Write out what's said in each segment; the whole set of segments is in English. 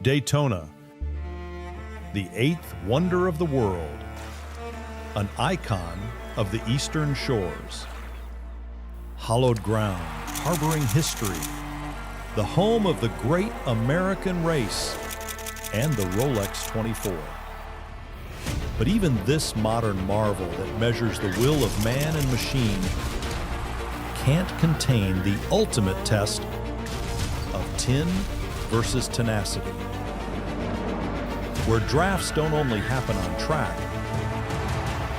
Daytona, the eighth wonder of the world, an icon of the Eastern Shores. Hallowed ground, harboring history, the home of the great American race and the Rolex 24. But even this modern marvel that measures the will of man and machine can't contain the ultimate test of tin versus tenacity, where drafts don't only happen on track,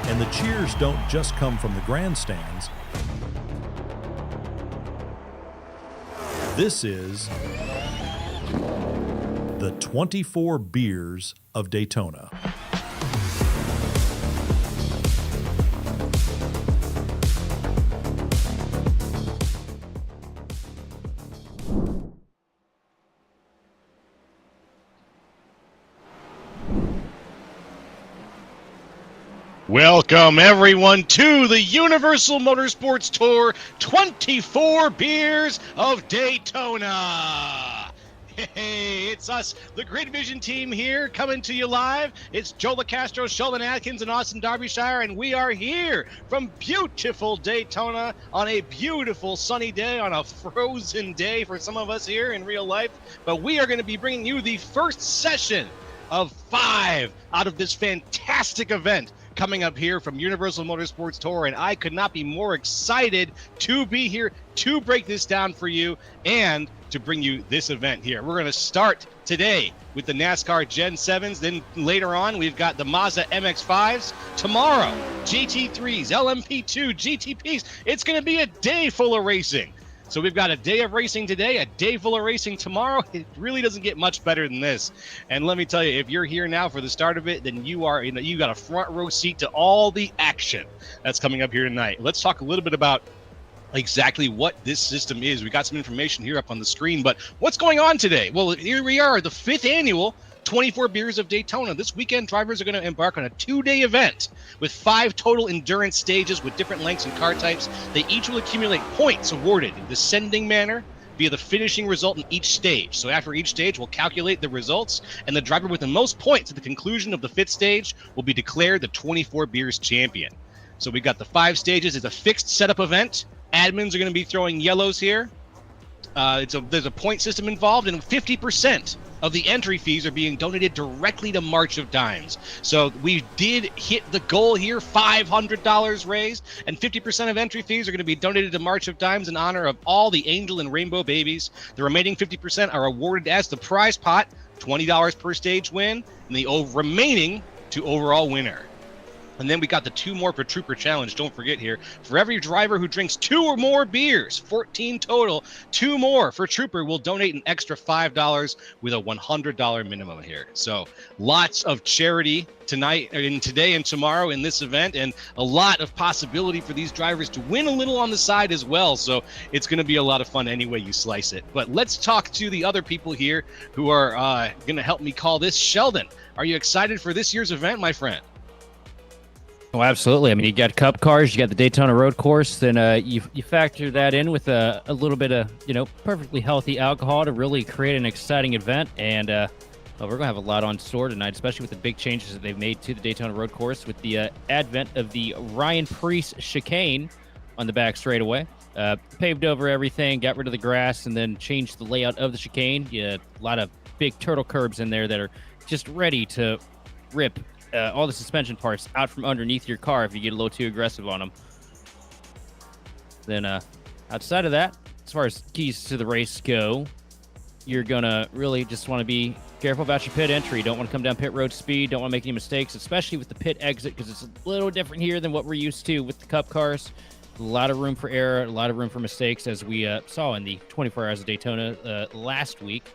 and the cheers don't just come from the grandstands. This is the 24 Beers of Daytona. Welcome, everyone, to the Universal Motorsports Tour 24 Beers of Daytona. Hey, it's us, the Grid Vision team here, coming to you live. It's Joe LaCastro, Sheldon Atkins, and Austin Derbyshire, and we are here from beautiful Daytona on a beautiful sunny day, on a frozen day for some of us here in real life. But we are going to be bringing you the first session of 5 out of this fantastic event coming up here from Universal Motorsports Tour, and I could not be more excited to be here to break this down for you and to bring you this event here. We're going to start today with the NASCAR Gen 7s. Then later on, we've got the Mazda MX-5s. Tomorrow, GT3s, LMP2, GTPs. It's going to be a day full of racing. So we've got a day of racing today, a day full of racing tomorrow. It really doesn't get much better than this. And let me tell you, if you're here now for the start of it, then you got a front row seat to all the action that's coming up here tonight. Let's talk a little bit about exactly what this system is. We got some information here up on the screen, but what's going on today? Well, here we are, the 5th annual 24 Beers of Daytona. This weekend, drivers are going to embark on a 2-day event with 5 total endurance stages with different lengths and car types. They each will accumulate points awarded in descending manner via the finishing result in each stage. So after each stage, we'll calculate the results, and the driver with the most points at the conclusion of the 5th stage will be declared the 24 Beers champion. So we got the 5 stages. It's a fixed setup event. Admins are going to be throwing yellows here. There's a point system involved, and 50% of the entry fees are being donated directly to March of Dimes. So we did hit the goal here, $500 raised, and 50% of entry fees are going to be donated to March of Dimes in honor of all the Angel and Rainbow babies. The remaining 50% are awarded as the prize pot, $20 per stage win, and the remaining to overall winner. And then we got the 2 more per Trooper Challenge. Don't forget here, for every driver who drinks 2 or more beers, 14 total, 2 more for Trooper will donate an extra $5 with a $100 minimum here. So lots of charity tonight and today and tomorrow in this event, and a lot of possibility for these drivers to win a little on the side as well. So it's going to be a lot of fun any way you slice it. But let's talk to the other people here who are going to help me call this. Sheldon, are you excited for this year's event, my friend? Oh, absolutely. I mean, you got Cup cars, you got the Daytona road course, then you factor that in with a little bit of, perfectly healthy alcohol to really create an exciting event. And we're going to have a lot on store tonight, especially with the big changes that they've made to the Daytona road course with the advent of the Ryan Preece chicane on the back straightaway. Paved over everything, got rid of the grass, and then changed the layout of the chicane. A lot of big turtle curbs in there that are just ready to rip all the suspension parts out from underneath your car if you get a little too aggressive on them. Then outside of that, as far as keys to the race go, you're going to really just want to be careful about your pit entry. Don't want to come down pit road speed. Don't want to make any mistakes, especially with the pit exit, because it's a little different here than what we're used to with the Cup cars. A lot of room for error, a lot of room for mistakes, as we saw in the 24 Hours of Daytona last week.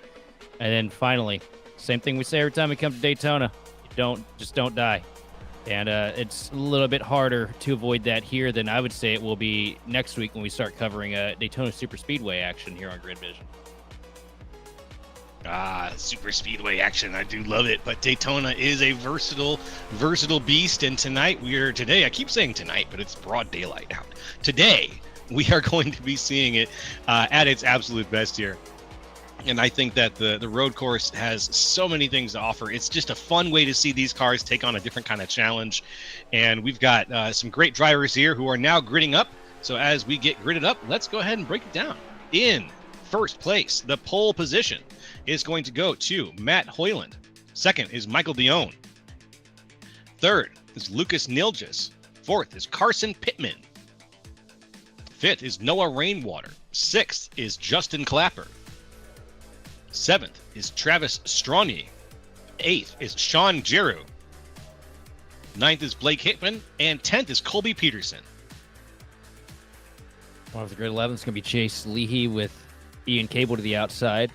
And then finally, same thing we say every time we come to Daytona. Don't die. And it's a little bit harder to avoid that here than I would say it will be next week when we start covering Daytona Super Speedway action here on Grid Vision. Super Speedway action. I do love it. But Daytona is a versatile beast. And today, I keep saying tonight, but it's broad daylight out. Today, we are going to be seeing it at its absolute best here. And I think that the road course has so many things to offer. It's just a fun way to see these cars take on a different kind of challenge. And we've got some great drivers here who are now gridding up. So as we get gridded up, let's go ahead and break it down. In first place, the pole position is going to go to Matt Hoyland. Second is Michael Dion. Third is Lucas Nilges. Fourth is Carson Pittman. Fifth is Noah Rainwater. Sixth is Justin Clapper. Seventh is Travis Stronje. Eighth is Sean Giroux. Ninth is Blake Hickman. And 10th is Colby Peterson. One of the grid 11 is going to be Chase Leahy with Ian Cable to the outside.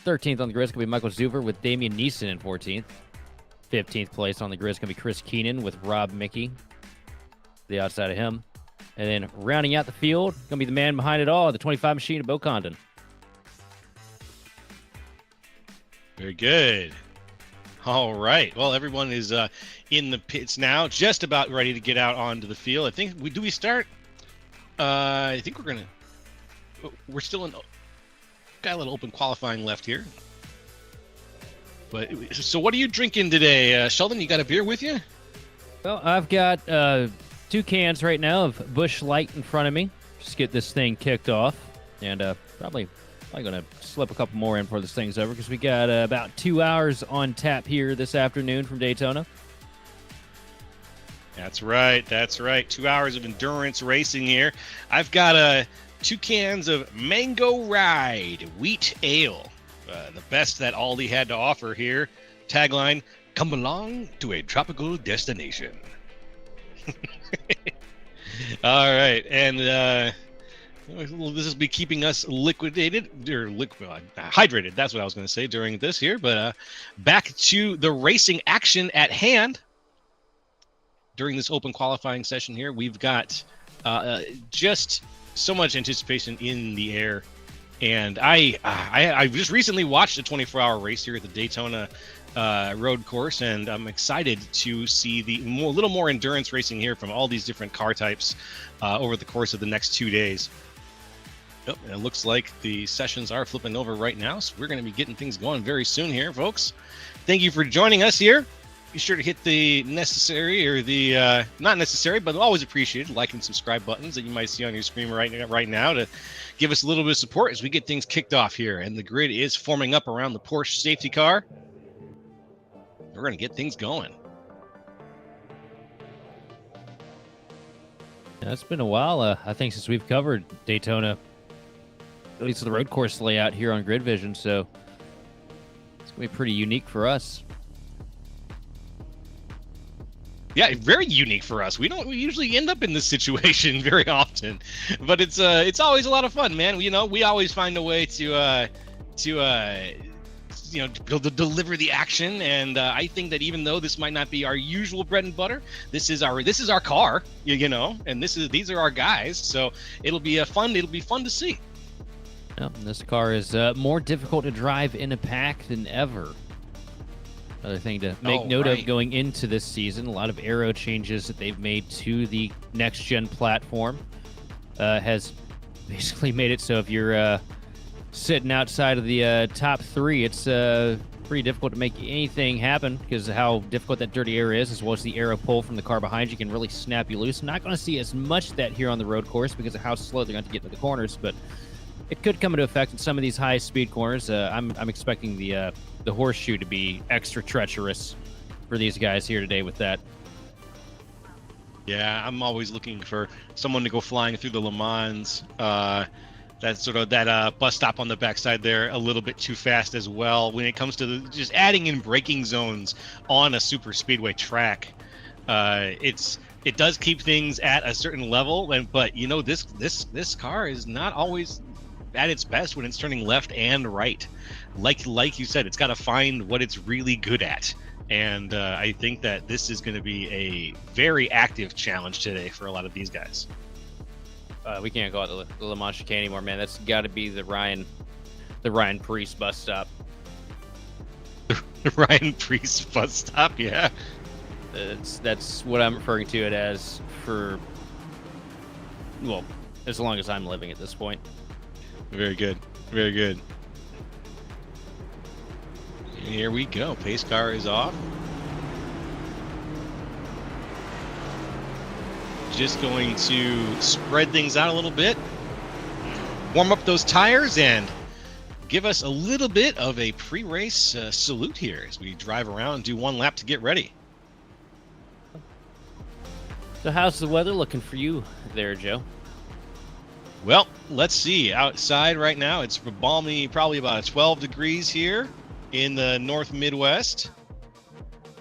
13th on the grid is going to be Michael Zuber with Damian Neeson in 14th. 15th place on the grid is going to be Chris Keenan with Rob Mickey to the outside of him. And then rounding out the field, going to be the man behind it all, the 25 machine of Bo Condon. Very good. All right. Well, everyone is in the pits now, just about ready to get out onto the field. I think we start. I think we're still in. Got a little open qualifying left here. But so, what are you drinking today, Sheldon? You got a beer with you? Well, I've got 2 cans right now of Busch Light in front of me. Just get this thing kicked off, and probably going to slip a couple more in before this thing's over because we got about 2 hours on tap here this afternoon from Daytona. That's right. 2 hours of endurance racing here. I've got 2 cans of Mango Ride Wheat Ale. The best that Aldi had to offer here. Tagline, come along to a tropical destination. All right. And this will be keeping us hydrated. That's what I was going to say during this here. But back to the racing action at hand. During this open qualifying session here, we've got just so much anticipation in the air. And I just recently watched a 24-hour race here at the Daytona road course, and I'm excited to see a little more endurance racing here from all these different car types over the course of the next 2 days. Oh, and it looks like the sessions are flipping over right now, so we're going to be getting things going very soon here, folks. Thank you for joining us here. Be sure to hit the necessary or the not necessary, but always appreciated like and subscribe buttons that you might see on your screen right now to give us a little bit of support as we get things kicked off here. And the grid is forming up around the Porsche safety car. We're going to get things going. Yeah, it's been a while, I think, since we've covered Daytona, at least the road course layout here on Grid Vision, so it's going to be pretty unique for us. Yeah, very unique for us. We usually end up in this situation very often, but it's always a lot of fun, man. We always find a way to deliver the action, and I think that even though this might not be our usual bread and butter, this is our car, and these are our guys. So it'll be fun to see. Yeah, this car is more difficult to drive in a pack than ever. Another thing to make note of going into this season, a lot of aero changes that they've made to the next-gen platform has basically made it so if you're sitting outside of the top 3, it's pretty difficult to make anything happen because of how difficult that dirty air is, as well as the aero pull from the car behind you can really snap you loose. Not going to see as much of that here on the road course because of how slow they're going to get to the corners, but it could come into effect in some of these high-speed corners. I'm expecting the horseshoe to be extra treacherous for these guys here today with that. Yeah, I'm always looking for someone to go flying through the Le Mans. That bus stop on the backside there a little bit too fast as well when it comes to just adding in braking zones on a super speedway track. It does keep things at a certain level, but this car is not always at its best when it's turning left and right. Like you said, it's got to find what it's really good at. And I think that this is going to be a very active challenge today for a lot of these guys. We can't go out the Le Mans chicane anymore, man. That's got to be the Ryan Preece bus stop. The Ryan Preece bus stop, yeah. That's what I'm referring to it as as long as I'm living at this point. Very good. Very good. Here we go. Pace car is off. Just going to spread things out a little bit, warm up those tires, and give us a little bit of a pre-race salute here as we drive around and do one lap to get ready. So how's the weather looking for you there, Joe? Well, let's see. Outside right now, it's balmy, probably about 12 degrees here in the North Midwest,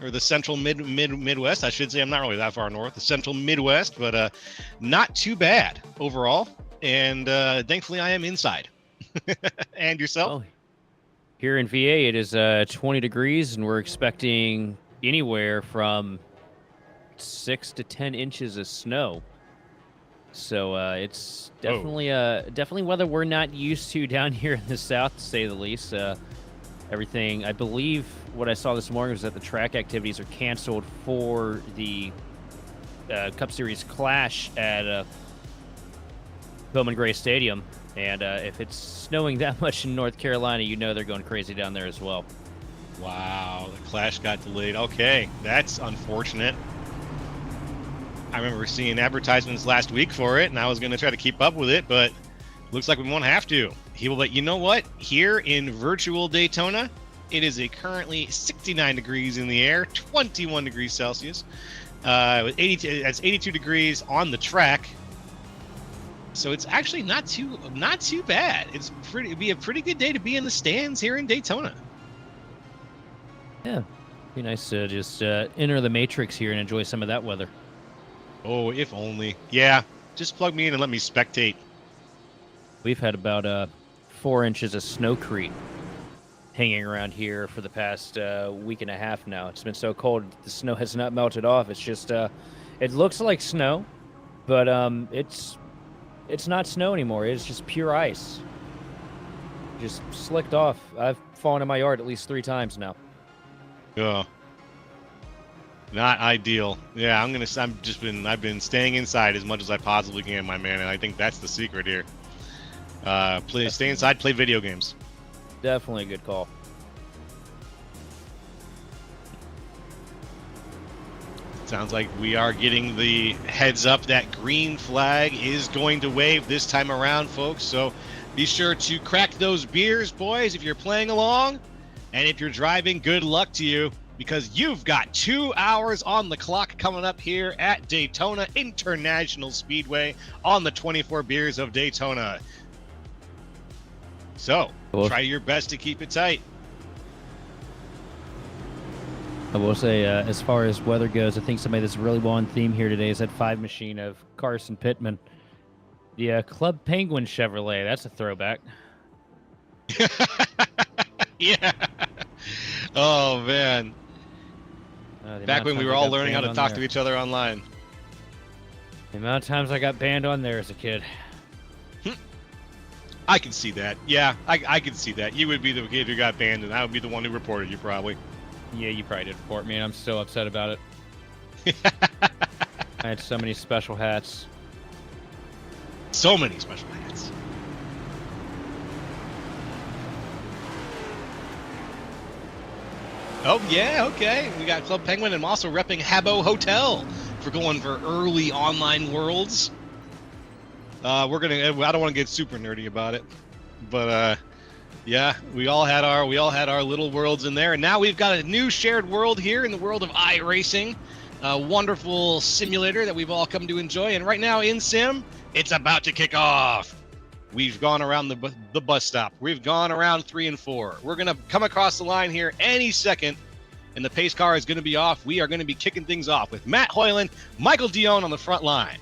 or the Central Midwest, I should say. I'm not really that far north, the Central Midwest, but not too bad overall. And thankfully, I am inside. And yourself? Oh, here in VA, it is 20 degrees, and we're expecting anywhere from 6 to 10 inches of snow. So it's definitely definitely weather we're not used to down here in the South, to say the least. Everything, I believe, what I saw this morning was that the track activities are canceled for the Cup Series Clash at Bowman Gray Stadium. And if it's snowing that much in North Carolina, you know they're going crazy down there as well. Wow, the Clash got delayed. Okay, that's unfortunate. I remember seeing advertisements last week for it, and I was going to try to keep up with it, but looks like we won't have to. But you know what? Here in virtual Daytona, it is currently 69 degrees in the air, 21 degrees Celsius. With 82 degrees on the track. So it's actually not too bad. It'd be a pretty good day to be in the stands here in Daytona. Yeah, be nice to just enter the matrix here and enjoy some of that weather. Oh, if only. Yeah, just plug me in and let me spectate. We've had about 4 inches of snowcrete hanging around here for the past week and a half now. It's been so cold, the snow has not melted off. It's just, it looks like snow, but it's not snow anymore. It's just pure ice. Just slicked off. I've fallen in my yard at least 3 times now. Yeah. Not ideal. Yeah, I've been staying inside as much as I possibly can, my man, and I think that's the secret here. Stay inside, play video games. Definitely a good call. Sounds like we are getting the heads up that green flag is going to wave this time around, folks. So be sure to crack those beers, boys, if you're playing along. And if you're driving, good luck to you, because you've got 2 hours on the clock coming up here at Daytona International Speedway on the 24 Beers of Daytona. So try your best to keep it tight. I will say, as far as weather goes, I think somebody that's really well on theme here today is that 5 machine of Carson Pittman. The Club Penguin Chevrolet, that's a throwback. Yeah. Oh, man. Back when we were all learning how to talk to each other online. The amount of times I got banned on there as a kid. I can see that. Yeah, I can see that. You would be the kid who got banned, and I would be the one who reported you, probably. Yeah, you probably did report me, and I'm still upset about it. I had so many special hats. So many special hats. Oh, yeah, okay. We got Club Penguin, and I'm also repping Habbo Hotel for going for early online worlds. I don't want to get super nerdy about it, but yeah, we all had our little worlds in there, and now we've got a new shared world here in the world of iRacing, a wonderful simulator that we've all come to enjoy. And right now in Sim, it's about to kick off. We've gone around the bus stop. We've gone around 3 and 4. We're gonna come across the line here any second, and the pace car is going to be off. We are going to be kicking things off with Matt Hoyland, Michael Dion on the front line.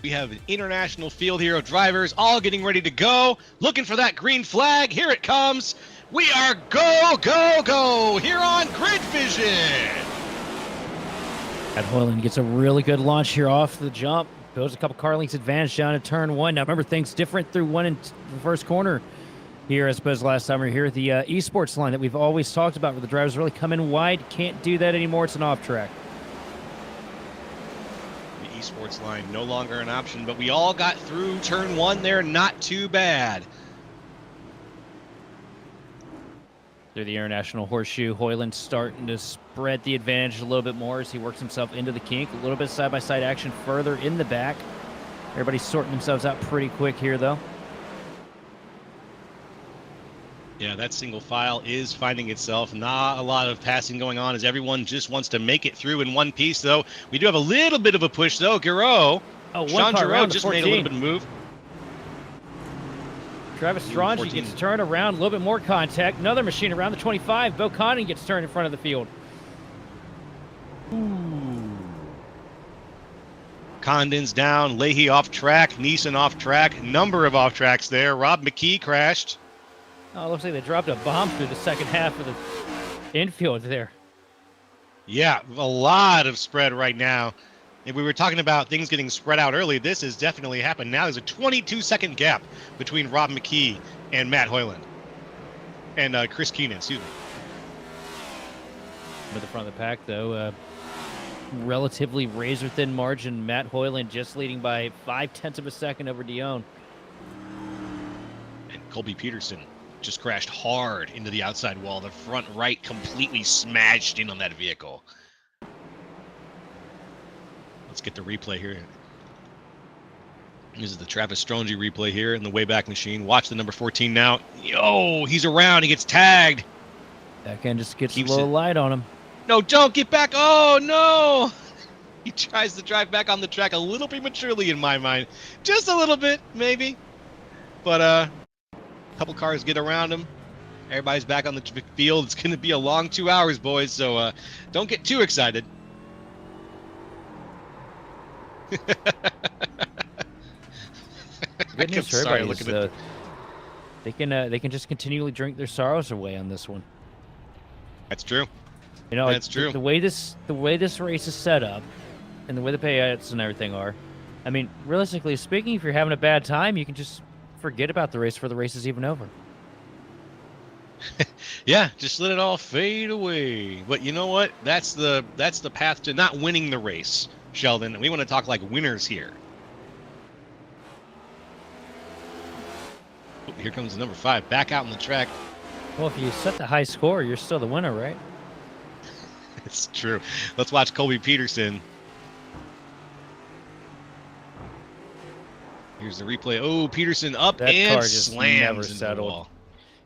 We have an international field here of drivers all getting ready to go, looking for that green flag. Here it comes. We are go, go, go here on Grid Vision. Matt Hoyland gets a really good launch here off the jump. Goes a couple car lengths advantage down to turn 1. Now remember, things different through 1 in the first corner here as opposed to last time we were here. The esports line that we've always talked about where the drivers really come in wide. Can't do that anymore. It's an off track. Esports line no longer an option, but we all got through turn 1 there, not too bad. through the International Horseshoe. Hoyland starting to spread the advantage a little bit more as he works himself into the kink. A little bit side-by-side action further in the back. Everybody's sorting themselves out pretty quick here, though. Yeah, that single file is finding itself. Not a lot of passing going on as everyone just wants to make it through in one piece, though. We do have a little bit of a push, though. Giroux. Sean Giroux just made a little bit of move. Travis Strongy gets turned around, a little bit more contact. Another machine around the 25. Bo Condon gets turned in front of the field. Ooh. Condon's down. Leahy off track. Neeson off track. Number of off tracks there. Rob McKee crashed. Oh, it looks like they dropped a bomb through the second half of the infield there. Yeah, a lot of spread right now. If we were talking about things getting spread out early, this has definitely happened. Now there's a 22-second gap between Rob McKee and Matt Hoyland. And Chris Keenan, excuse me. At the front of the pack, though, relatively razor-thin margin. Matt Hoyland just leading by 0.5 of a second over Dion. And Colby Peterson just crashed hard into the outside wall. The front right completely smashed in on that vehicle. Let's get the replay here. This is the Travis Strongy replay here in the Wayback Machine. Watch the number 14 now. Yo, he's around. He gets tagged. Back end just gets a little light on him. No, don't get back. Oh, no. He tries to drive back on the track a little prematurely in my mind. Just a little bit, maybe. But a couple cars get around him. Everybody's back on the field. It's going to be a long 2 hours, boys, so don't get too excited. Good news for everybody is they can just continually drink their sorrows away on this one. That's true. You know, that's true. The way this race is set up, and the way the payouts and everything are, I mean, realistically speaking, if you're having a bad time, you can just forget about the race before the race is even over. Yeah, just let it all fade away. But you know what? That's the path to not winning the race, Sheldon. We want to talk like winners here. Oh, here comes the number 5 back out on the track. Well, if you set the high score, you're still the winner, right? It's true. Let's watch Colby Peterson. Here's the replay. Oh, Peterson up that and car just slams never into settled. the wall.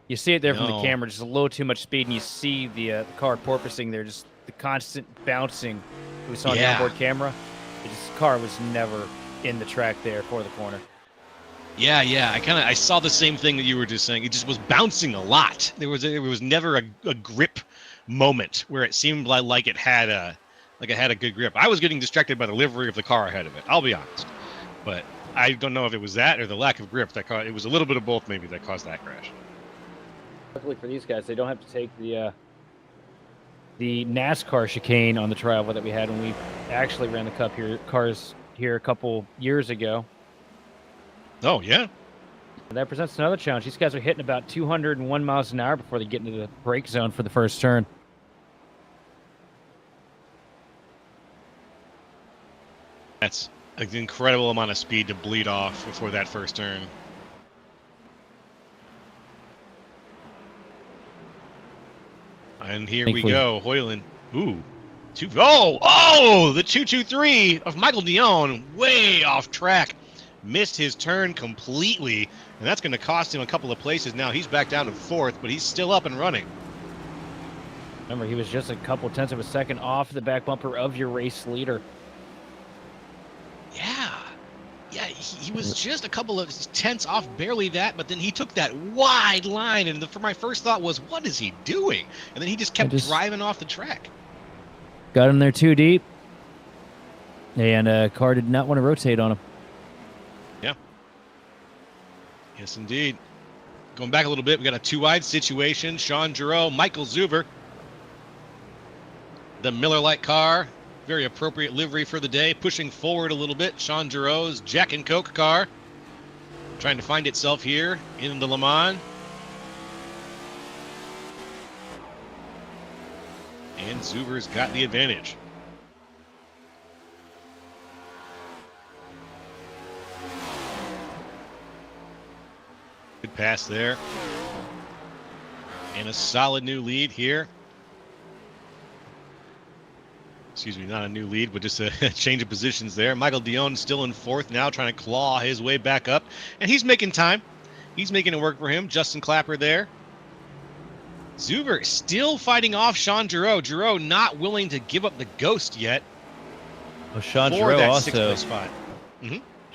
You see it there from the camera, just a little too much speed, and you see the car porpoising there, just the constant bouncing we saw on the onboard camera. The car was never in the track there for the corner. Yeah. I saw the same thing that you were just saying. It just was bouncing a lot. There was never a grip moment where it seemed like it had a good grip. I was getting distracted by the livery of the car ahead of it. I'll be honest, but I don't know if it was that or the lack of grip that caused. It was a little bit of both, maybe, that caused that crash. Luckily for these guys, they don't have to take the NASCAR chicane on the travel that we had when we actually ran the cars here a couple years ago. Oh, yeah. And that presents another challenge. These guys are hitting about 201 miles an hour before they get into the brake zone for the first turn. That's an incredible amount of speed to bleed off before that first turn. And here we go. Hoyland. Ooh. The 223 of Michael Dion way off track. Missed his turn completely, and that's going to cost him a couple of places. Now he's back down to 4th, but he's still up and running. Remember, he was just a couple tenths of a second off the back bumper of your race leader. Yeah, he was just a couple of tenths off, barely that, but then he took that wide line, and my first thought was, what is he doing? And then he just kept driving off the track. Got him there too deep, and car did not want to rotate on him. Yeah. Yes, indeed. Going back a little bit, we got a 2-wide situation. Sean Giroux, Michael Zuber. The Miller Lite car. Very appropriate livery for the day. Pushing forward a little bit. Sean Giroux's Jack and Coke car. Trying to find itself here in the Le Mans. And Zuber's got the advantage. Good pass there. And a solid new lead here. Excuse me, not a new lead, but just a change of positions there. Michael Dion still in fourth now, trying to claw his way back up. And he's making time. He's making it work for him. Justin Clapper there. Zuber still fighting off Sean Giroux. Giroux not willing to give up the ghost yet. Well, Sean for Giroux that also. 6th place spot.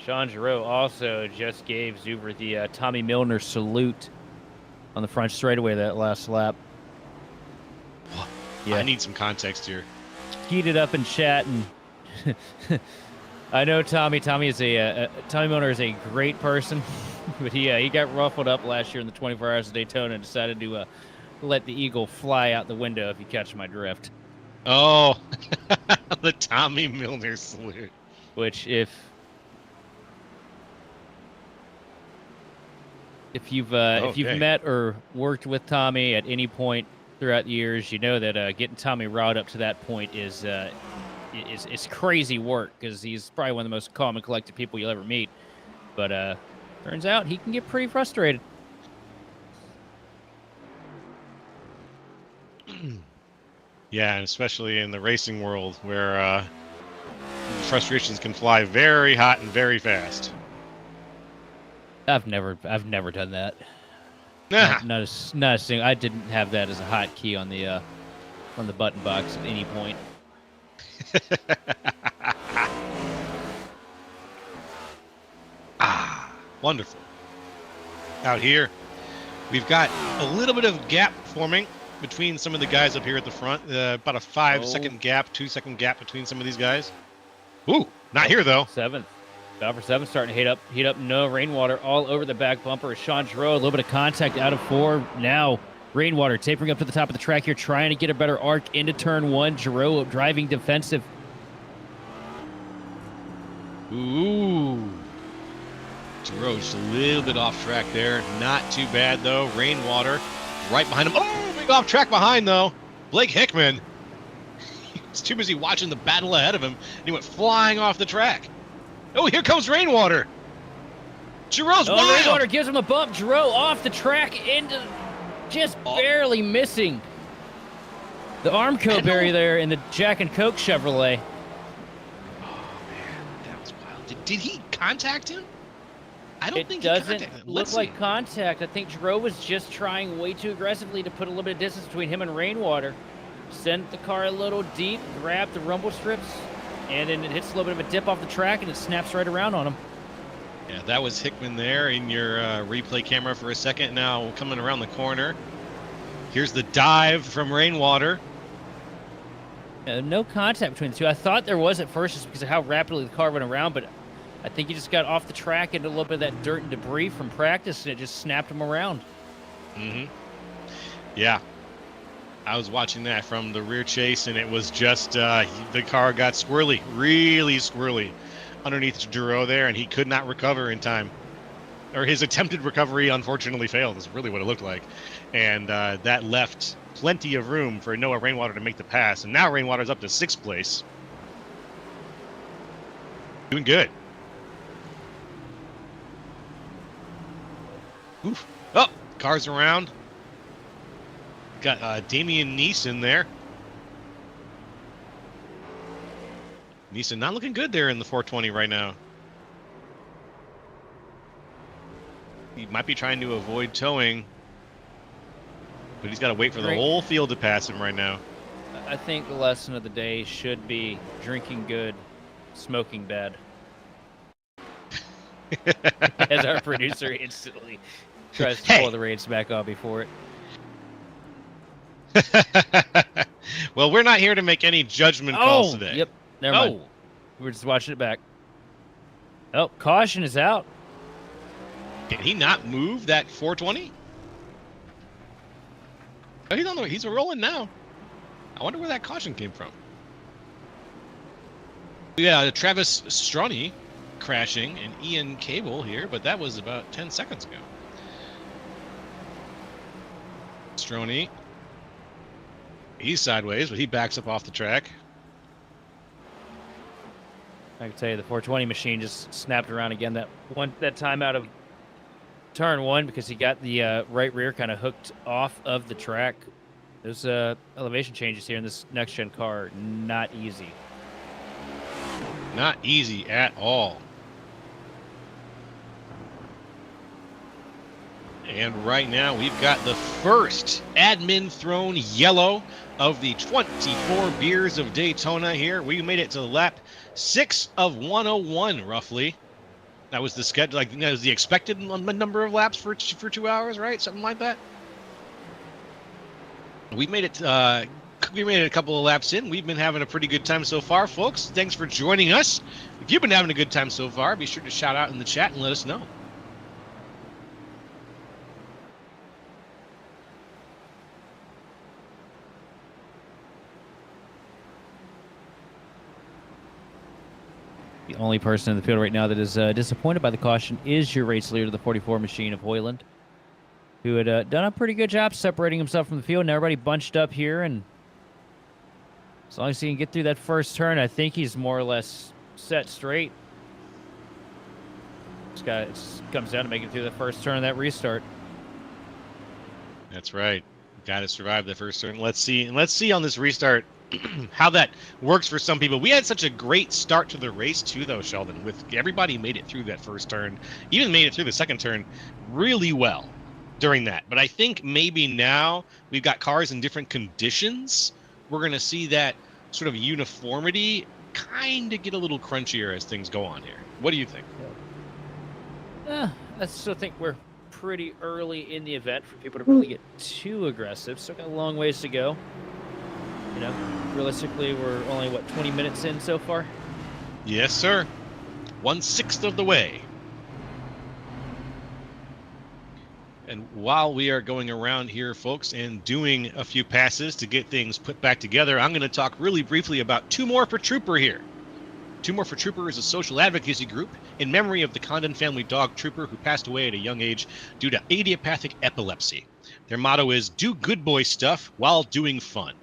Sean Giroux also just gave Zuber the Tommy Milner salute on the front straightaway that last lap. Yeah. I need some context here. Keyed it up in chat, and I know Tommy. Tommy Milner is a great person, but he got ruffled up last year in the 24 Hours of Daytona and decided to let the eagle fly out the window, if you catch my drift. Oh, the Tommy Milner salute. Which, if you've met or worked with Tommy at any point throughout the years, you know that getting Tommy riled up to that point is crazy work, because he's probably one of the most calm and collected people you'll ever meet. But turns out he can get pretty frustrated. Yeah, and especially in the racing world, where frustrations can fly very hot and very fast. I've never done that. Nah. Not a single. I didn't have that as a hotkey on the button box at any point. Wonderful. Out here, we've got a little bit of gap forming between some of the guys up here at the front. About a 5-second gap, 2-second gap between some of these guys. Ooh, not here though. Seventh. Valve for 7 starting to heat up. No Rainwater all over the back bumper. Sean Giroux, a little bit of contact out of 4. Now Rainwater tapering up to the top of the track here, trying to get a better arc into turn 1. Giroux driving defensive. Ooh. Giroux just a little bit off track there. Not too bad though. Rainwater right behind him. Oh, big off track behind though. Blake Hickman. He's too busy watching the battle ahead of him, and he went flying off the track. Oh, here comes Rainwater. Giroux's wild. Rainwater gives him a bump. Giroux off the track into just barely missing the Armco barrier there in the Jack and Coke Chevrolet. Oh, man, that was wild. Did he contact him? I don't think it doesn't he contacted him. look like contact. I think Giroux was just trying way too aggressively to put a little bit of distance between him and Rainwater. Sent the car a little deep, grabbed the rumble strips, and then it hits a little bit of a dip off the track, and it snaps right around on him. Yeah, that was Hickman there in your replay camera for a second. Now coming around the corner. Here's the dive from Rainwater. No contact between the two. I thought there was at first just because of how rapidly the car went around, but I think he just got off the track into a little bit of that dirt and debris from practice, and it just snapped him around. Mm-hmm. Yeah. I was watching that from the rear chase, and it was just the car got squirrely, really squirrely underneath Giroux there, and he could not recover in time. Or his attempted recovery, unfortunately, failed, is really what it looked like. And that left plenty of room for Noah Rainwater to make the pass. And now Rainwater's up to 6th place. Doing good. Oof. Oh, cars around. Got Damian Neeson there. Neeson not looking good there in the 420 right now. He might be trying to avoid towing, but he's got to wait for the whole field to pass him right now. I think the lesson of the day should be drinking good, smoking bad. As our producer instantly tries to pull the reins back on before it. Well, we're not here to make any judgment calls today. Yep. Never mind. We're just watching it back. Oh, caution is out. Can he not move that 420? Oh, he's rolling now. I wonder where that caution came from. Yeah, Travis Stroney crashing and Ian Cable here, but that was about 10 seconds ago. Stroney. He's sideways, but he backs up off the track. I can tell you the 420 machine just snapped around again. That time out of turn one because he got the right rear kind of hooked off of the track. Those elevation changes here in this next-gen car are not easy. Not easy at all. And right now we've got the first admin thrown yellow of the 24 beers of Daytona here. We made it to lap 6 of 101 roughly. That was the schedule, like that was the expected number of laps for 2 hours, right? Something like that. We made it a couple of laps in. We've been having a pretty good time so far, folks. Thanks for joining us. If you've been having a good time so far, be sure to shout out in the chat and let us know. The only person in the field right now that is disappointed by the caution is your race leader, the 44 machine of Hoyland, who had done a pretty good job separating himself from the field, and everybody bunched up here, and as long as he can get through that first turn, I think he's more or less set straight. It comes down to making it through the first turn of that restart. That's right. Got to survive the first turn. Let's see on this restart how that works for some people. We had such a great start to the race too, though, Sheldon. With everybody made it through that first turn, even made it through the second turn really well during that. But I think maybe now we've got cars in different conditions. We're going to see that sort of uniformity kind of get a little crunchier as things go on here. What do you think? I still think we're pretty early in the event for people to really get too aggressive. Still got a long ways to go. You know, realistically, we're only, 20 minutes in so far? Yes, sir. 1/6 of the way. And while we are going around here, folks, and doing a few passes to get things put back together, I'm going to talk really briefly about Two More for Trooper here. Two More for Trooper is a social advocacy group in memory of the Condon family dog Trooper who passed away at a young age due to idiopathic epilepsy. Their motto is, do good boy stuff while doing fun.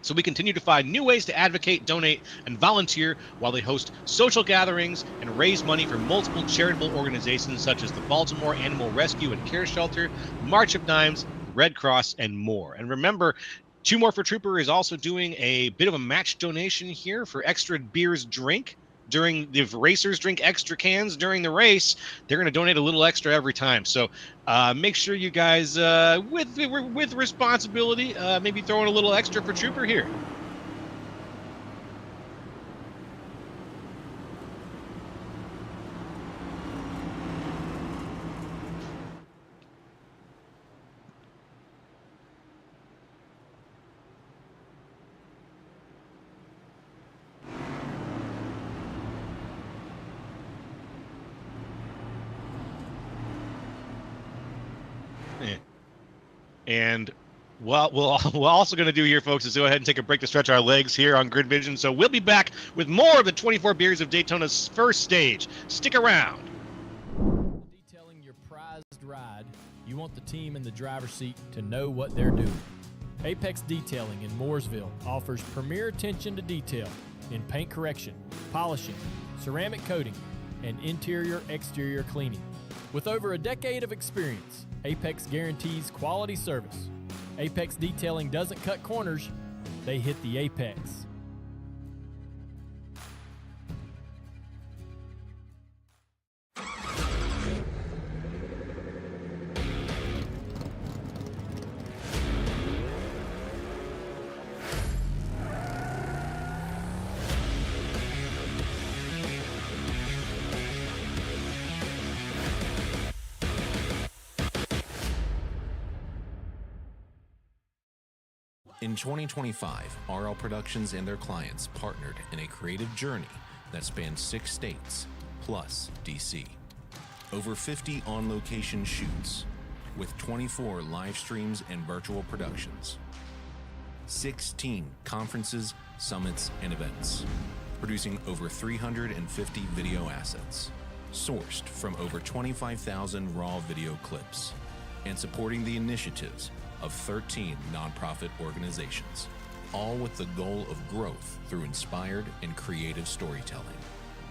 So we continue to find new ways to advocate, donate, and volunteer while they host social gatherings and raise money for multiple charitable organizations such as the Baltimore Animal Rescue and Care Shelter, March of Dimes, Red Cross, and more. And remember, Two More for Trooper is also doing a bit of a match donation here for extra beers drink. If racers drink extra cans during the race, they're going to donate a little extra every time. So make sure you guys, with responsibility, maybe throw in a little extra for Trooper here. And what we're also going to do here, folks, is go ahead and take a break to stretch our legs here on Grid Vision. So we'll be back with more of the 24 Beers of Daytona's first stage. Stick around. Detailing your prized ride, you want the team in the driver's seat to know what they're doing. Apex Detailing in Mooresville offers premier attention to detail in paint correction, polishing, ceramic coating, and interior-exterior cleaning. With over a decade of experience, Apex guarantees quality service. Apex Detailing doesn't cut corners, they hit the apex. In 2025, RL Productions and their clients partnered in a creative journey that spans 6 states, plus DC. Over 50 on-location shoots, with 24 live streams and virtual productions. 16 conferences, summits, and events, producing over 350 video assets, sourced from over 25,000 raw video clips, and supporting the initiatives of 13 nonprofit organizations, all with the goal of growth through inspired and creative storytelling.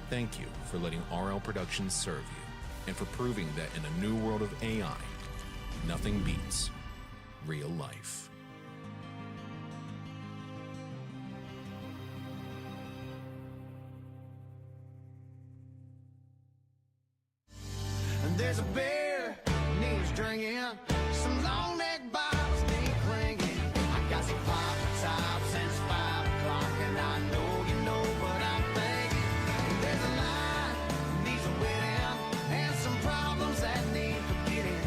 Thank you for letting RL Productions serve you. and for proving that in a new world of AI, nothing beats real life. And there's a bear needs drinking, some long neck bottles need clinging. I got some pop top since 5 o'clock, and I know you know what I'm thinking. And there's a line needs a wedding, and some problems that need forgetting.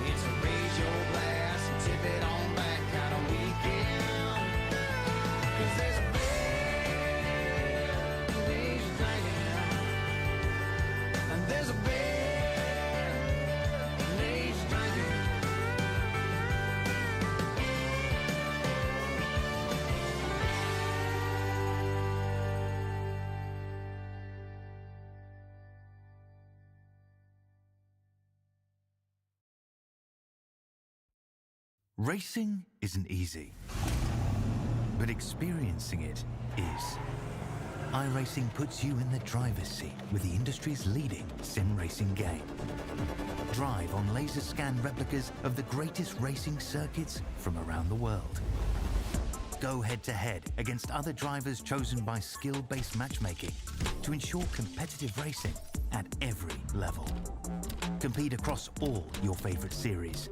It's a raise your glass and tip it on back kind of weekend. 'Cause there's a bear needs drinking, and there's a bear. Racing isn't easy, but experiencing it is. iRacing puts you in the driver's seat with the industry's leading sim racing game. Drive on laser scan replicas of the greatest racing circuits from around the world. Go head to head against other drivers chosen by skill-based matchmaking to ensure competitive racing at every level. Compete across all your favorite series.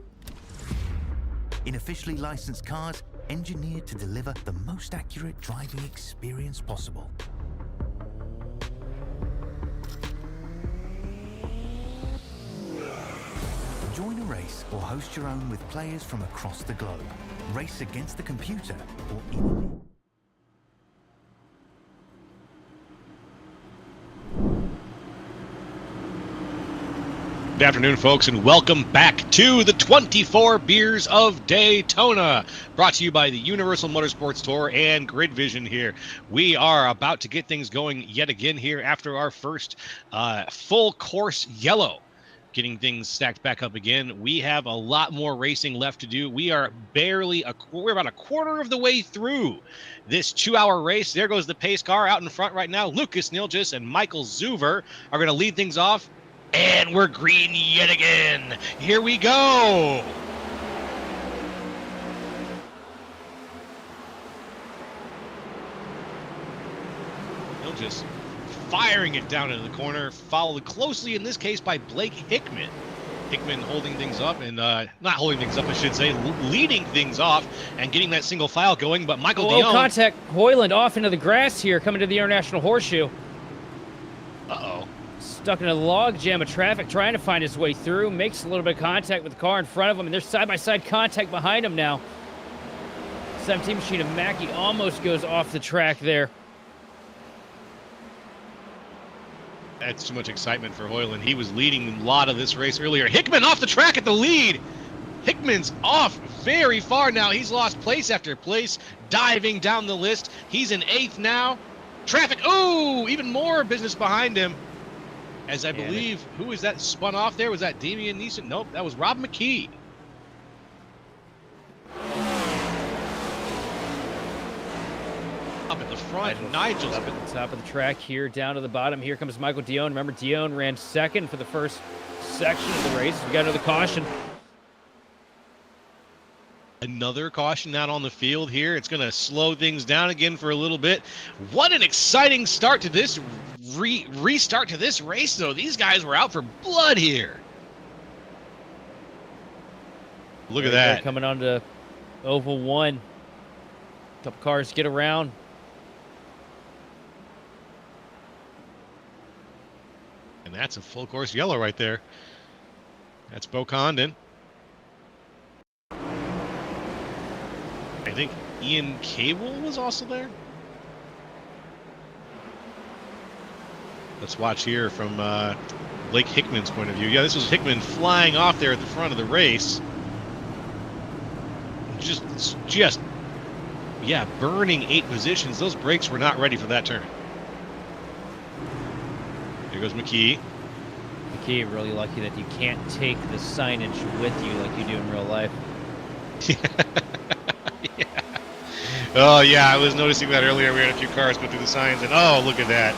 In officially licensed cars, engineered to deliver the most accurate driving experience possible. Join a race or host your own with players from across the globe. Race against the computer or in... Good afternoon, folks, and welcome back to the 24 Beers of Daytona, brought to you by the Universal Motorsports Tour and Grid Vision here. We are about to get things going yet again here after our first full course yellow. Getting things stacked back up again. We have a lot more racing left to do. We are we're about a quarter of the way through this 2-hour race. There goes the pace car out in front right now. Lucas Nilgis and Michael Zuver are going to lead things off. And we're green yet again. Here we go. He'll just firing it down into the corner, followed closely in this case by Blake Hickman. Hickman holding things up and not holding things up, I should say, leading things off and getting that single file going. But Michael Dion. Contact. Hoyland off into the grass here, coming to the International Horseshoe. Uh-oh. Stuck in a log jam of traffic, trying to find his way through. Makes a little bit of contact with the car in front of him, and there's side-by-side contact behind him now. 17 machine of Mackey almost goes off the track there. That's too much excitement for Hoyland. He was leading a lot of this race earlier. Hickman off the track at the lead. Hickman's off very far now. He's lost place after place, diving down the list. He's in 8th now. Traffic, ooh, even more business behind him. As I believe, who was that spun off there? Was that Damian Neeson? Nope, that was Rob McKee. Up at the front, Nigel's up at the top of the track here, down to the bottom. Here comes Michael Dion. Remember, Dion ran second for the first section of the race. We got another caution. Another caution out on the field here. It's going to slow things down again for a little bit. What an exciting start to this restart to this race, though. These guys were out for blood here. Look at that. Coming on to Oval 1. Couple cars get around. And that's a full course yellow right there. That's Bo Condon. I think Ian Cable was also there. Let's watch here from Blake Hickman's point of view. Yeah, this was Hickman flying off there at the front of the race. Just burning 8 positions. Those brakes were not ready for that turn. Here goes McKee. McKee, really lucky that you can't take the signage with you like you do in real life. Yeah. Oh, yeah, I was noticing that earlier. We had a few cars go through the signs, and oh, look at that.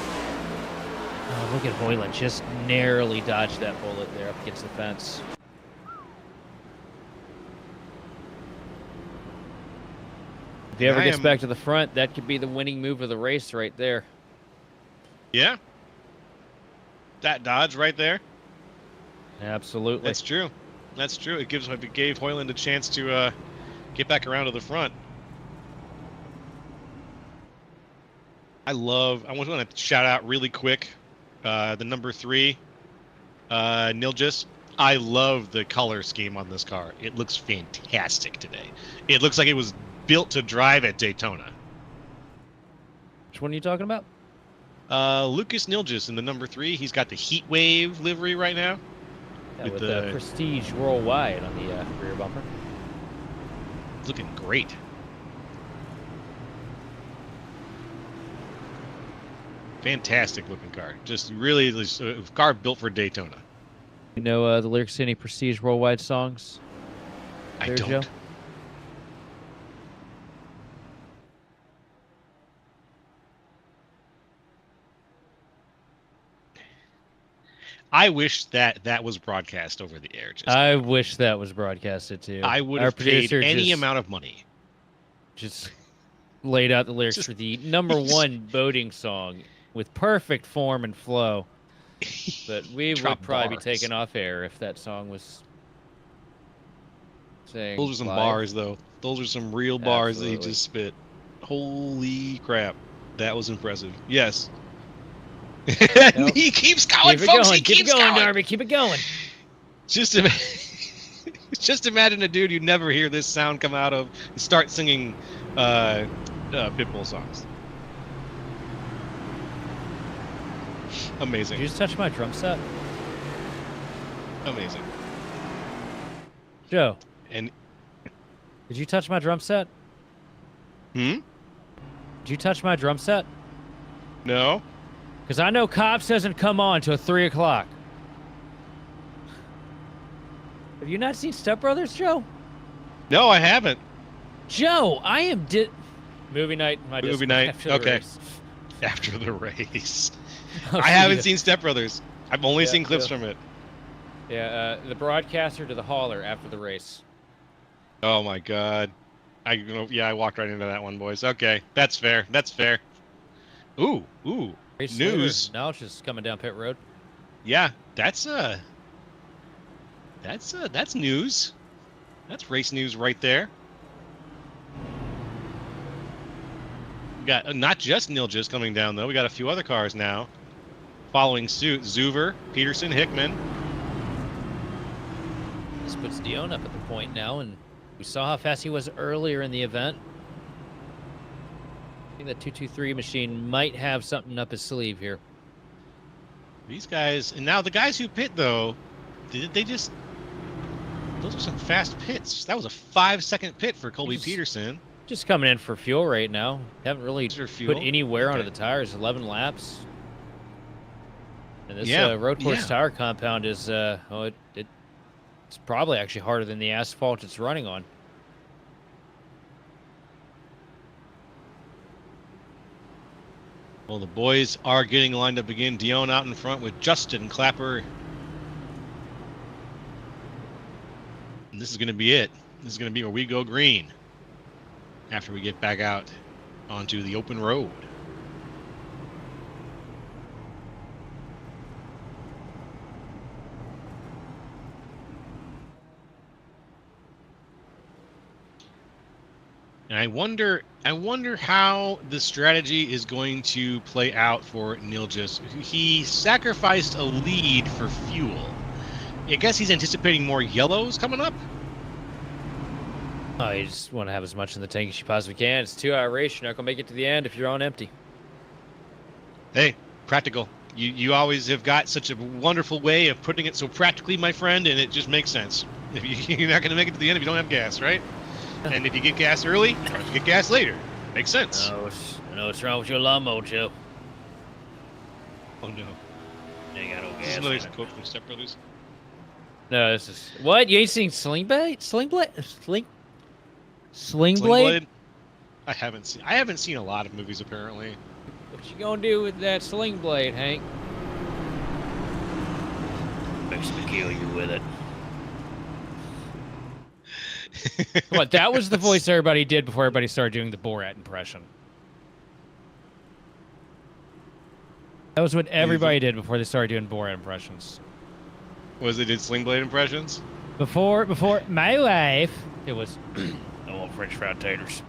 look at Hoyland, just narrowly dodged that bullet there up against the fence. If he ever gets back to the front, that could be the winning move of the race right there. Yeah. That dodge right there. Absolutely. That's true. That's true. It gave Hoyland a chance to get back around to the front. I want to shout out really quick the number 3, Nilgis. I love the color scheme on this car. It looks fantastic today. It looks like it was built to drive at Daytona. Which one are you talking about? Lucas Nilgis in the number 3. He's got the Heat Wave livery right now. Yeah, with the Prestige Worldwide on the rear bumper. Looking great. Fantastic looking car. Just really a car built for Daytona. You know the lyrics to any Prestige Worldwide songs? I There, don't. Joe? I wish that was broadcast over the air. I wish that was broadcasted too. I would Our have paid producer any amount of money. Just laid out the lyrics for the #1 boating song with perfect form and flow. But we would Drop probably bars. be taken off air if that song was saying. Those are some live. bars, though. Those are some real bars that he Absolutely. just spit. Holy crap. That was impressive. Yes. He keeps going, Keep it folks. going. He Keep keeps it going, going. Darby. Keep it going. Just imagine a dude you never hear this sound come out of start singing Pitbull songs. Amazing. Did you just touch my drum set? Amazing. Joe, And did you touch my drum set? hmm? Did you touch my drum set? No? Because I know Cops doesn't come on till 3 o'clock. Have you not seen Step Brothers, Joe? No, I haven't. Joe, I am movie night. Movie night. After the Okay. race. After the race. I'll I see haven't you. seen Step Brothers. I've only Yeah, seen clips yeah. from it. Yeah, the broadcaster to the hauler after the race. Oh my god. I walked right into that one, boys. Okay, that's fair. That's fair. Ooh. Race News. later, now it's just coming down pit road. Yeah, that's news. That's race news right there. We got not just Nilgis coming down though. We got a few other cars now following suit. Zuver, Peterson, Hickman. This puts Dion up at the point now, and we saw how fast he was earlier in the event. I think that 223 machine might have something up his sleeve here. These guys, and now the guys who pit though, they just those are some fast pits. That was a 5-second pit for Colby Peterson. Just coming in for fuel right now. Haven't really For put fuel? any wear onto Okay. the tires. 11 laps. And this Yeah, road course yeah. tire compound is, it's probably actually harder than the asphalt it's running on. Well, the boys are getting lined up again. Dion out in front with Justin Clapper. And this is going to be it. This is going to be where we go green after we get back out onto the open road. And I wonder how the strategy is going to play out for Nilgis. He sacrificed a lead for fuel. I guess he's anticipating more yellows coming up. Oh, you just want to have as much in the tank as you possibly can. It's a 2-hour race. You're not going to make it to the end if you're on empty. Hey, practical. You always have got such a wonderful way of putting it so practically, my friend, and it just makes sense. You're not going to make it to the end if you don't have gas, right? And if you get gas early, or if you get gas later, makes sense. I know what's wrong with your lawnmower, Joe. Oh no. You ain't got no This is gas. another in it. quote from Step Brothers. No, this is what? You ain't seen Sling Blade? Sling Blade? Sling Sling Blade? Blade? I haven't seen a lot of movies apparently. What you gonna do with that Sling Blade, Hank? Travis peculiar with it. What? That was the voice everybody did before everybody started doing the Borat impression. That was what everybody did before they started doing Borat impressions. Was they did Sling Blade impressions? Before my life, it was I want French fried taters.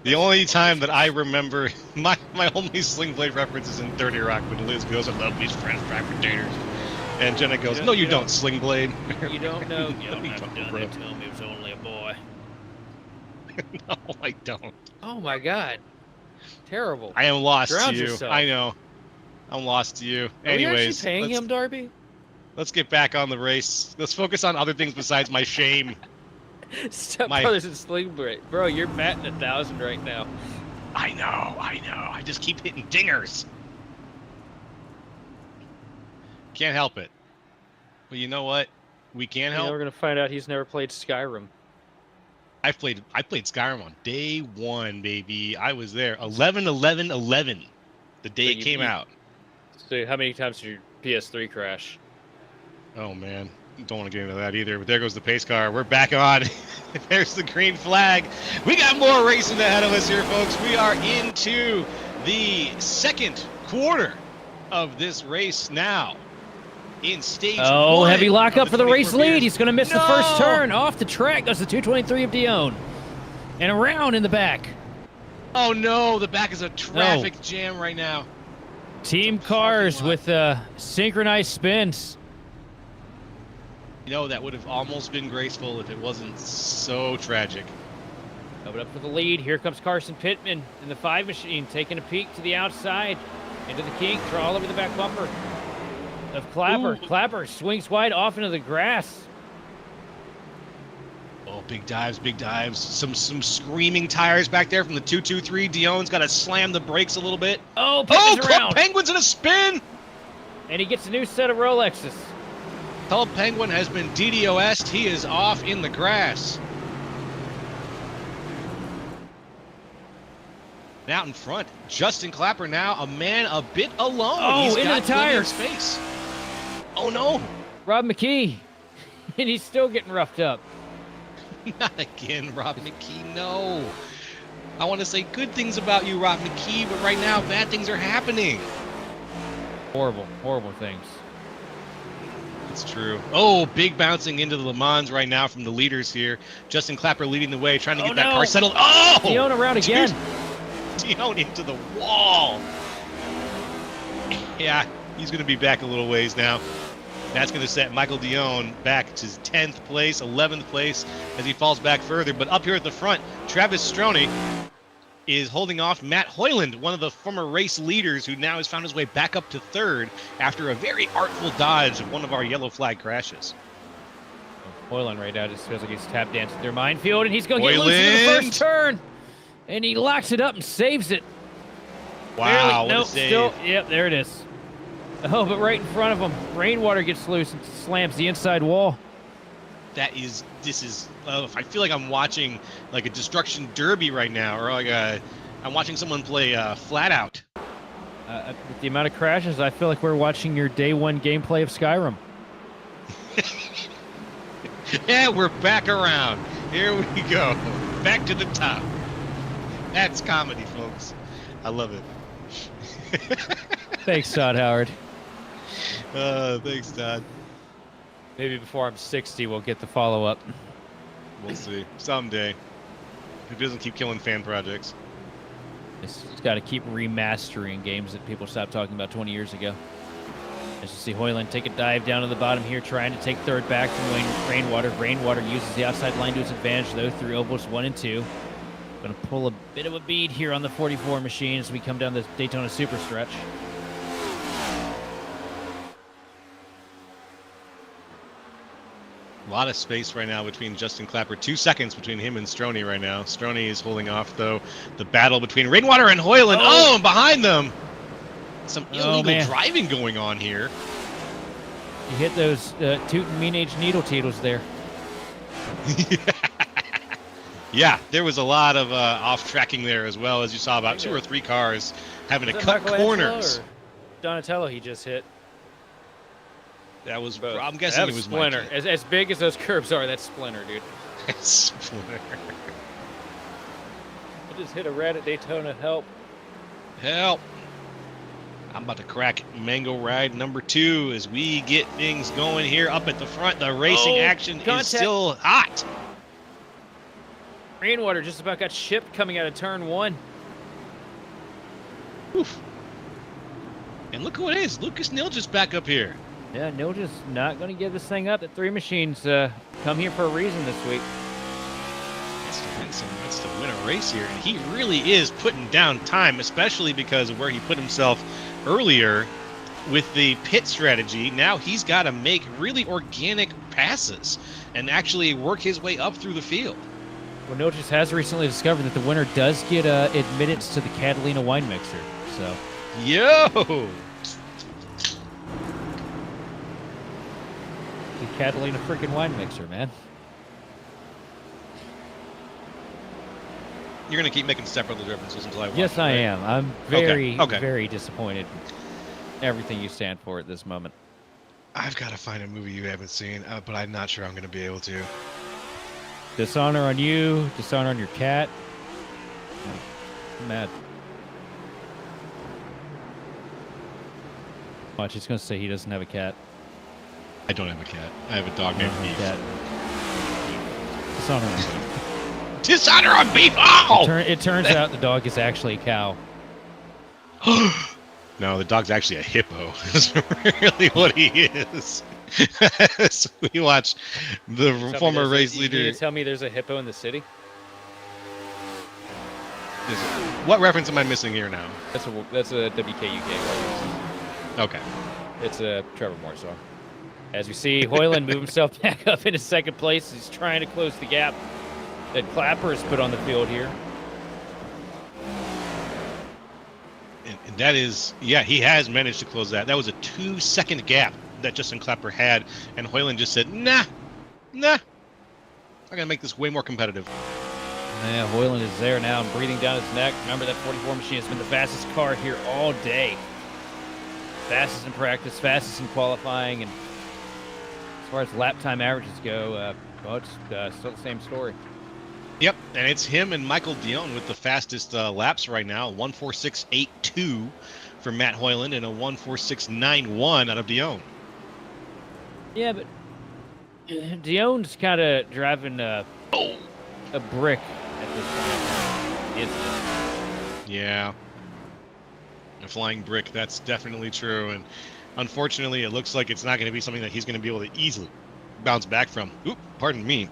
The only time that I remember my only Sling Blade reference is in 30 Rock when Liz goes, "I love these French fried potatoes," and Jenna goes, "No, you don't, Sling Blade." You don't know. You No, don't you have don't, done bro. that to him. He was only a boy. No, I don't. Oh my God, terrible. I am lost Drown to you. yourself. I know. I'm lost to you. Are we Anyways, actually paying him, Darby? let's get back on the race. Let's focus on other things besides my shame. Step My- Brothers and Sling Blade, bro. You're batting 1,000 right now. I know. I just keep hitting dingers. Can't help it. But you know what? We can You know, help. we're gonna find out he's never played Skyrim. I played Skyrim on day one, baby. I was there. 11/11/11, the day So it you came beat- out. So how many times did your PS3 crash? Oh man, don't want to get into that either. But there goes the pace car. We're back on. There's the green flag. We got more racing ahead of us here, folks. We are into the second quarter of this race now. In stage Oh, one heavy of lockup for the 24 race lead. beers. He's going to miss the No! first turn. Off the track goes the 223 of Dion. And around in the back. Oh no, the back is a traffic jam right now. Team It's a cars parking lot. with synchronized spins. You know, that would have almost been graceful if it wasn't so tragic. Coming up for the lead. Here comes Carson Pittman in the 5 machine, taking a peek to the outside. Into the kink, crawl over the back bumper of Clapper. Ooh. Clapper swings wide off into the grass. Oh, big dives, big dives. Some screaming tires back there from the 223. Dion's got to slam the brakes a little bit. Oh, Oh, Pittman's Club around. Penguin's in a spin. And he gets a new set of Rolexes. Club Penguin has been DDoS'd. He is off in the grass. And out in front, Justin Clapper now, a man a bit alone. Oh, He's into got the plenty of tires. space. Oh, no. Rob McKee. And he's still getting roughed up. Not again, Rob McKee, no. I want to say good things about you, Rob McKee, but right now, bad things are happening. Horrible, horrible things. That's true. Oh, big bouncing into the Le Mans right now from the leaders here. Justin Clapper leading the way, trying to Oh, get that no. car settled. Oh! Dion around again. Dion into the wall. Yeah, he's going to be back a little ways now. That's going to set Michael Dion back to 10th place, 11th place as he falls back further. But up here at the front, Travis Stroney is holding off Matt Hoyland, one of the former race leaders who now has found his way back up to third after a very artful dodge of one of our yellow flag crashes. Hoyland right now just feels like he's tap dancing through minefield, and he's going to get loose in the Hoyland. first turn. And he locks it up and saves it. Wow, Barely. what Nope, a save. still, yep, there it is. Oh, but right in front of him, rainwater gets loose and slams the inside wall. This is, I feel like I'm watching like a destruction derby right now, or like I'm watching someone play flat out. With the amount of crashes, I feel like we're watching your day one gameplay of Skyrim. Yeah, we're back around. Here we go. Back to the top. That's comedy, folks. I love it. Thanks, Todd Howard. Thanks, Todd. Maybe before I'm 60, we'll get the follow-up. We'll see. Someday. If he doesn't keep killing fan projects. It's got to keep remastering games that people stopped talking about 20 years ago. As you see Hoyland take a dive down to the bottom here, trying to take third back from Rainwater. Rainwater uses the outside line to his advantage, though, through ovals 1 and 2. Going to pull a bit of a bead here on the 44 machine as we come down the Daytona Super Stretch. A lot of space right now between Justin Clapper. 2 seconds between him and Stroney right now. Stroney is holding off, though. The battle between Rainwater and Hoyland. Oh, and behind them. Some illegal man. driving going on here. You hit those Tootin' Mean Age Needle Teetles there. Yeah, there was a lot of off-tracking there as well, as you saw about 2 or 3 cars having to Is that cut Michelangelo corners. or- Donatello he just hit. That was. But I'm guessing it was Splinter. Mikey. As big as those curves are, that's Splinter, dude. Splinter. I just hit a red at Daytona. Help. Help. I'm about to crack Mango Ride number 2 as we get things going here up at the front. The racing action is still hot. Rainwater just about got shipped coming out of turn 1. Oof. And look who it is. Lucas Nilja's back up here. Yeah, Nilja's not going to give this thing up. The 3 machines come here for a reason this week. That's to win a race here. And he really is putting down time, especially because of where he put himself earlier with the pit strategy. Now he's got to make really organic passes and actually work his way up through the field. Well, Niljas has recently discovered that the winner does get admittance to the Catalina wine mixer. So, Yo! the Catalina freaking wine mixer, man. You're going to keep making separate references until I watch Yes, it, I right? am. I'm very, Okay. very disappointed in everything you stand for at this moment. I've got to find a movie you haven't seen, but I'm not sure I'm going to be able to. Dishonor on you, dishonor on your cat. I'm mad. Watch, he's going to say he doesn't have a cat. I don't have a cat. I have a dog named Beef. Cat. Dishonor on you. Dishonor on Beef! Oh! It turns out the dog is actually a cow. No, the dog's actually a hippo. Is really what he is. So we watch the former race leader. You tell me there's a hippo in the city? What reference am I missing here now? That's a WKUK reference. Okay. It's a Trevor Moore song. As we see, Hoyland move himself back up into second place. He's trying to close the gap that Clapper has put on the field here. And that is, yeah, he has managed to close that. That was a 2-second gap that Justin Clapper had, and Hoyland just said, nah, I'm going to make this way more competitive. Yeah, Hoyland is there now and breathing down his neck. Remember, that 44 machine has been the fastest car here all day. Fastest in practice, fastest in qualifying, and as far as lap time averages go, well, it's still the same story. Yep, and it's him and Michael Dion with the fastest laps right now. 1:46.82 for Matt Hoyland and a 1:46.91 out of Dion. Yeah, but Dion's kind of driving a brick at this point. Isn't it? Yeah. A flying brick, that's definitely true. And unfortunately, it looks like it's not going to be something that he's going to be able to easily bounce back from. Oop, pardon me.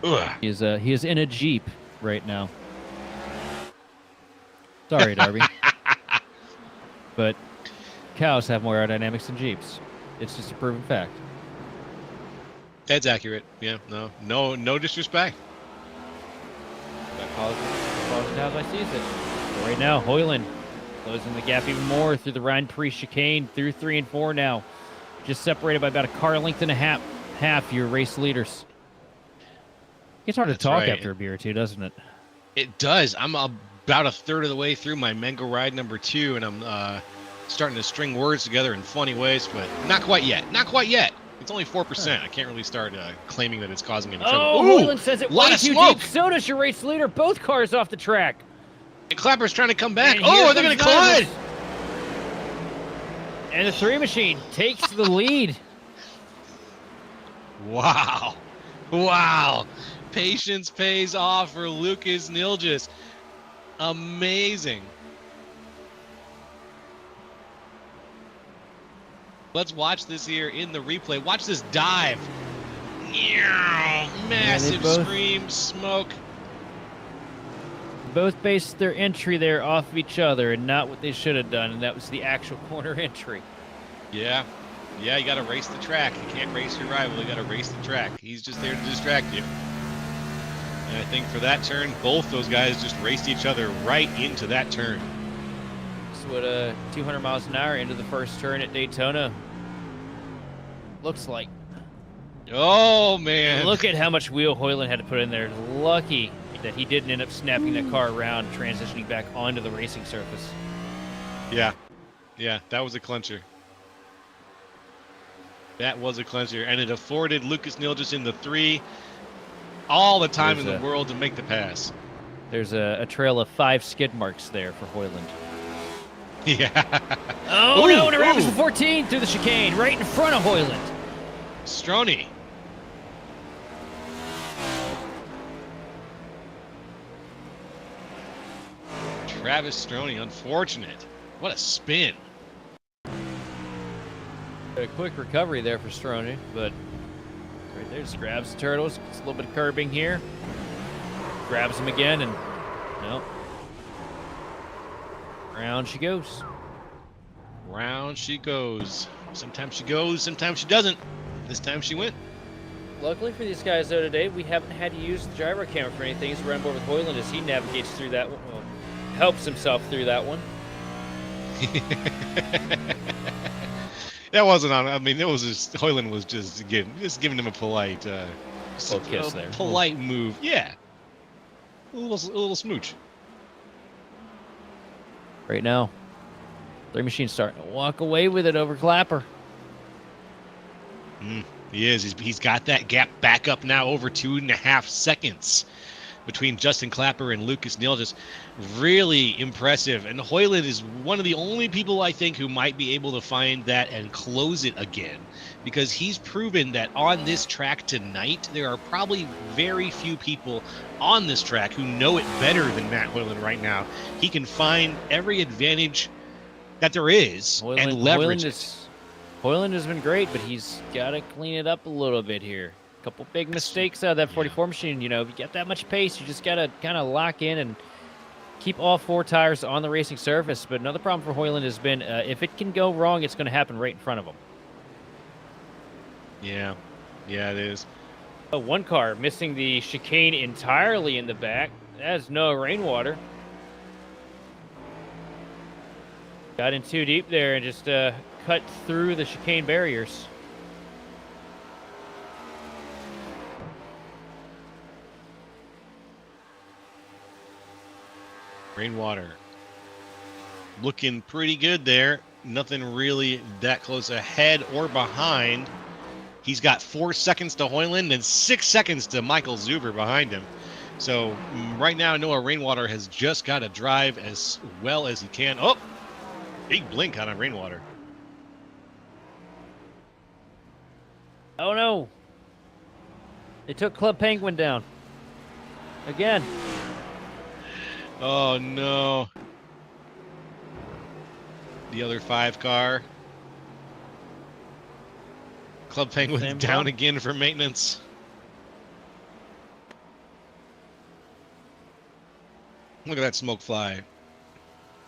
Ugh. He is in a Jeep right now. Sorry, Darby. But cows have more aerodynamics than Jeeps. It's just a proven fact. That's accurate. Yeah, no disrespect. That calls it how I sees it. But right now, Hoyland closing the gap even more through the Ryan Pre chicane through 3 and 4 now. Just separated by about a car length and a half your race leaders. It's hard to talk after a beer or two, doesn't it? It does. I'm about a third of the way through my Mango Ride number 2, and I'm starting to string words together in funny ways, but not quite yet. Not quite yet. It's only 4%. I can't really start claiming that it's causing any trouble. Oh, Hoyland says it way too deep. So does your race leader. Both cars off the track. And Clapper's trying to come back. And Oh, are they going to collide? And the 3 machine takes the lead. Wow. Wow. Patience pays off for Lucas Niljas. Amazing. Let's watch this here in the replay. Watch this dive. Massive scream, smoke. Both based their entry there off of each other and not what they should have done, and that was the actual corner entry. Yeah. Yeah, you got to race the track. You can't race your rival. You got to race the track. He's just there to distract you. And I think for that turn, both those guys just raced each other right into that turn. That's what 200 miles an hour into the first turn at Daytona looks like. Oh, man. Look at how much wheel Hoyland had to put in there. Lucky that he didn't end up snapping that car around, transitioning back onto the racing surface. Yeah. Yeah, that was a clincher. That was a clincher, and it afforded Lucas Nilgis in the 3 all the time in the world to make the pass. There's a trail of 5 skid marks there for Hoyland. Yeah. Oh, no, and it happens to 14 through the chicane, right in front of Hoyland. Stroney. Travis Stroney, unfortunate. What a spin. A quick recovery there for Stroney, but right there just grabs the turtles. It's a little bit of curbing here. Grabs him again, and nope. Round she goes. Round she goes. Sometimes she goes, sometimes she doesn't. This time she went. Luckily for these guys, though, today, we haven't had to use the gyro camera for anything. He's run board with Hoyland as he navigates through that one. Well, helps himself through that one. That wasn't on. I mean, it was just Hoyland was just giving him a polite, kiss there. Polite move. Yeah, a little smooch. Right now, Three Machine's starting to walk away with it over Clapper. He is. He's got that gap back up now over 2.5 seconds between Justin Clapper and Lucas Nilgis. Really impressive. And Hoyland is one of the only people I think who might be able to find that and close it again, because he's proven that on this track tonight, there are probably very few people on this track who know it better than Matt Hoyland right now. He can find every advantage that there is and leverage it. Hoyland has been great, but he's got to clean it up a little bit here. A couple big mistakes out of that 44 machine. You know, if you get that much pace, you just got to kind of lock in and keep all 4 tires on the racing surface. But another problem for Hoyland has been if it can go wrong, it's going to happen right in front of him. Yeah, it is. Oh, one car missing the chicane entirely in the back. That's Noah Rainwater. Got in too deep there and just cut through the chicane barriers. Rainwater looking pretty good there. Nothing really that close ahead or behind. He's got 4 seconds to Hoyland and 6 seconds to Michael Zuber behind him. So right now, Noah Rainwater has just got to drive as well as he can. Oh, big blink on a Rainwater. Oh no! They took Club Penguin down. Again. Oh no. The other 5 car. Club Penguin down problem again for maintenance. Look at that smoke fly.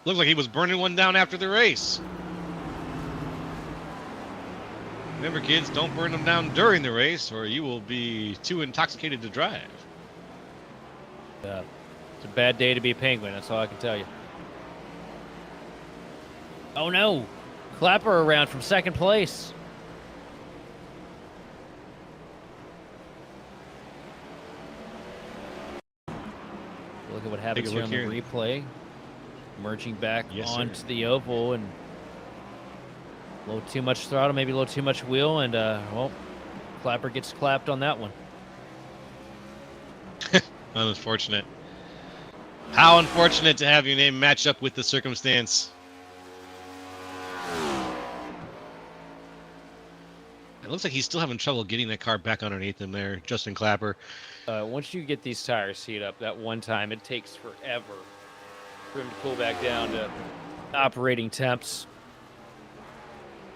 Looks like he was burning one down after the race. Remember, kids, don't burn them down during the race or you will be too intoxicated to drive. It's a bad day to be a Penguin, that's all I can tell you. Oh no! Clapper around from second place. Look at what happens here on the replay. Merging back onto the oval and a little too much throttle, maybe a little too much wheel, and well, Clapper gets clapped on that one. Unfortunate. How unfortunate to have your name match up with the circumstance. It looks like he's still having trouble getting that car back underneath him there, Justin Clapper. Once you get these tires heat up that one time, it takes forever for him to cool back down to operating temps.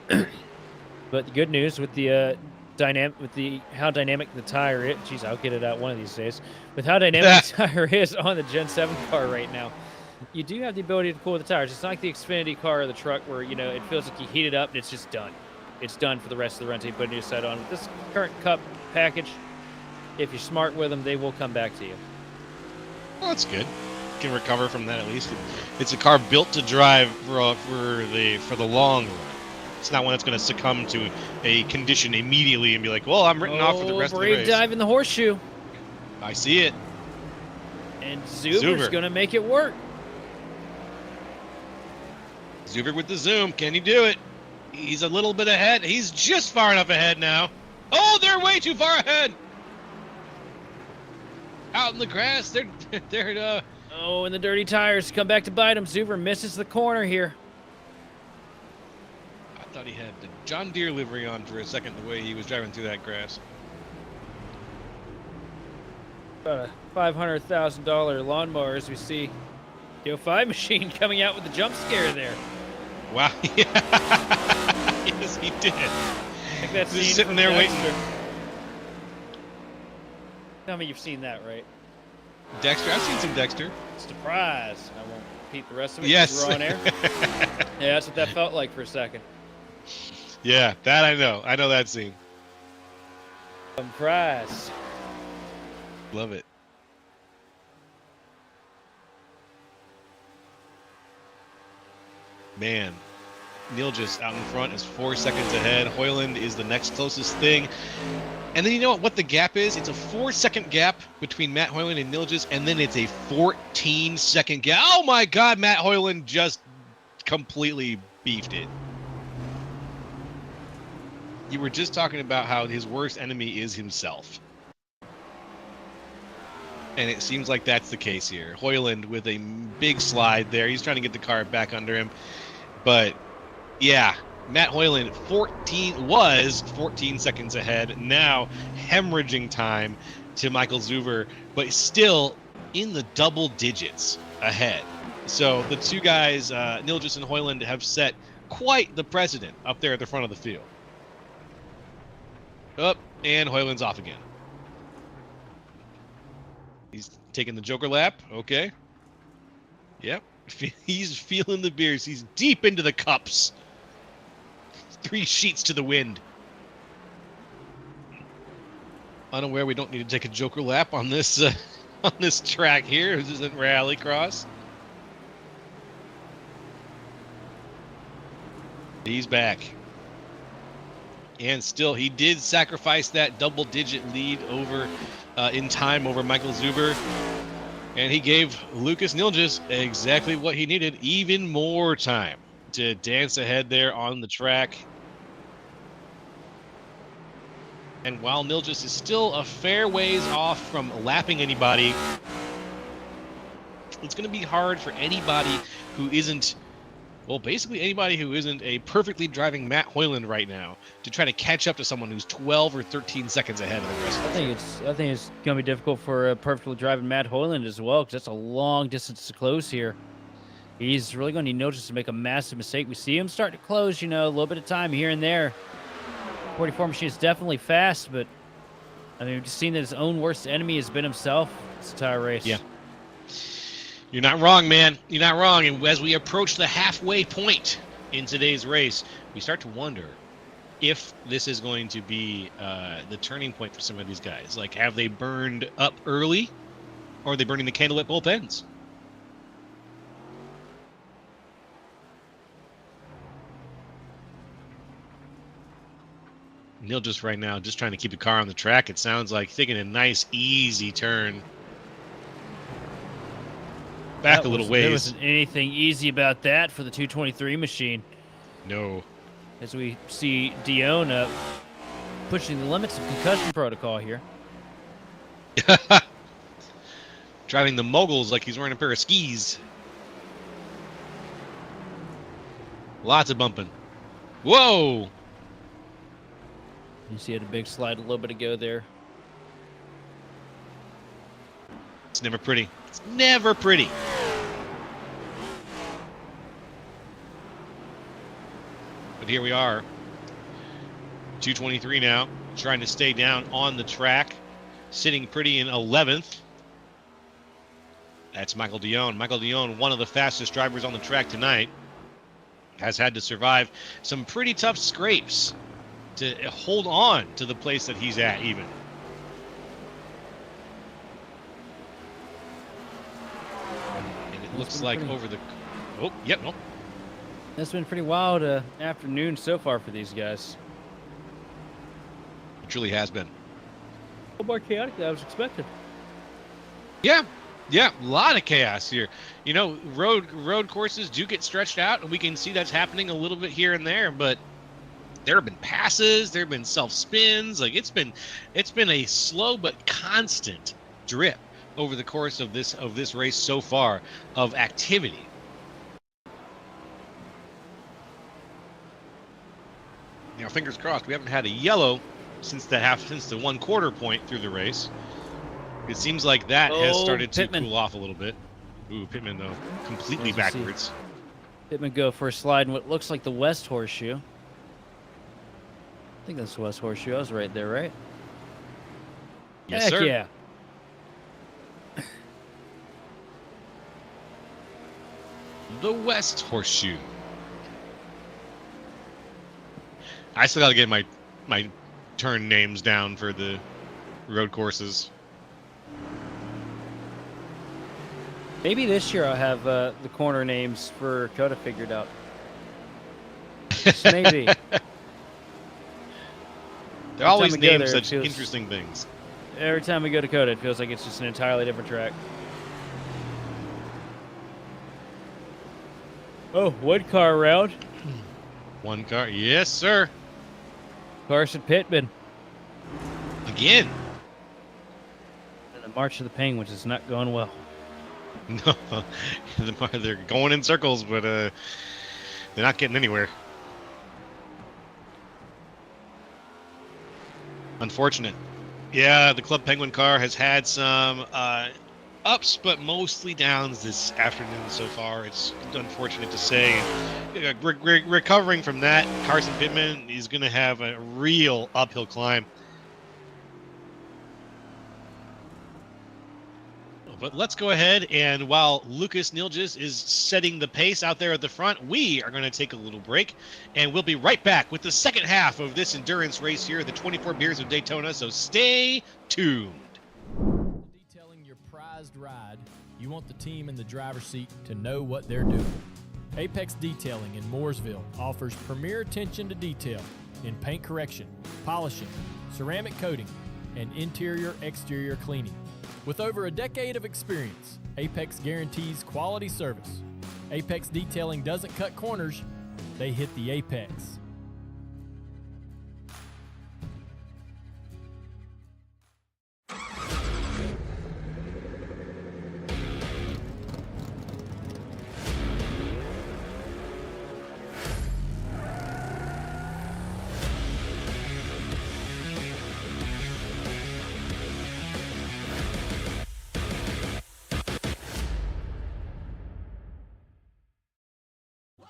But the good news with the how dynamic the tire is, geez, I'll get it out one of these days. With how dynamic the tire is on the Gen 7 car right now, you do have the ability to cool the tires. It's not like the Xfinity car or the truck where, you know, it feels like you heat it up and it's just done. It's done for the rest of the run until you put a new set on. With this current Cup package, if you're smart with them, they will come back to you. Well, that's good. You can recover from that at least. It's a car built to drive for the long run. It's not one that's going to succumb to a condition immediately and be like, well, I'm written off for the rest of the race. Dive in the horseshoe. I see it. And Zuber's going to make it work. Zuber with the zoom. Can he do it? He's a little bit ahead. He's just far enough ahead now. Oh, they're way too far ahead. Out in the grass. They're Oh, and the dirty tires come back to bite him. Zuber misses the corner here. I thought he had the John Deere livery on for a second, the way he was driving through that grass. About a $500,000 lawnmower, as we see the 05 machine coming out with the jump scare there. Wow. Yes, he did. I think that's Just sitting there waiting. Tell me you've seen that, right? Dexter. I've seen some Dexter. Surprise. I won't repeat the rest of it. Yes. We're on air. Yeah, that's what that felt like for a second. Yeah, that I know. I know that scene. Surprise. Love it. Man, Neil just out in front is 4 seconds ahead. Hoyland is the next closest thing. And then you know what the gap is? It's a 4-second gap between Matt Hoyland and Nilges, and then it's a 14-second gap. Oh my God, Matt Hoyland just completely beefed it. You were just talking about how his worst enemy is himself. And it seems like that's the case here. Hoyland with a big slide there. He's trying to get the car back under him. But, yeah, Matt Hoyland 14 seconds ahead. Now hemorrhaging time to Michael Zuber, but still in the double digits ahead. So the two guys, Nilges and Hoyland, have set quite the precedent up there at the front of the field. Up, and Hoyland's off again. He's taking the Joker lap. Okay. Yep. He's feeling the beers. He's deep into the cups. 3 sheets to the wind. Unaware we don't need to take a Joker lap on this track here. This isn't Rallycross. He's back. And still, he did sacrifice that double-digit lead over in time over Michael Zuber. And he gave Lucas Nilges exactly what he needed, even more time to dance ahead there on the track. And while Nilges is still a fair ways off from lapping anybody, it's going to be hard for anybody who isn't, well, basically anybody who isn't a perfectly driving Matt Hoyland right now to try to catch up to someone who's 12 or 13 seconds ahead of the rest of I think it's going to be difficult for a perfectly driving Matt Hoyland as well, because that's a long distance to close here. He's really going to need Nilges to make a massive mistake. We see him start to close, a little bit of time here and there. 44 machine is definitely fast, but I mean, we've just seen that his own worst enemy has been himself this entire race. Yeah. You're not wrong, man. You're not wrong. And as we approach the halfway point in today's race, we start to wonder if this is going to be the turning point for some of these guys. Like, have they burned up early, or are they burning the candle at both ends? Neil just right now just trying to keep the car on the track. It sounds like taking a nice, easy turn. Back a little ways. There wasn't anything easy about that for the 223 machine. No. As we see Daytona pushing the limits of concussion protocol here. Driving the moguls like he's wearing a pair of skis. Lots of bumping. Whoa! You see, had a big slide a little bit ago there. It's never pretty. It's never pretty. But here we are. 223 now, trying to stay down on the track. Sitting pretty in 11th. That's Michael Dion. Michael Dion, one of the fastest drivers on the track tonight, has had to survive some pretty tough scrapes to hold on to the place that he's at even. And it looks like over the... Oh, yep, no. It's been a pretty wild afternoon so far for these guys. It truly has been. A little more chaotic than I was expecting. Yeah, Yeah, a lot of chaos here. You know, road courses do get stretched out, and we can see that's happening a little bit here and there. But there have been passes, there have been self spins. Like it's been a slow but constant drip over the course of this race so far of activity. Now, fingers crossed, we haven't had a yellow since the 1/4 point through the race. It seems like that has started to cool off a little bit. Ooh, Pittman, though, completely backwards. Pittman go for a slide in what looks like the West Horseshoe. I think that's the West Horseshoe. I was right there, right? Yes, Heck sir. Yeah. The West Horseshoe. I still got to get my turn names down for the road courses. Maybe this year I'll have the corner names for Coda figured out. Just maybe. They always time we go name there, such it feels- interesting things. Every time we go to Coda, it feels like it's just an entirely different track. Oh, one car around. One car. Yes, sir. Carson Pittman. Again. And the March of the Penguins is not going well. No. They're going in circles, but they're not getting anywhere. Unfortunate. Yeah, the Club Penguin car has had some ups, but mostly downs this afternoon so far. It's unfortunate to say. Recovering from that, Carson Pittman is going to have a real uphill climb. But let's go ahead, and while Lucas Nilges is setting the pace out there at the front, we are going to take a little break, and we'll be right back with the second half of this endurance race here at the 24 Beers of Daytona, so stay tuned. Detailing your prized ride, you want the team in the driver's seat to know what they're doing. Apex Detailing in Mooresville offers premier attention to detail in paint correction, polishing, ceramic coating, and interior-exterior cleaning. With over a decade of experience, Apex guarantees quality service. Apex Detailing doesn't cut corners, they hit the apex.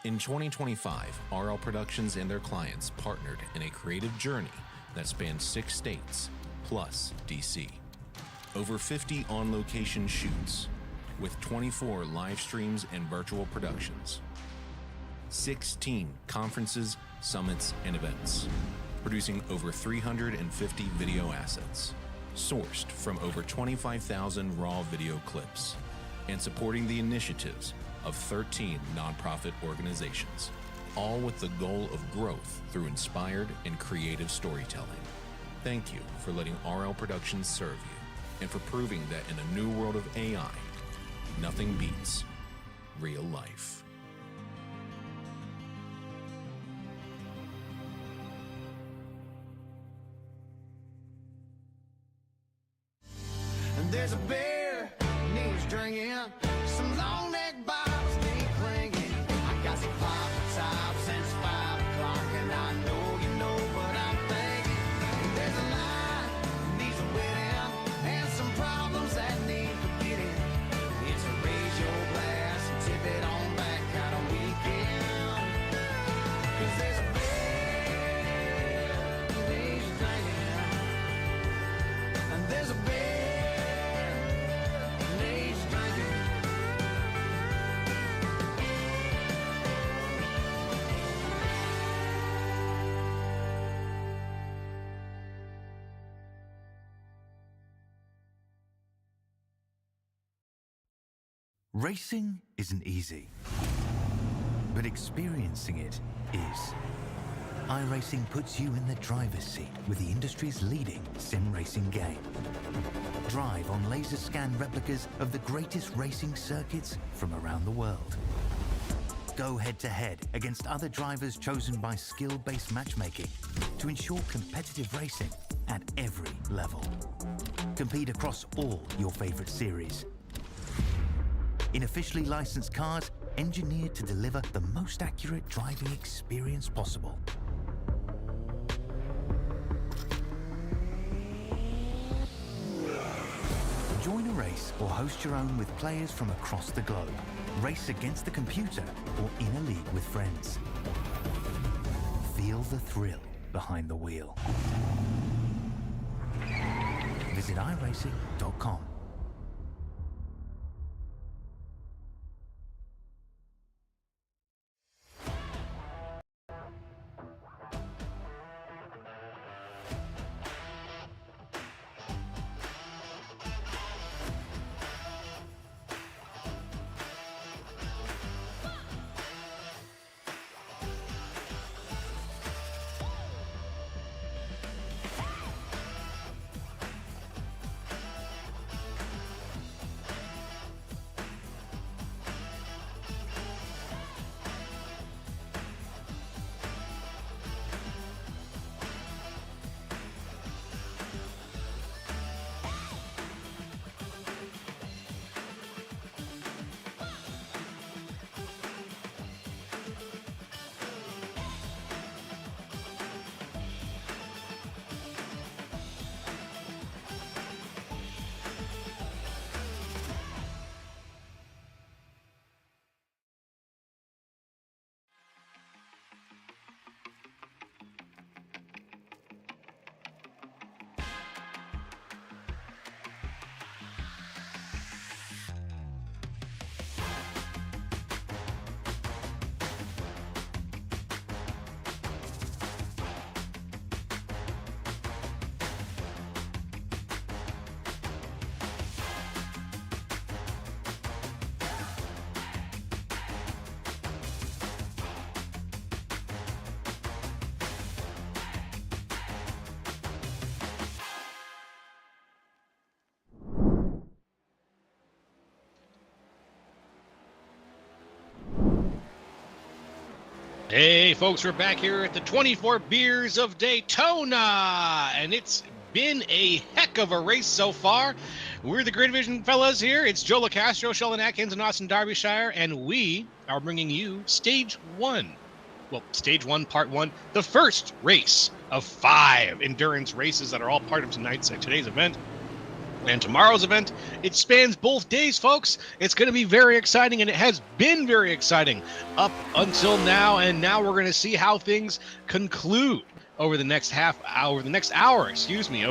In 2025, RL Productions and their clients partnered in a creative journey that spans 6 states, plus DC. Over 50 on-location shoots, with 24 live streams and virtual productions. 16 conferences, summits, and events, producing over 350 video assets, sourced from over 25,000 raw video clips, and supporting the initiatives of 13 nonprofit organizations, all with the goal of growth through inspired and creative storytelling. Thank you for letting RL Productions serve you, and for proving that in a new world of AI, nothing beats real life. And there's a bear needs drinking, some long neck bottles need clinging. I got some pop tops since 5 o'clock, and I know you know what I'm thinking. And there's a line needs a wedding, and some problems that need forgetting. It's a raise your glass and tip it on back kind of weekend. 'Cause there's a bear needs drinking, and there's a bear. Racing isn't easy, but experiencing it is. iRacing puts you in the driver's seat with the industry's leading sim racing game. Drive on laser scan replicas of the greatest racing circuits from around the world. Go head-to-head against other drivers chosen by skill-based matchmaking to ensure competitive racing at every level. Compete across all your favorite series. In officially licensed cars, engineered to deliver the most accurate driving experience possible. Join a race or host your own with players from across the globe. Race against the computer or in a league with friends. Feel the thrill behind the wheel. Visit iRacing.com. Hey, folks, we're back here at the 24 Beers of Daytona, and it's been a heck of a race so far. We're the Great Division fellas here. It's Joe LaCastro, Sheldon Atkins, and Austin Derbyshire, and we are bringing you Stage 1. Well, Stage 1, Part 1, the first race of 5 endurance races that are all part of today's event. And tomorrow's event, it spans both days, folks. It's going to be very exciting, and it has been very exciting up until now. And now we're going to see how things conclude over the next hour of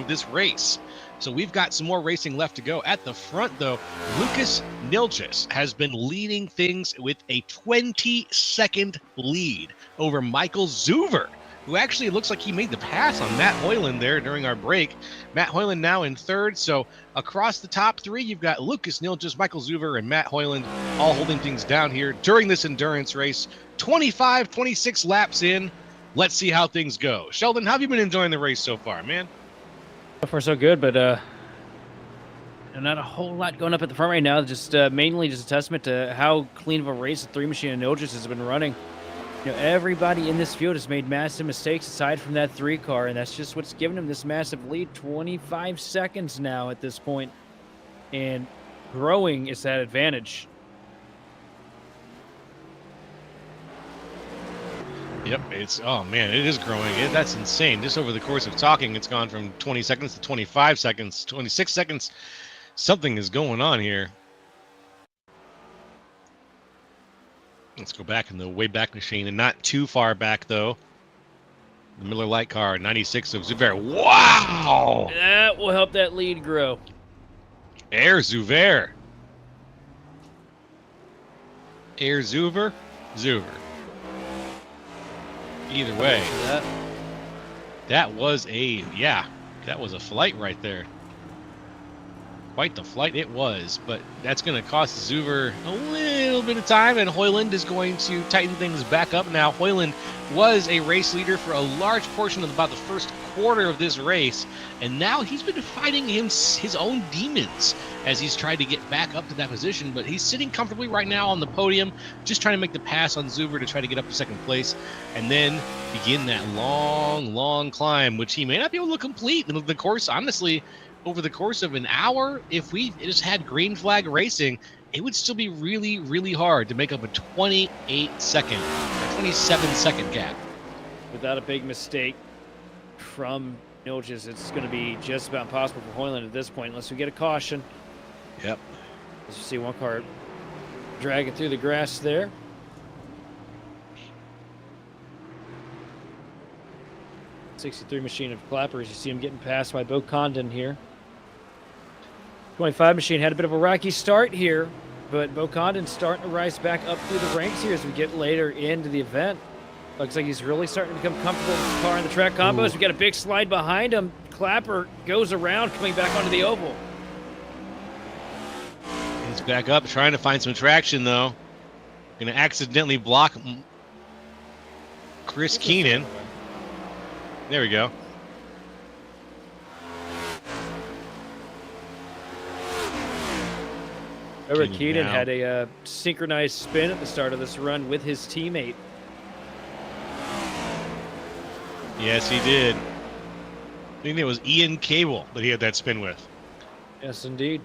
this race. So we've got some more racing left to go. At the front, though, Lucas Nilgis has been leading things with a 20-second lead over Michael Zuver, who actually looks like he made the pass on Matt Hoyland there during our break. Matt Hoyland now in third. So across the top three, you've got Lucas Nilgis, Michael Zuver, and Matt Hoyland all holding things down here during this endurance race. 26 laps in. Let's see how things go. Sheldon, how have you been enjoying the race so far, man? So far, so good, but not a whole lot going up at the front right now. Just mainly just a testament to how clean of a race the 3 Machine and Nilgis has been running. You know, everybody in this field has made massive mistakes aside from that 3 car, and that's just what's given him this massive lead. 25 seconds now at this point, and growing is that advantage. Yep, oh man, it is growing. That's insane. Just over the course of talking, it's gone from 20 seconds to 25 seconds, 26 seconds. Something is going on here. Let's go back in the Wayback Machine, and not too far back, though. The Miller Lite car, 96 of Zuver. Wow! That will help that lead grow. Air Zuver. Air Zuver? Zuver. Either way. That was a flight right there. quite the flight it was, but that's going to cost Zuver a little bit of time, and Hoyland is going to tighten things back up now. Hoyland was a race leader for a large portion of about the first quarter of this race, and now he's been fighting his own demons as he's tried to get back up to that position, but he's sitting comfortably right now on the podium, just trying to make the pass on Zuver to try to get up to second place, and then begin that long climb, which he may not be able to complete. The course, honestly, over the course of an hour, if we just had green flag racing, it would still be really hard to make up a 27 second gap. Without a big mistake from Nilges, it's going to be just about impossible for Hoyland at this point, unless we get a caution. Yep. As you see one car dragging through the grass there. '63 machine of clappers. You see him getting passed by Bo Condon here. 25 machine had a bit of a rocky start here, but Bo Condon's starting to rise back up through the ranks here as we get later into the event. Looks like he's really starting to become comfortable with the car in the track combos. We got a big slide behind him. Clapper goes around, coming back onto the oval. He's back up, trying to find some traction, though. Going to accidentally block Chris Keenan. There we go. Remember, Keenan had a synchronized spin at the start of this run with his teammate. Yes, he did. I think it was Ian Cable that he had that spin with. Yes, indeed.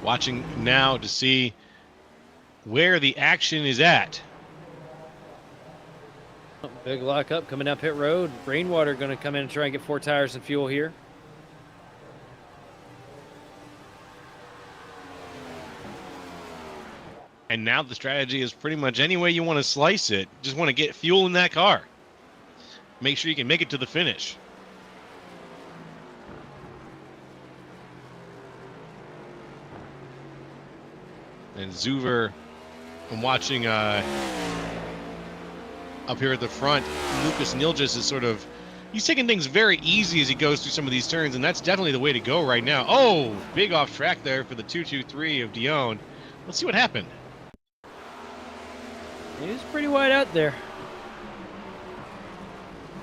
Watching now to see where the action is at. Big lockup coming up pit road. Rainwater going to come in and try and get 4 tires and fuel here. And now the strategy is pretty much any way you want to slice it. Just want to get fuel in that car. Make sure you can make it to the finish. And Zuver, I'm watching up here at the front, Lucas Nilges is he's taking things very easy as he goes through some of these turns, and that's definitely the way to go right now. Oh, big off track there for the 223 of Dion. Let's see what happened. He's pretty wide out there.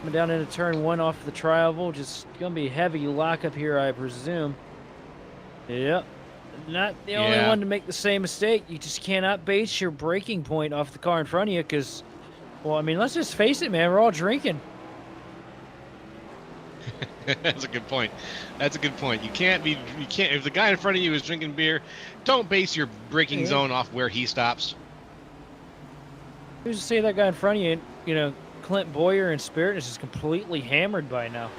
Coming down into turn 1 off the tri-oval. Just going to be heavy lockup here, I presume. Yep. Not the only one to make the same mistake. You just cannot base your braking point off the car in front of you because, well, I mean, let's just face it, man. We're all drinking. That's a good point. That's a good point. You can't, if the guy in front of you is drinking beer, don't base your braking zone off where he stops. Who's to say that guy in front of you, you know, Clint Boyer and Spirit is just completely hammered by now.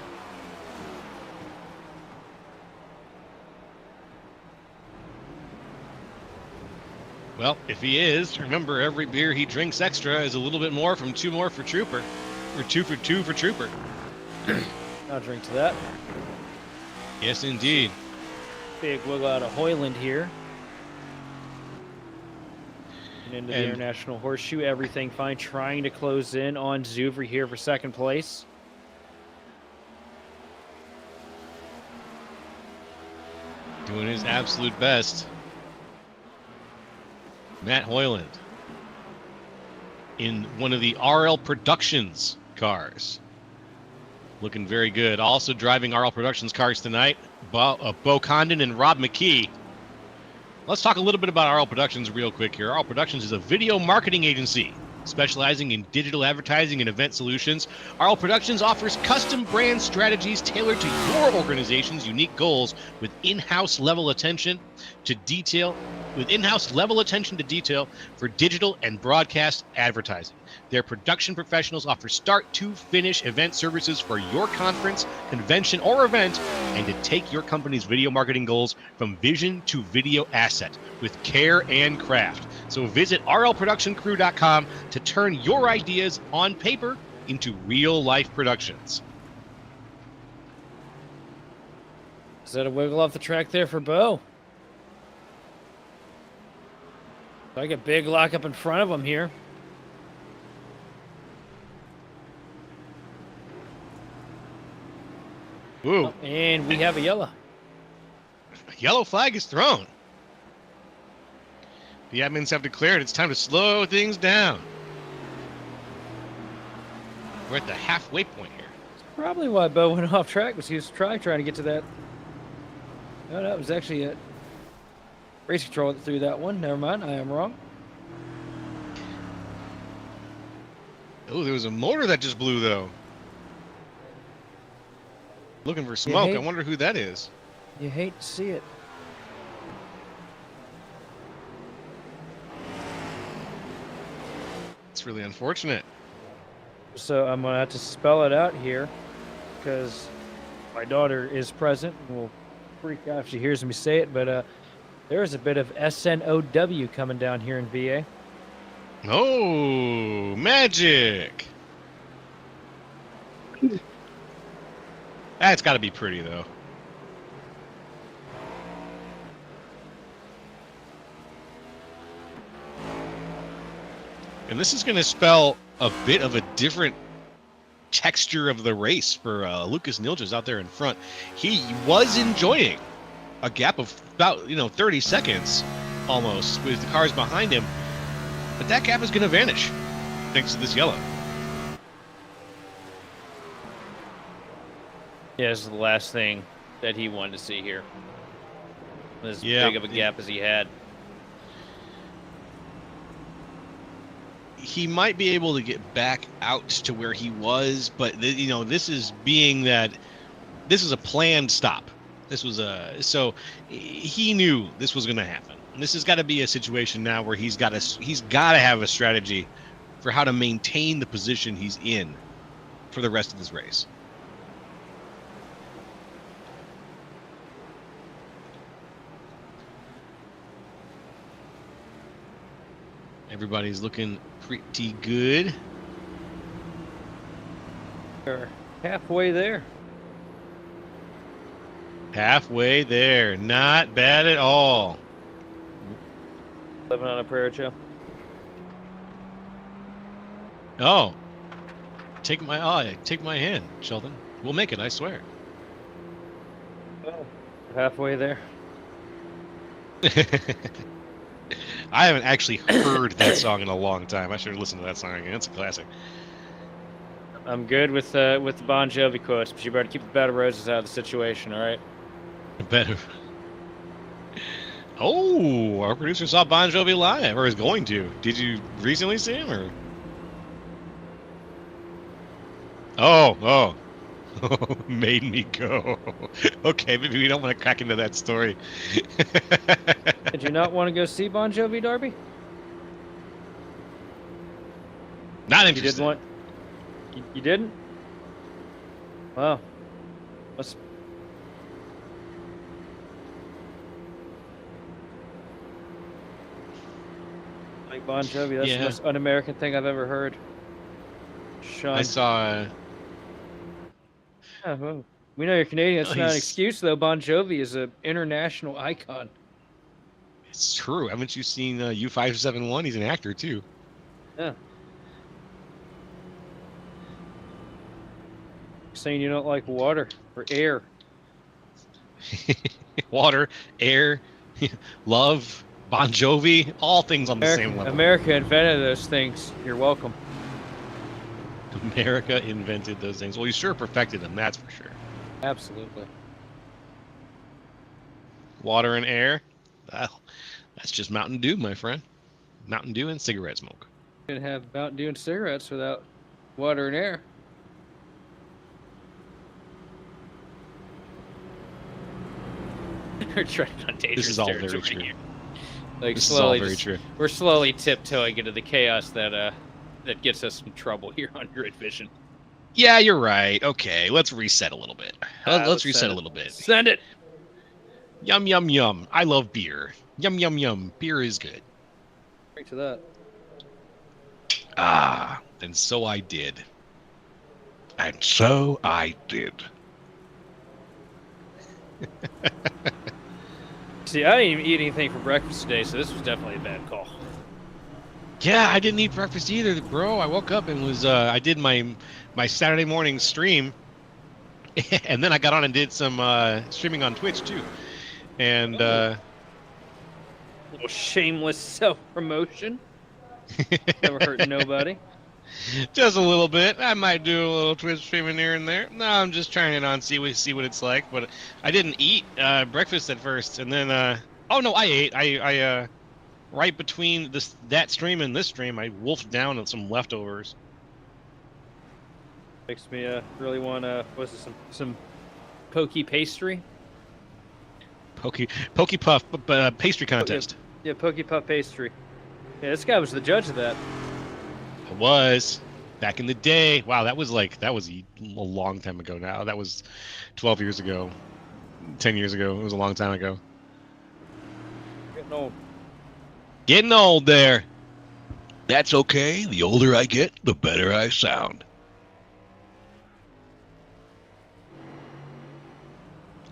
Well, if he is, remember every beer he drinks extra is a little bit more from 2 more for Trooper. Or 2 for 2 for Trooper. I'll drink to that. Yes, indeed. Big wiggle out of Hoyland here. And into the International Horseshoe, everything fine. Trying to close in on Zuver here for second place. Doing his absolute best. Matt Hoyland in one of the RL Productions cars. Looking very good. Also driving RL Productions cars tonight, Bo Condon and Rob McKee. Let's talk a little bit about RL Productions real quick here. RL Productions is a video marketing agency specializing in digital advertising and event solutions. RL Productions offers custom brand strategies tailored to your organization's unique goals with in-house level attention to detail for digital and broadcast advertising. Their production professionals offer start-to-finish event services for your conference, convention, or event, and to take your company's video marketing goals from vision to video asset with care and craft. So visit rlproductioncrew.com to turn your ideas on paper into real-life productions. Is that a wiggle off the track there for Bo? Like a big lockup in front of him here. Ooh, Oh, and we have a yellow. yellow flag is thrown. The admins have declared it's time to slow things down. We're at the halfway point here. Probably why Bo went off track was he was trying to get to that. No, that was actually a race control that threw that one. Never mind, I am wrong. Oh, there was a motor that just blew, though. Looking for smoke. I wonder who that is. You hate to see it. It's really unfortunate. So I'm gonna have to spell it out here because my daughter is present and will freak out if she hears me say it. But there is a bit of SNOW coming down here in VA. Oh, magic. That's got to be pretty, though. And this is going to spell a bit of a different texture of the race for Lucas Nilges out there in front. He was enjoying a gap of about 30 seconds almost with the cars behind him, but that gap is going to vanish thanks to this yellow. Yeah, this is the last thing that he wanted to see here. As big of a gap as he had. He might be able to get back out to where he was, but this is being that this is a planned stop. This was so he knew this was going to happen. And this has got to be a situation now where he's got to have a strategy for how to maintain the position he's in for the rest of this race. Everybody's looking pretty good. We're halfway there. Halfway there. Not bad at all. Living on a prayer, Joe. Oh. Take my hand, Sheldon. We'll make it, I swear. Well, we're halfway there. I haven't actually heard that song in a long time. I should have listened to that song again. It's a classic. I'm good with the Bon Jovi quotes, but you better keep the Bed of Roses out of the situation, all right? Better. Oh, our producer saw Bon Jovi live, or is going to. Did you recently see him, or? Oh. Made me go. Okay, maybe we don't want to crack into that story. Did you not want to go see Bon Jovi, Darby? Not You interested. didn't want. You didn't? Wow. Must. Like Bon Jovi, that's the most un-American thing I've ever heard. Sean. I saw. Yeah, well, we know you're Canadian. That's not an he's- excuse, though. Bon Jovi is an international icon. It's true. Haven't you seen U571? He's an actor too. Yeah. Saying you don't like water or air. Water, air, love, Bon Jovi, all things on the same level. America invented those things. You're welcome. America invented those things. Well, you sure perfected them, that's for sure. Absolutely. Water and air, well, that's just Mountain Dew, my friend. Mountain Dew and cigarette smoke. You can have Mountain Dew and cigarettes without water and air. We're treading on dangerous This is all very territory true. here. Like This is all slowly, very true. we're slowly tiptoeing into the chaos that gets us in trouble here on Grid Vision. Yeah, you're right. Okay, let's reset a little bit. Let's reset send a it. little bit. Send it. Yum, yum, yum. I love beer. Yum, yum, yum. Beer is good. Drink to that. Ah, and so I did. And so I did. See, I didn't even eat anything for breakfast today, so this was definitely a bad call. Yeah, I didn't eat breakfast either, bro. I woke up and was I did my Saturday morning stream And then I got on and did some streaming on Twitch too. And A little shameless self-promotion. Never hurt nobody. just a little bit. I might do a little Twitch streaming here and there. No, I'm just trying it on, see what it's like. But I didn't eat breakfast at first, and then oh no, I ate. I right between that stream and this stream, I wolfed down on some leftovers. Makes me really want what's it, some pokey pastry? Pokey puff pastry contest. Yeah, pokey puff pastry. Yeah, this guy was the judge of that. It was back in the day. Wow, that was a long time ago now. That was 12 years ago, 10 years ago. It was a long time ago. Getting old. Getting old there. That's okay. The older I get, the better I sound.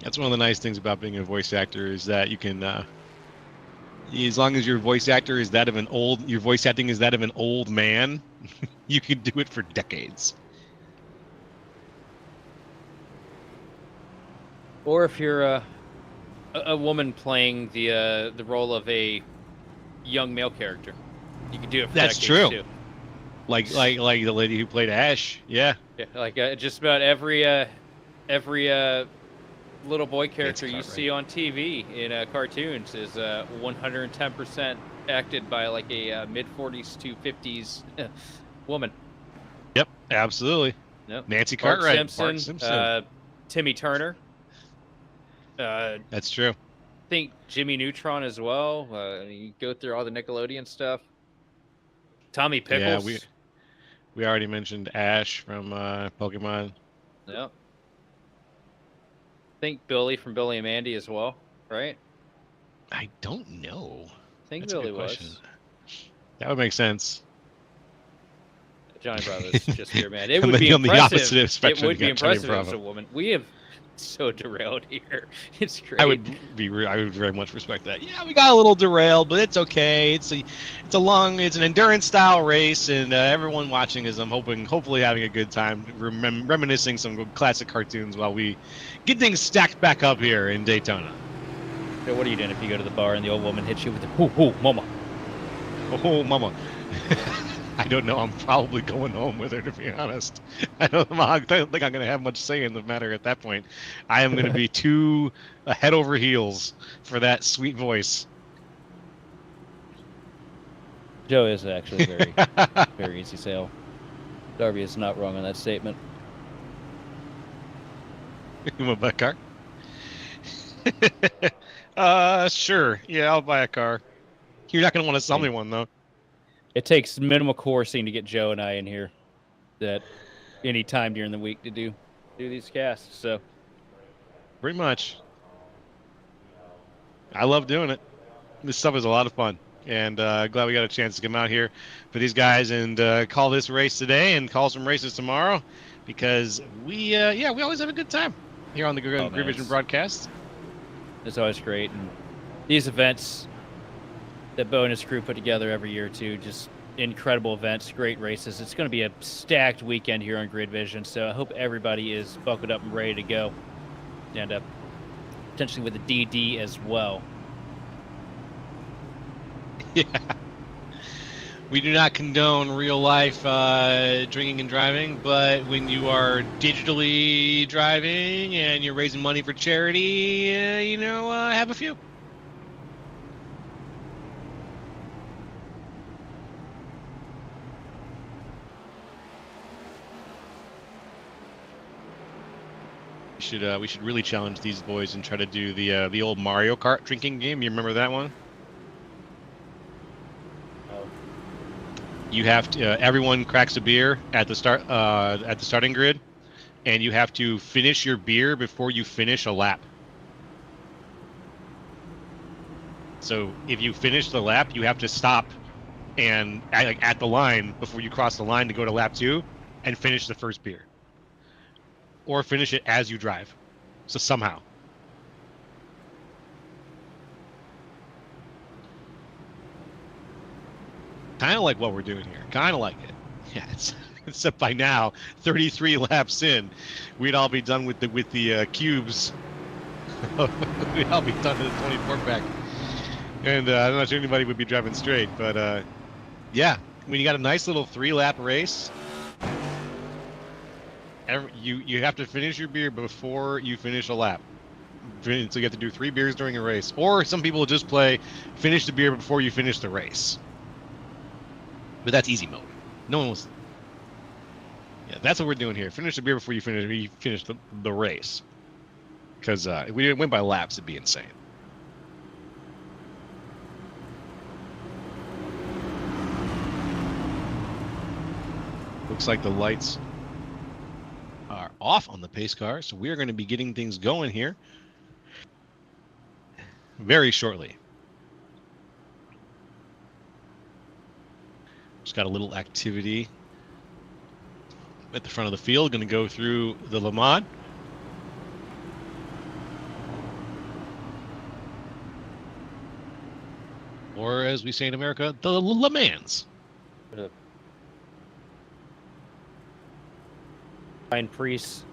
That's one of the nice things about being a voice actor is that you can, as long as your voice acting is that of an old man, you can do it for decades. Or if you're a woman playing the role of a young male character, you can do it for That's decades true. too. Like the lady who played Ash. Yeah. Yeah, like just about every little boy character you see on TV in cartoons is 110% acted by like a mid-40s to 50s woman. Yep, absolutely. Yep. Nancy Bart Cartwright, Simpson, Timmy Turner. That's true. I think Jimmy Neutron as well. You go through all the Nickelodeon stuff. Tommy Pickles. Yeah, we already mentioned Ash from Pokemon. Yep. I think Billy from Billy and Mandy as well, right? I don't know. I think That's a Billy good was. question. That would make sense. Johnny Bravo's just here, man. It On would the- be on the impressive. opposite It spectrum, would you be got Johnny impressive if it was a Bravo. woman. We have so derailed here. It's great. I would very much respect that. Yeah, we got a little derailed, but it's okay. It's an endurance style race, and everyone watching is hopefully having a good time, reminiscing some good classic cartoons while we get things stacked back up here in Daytona. So what are you doing if you go to the bar and the old woman hits you with the hoo mama? Oh, mama. I don't know. I'm probably going home with her, to be honest. I don't think I'm going to have much say in the matter at that point. I am going to be too head over heels for that sweet voice. Joe is actually very, very easy sale. Darby is not wrong on that statement. You want to buy a car? Sure. Yeah, I'll buy a car. You're not going to want to sell me one, though. It takes minimal coursing to get Joe and I in here that any time during the week to do these casts. So Pretty much. I love doing it. This stuff is a lot of fun. And glad we got a chance to come out here for these guys and call this race today and call some races tomorrow because we always have a good time here on the Grid Vision broadcast. it's always great. And these events that Bo and his crew put together every year too, just incredible events, great races. It's going to be a stacked weekend here on Grid Vision, so I hope everybody is buckled up and ready to go, and potentially with a DD as well. Yeah. We do not condone real life drinking and driving, but when you are digitally driving and you're raising money for charity, have a few. We should really challenge these boys and try to do the old Mario Kart drinking game. You remember that one? You have to. Everyone cracks a beer at the starting grid, and you have to finish your beer before you finish a lap. So if you finish the lap, you have to stop and at the line before you cross the line to go to lap 2 and finish the first beer. Or finish it as you drive. So somehow. Kind of like what we're doing here. Kind of like it. Yeah, Except by now, 33 laps in, we'd all be done with the cubes. We'd all be done with the 24 pack. And I'm not sure anybody would be driving straight, but yeah, when you got a nice little 3-lap race, you have to finish your beer before you finish a lap. So you have to do 3 beers during a race, or some people just play finish the beer before you finish the race. But that's easy mode. No one was. Yeah, that's what we're doing here. Finish the beer before you finish the race. Because if we went by laps, it'd be insane. Looks like the lights are off on the pace car, so we are going to be getting things going here very shortly. Just got a little activity at the front of the field. Going to go through the Le Mans. Or as we say in America, the Le Mans. Ryan Preece.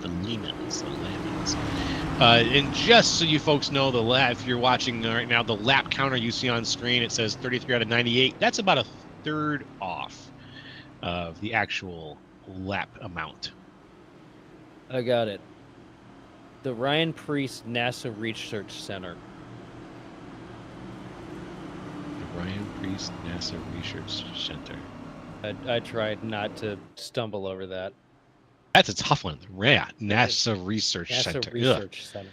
The Lemans. And just so you folks know, the lap, if you're watching right now, the lap counter you see on screen, it says 33 out of 98. That's about a third off of the actual lap amount. I got it. The Ryan Preece NASA Research Center. The Ryan Preece NASA Research Center. I tried not to stumble over that. That's a tough one. Yeah, NASA Research NASA Center. Research Center.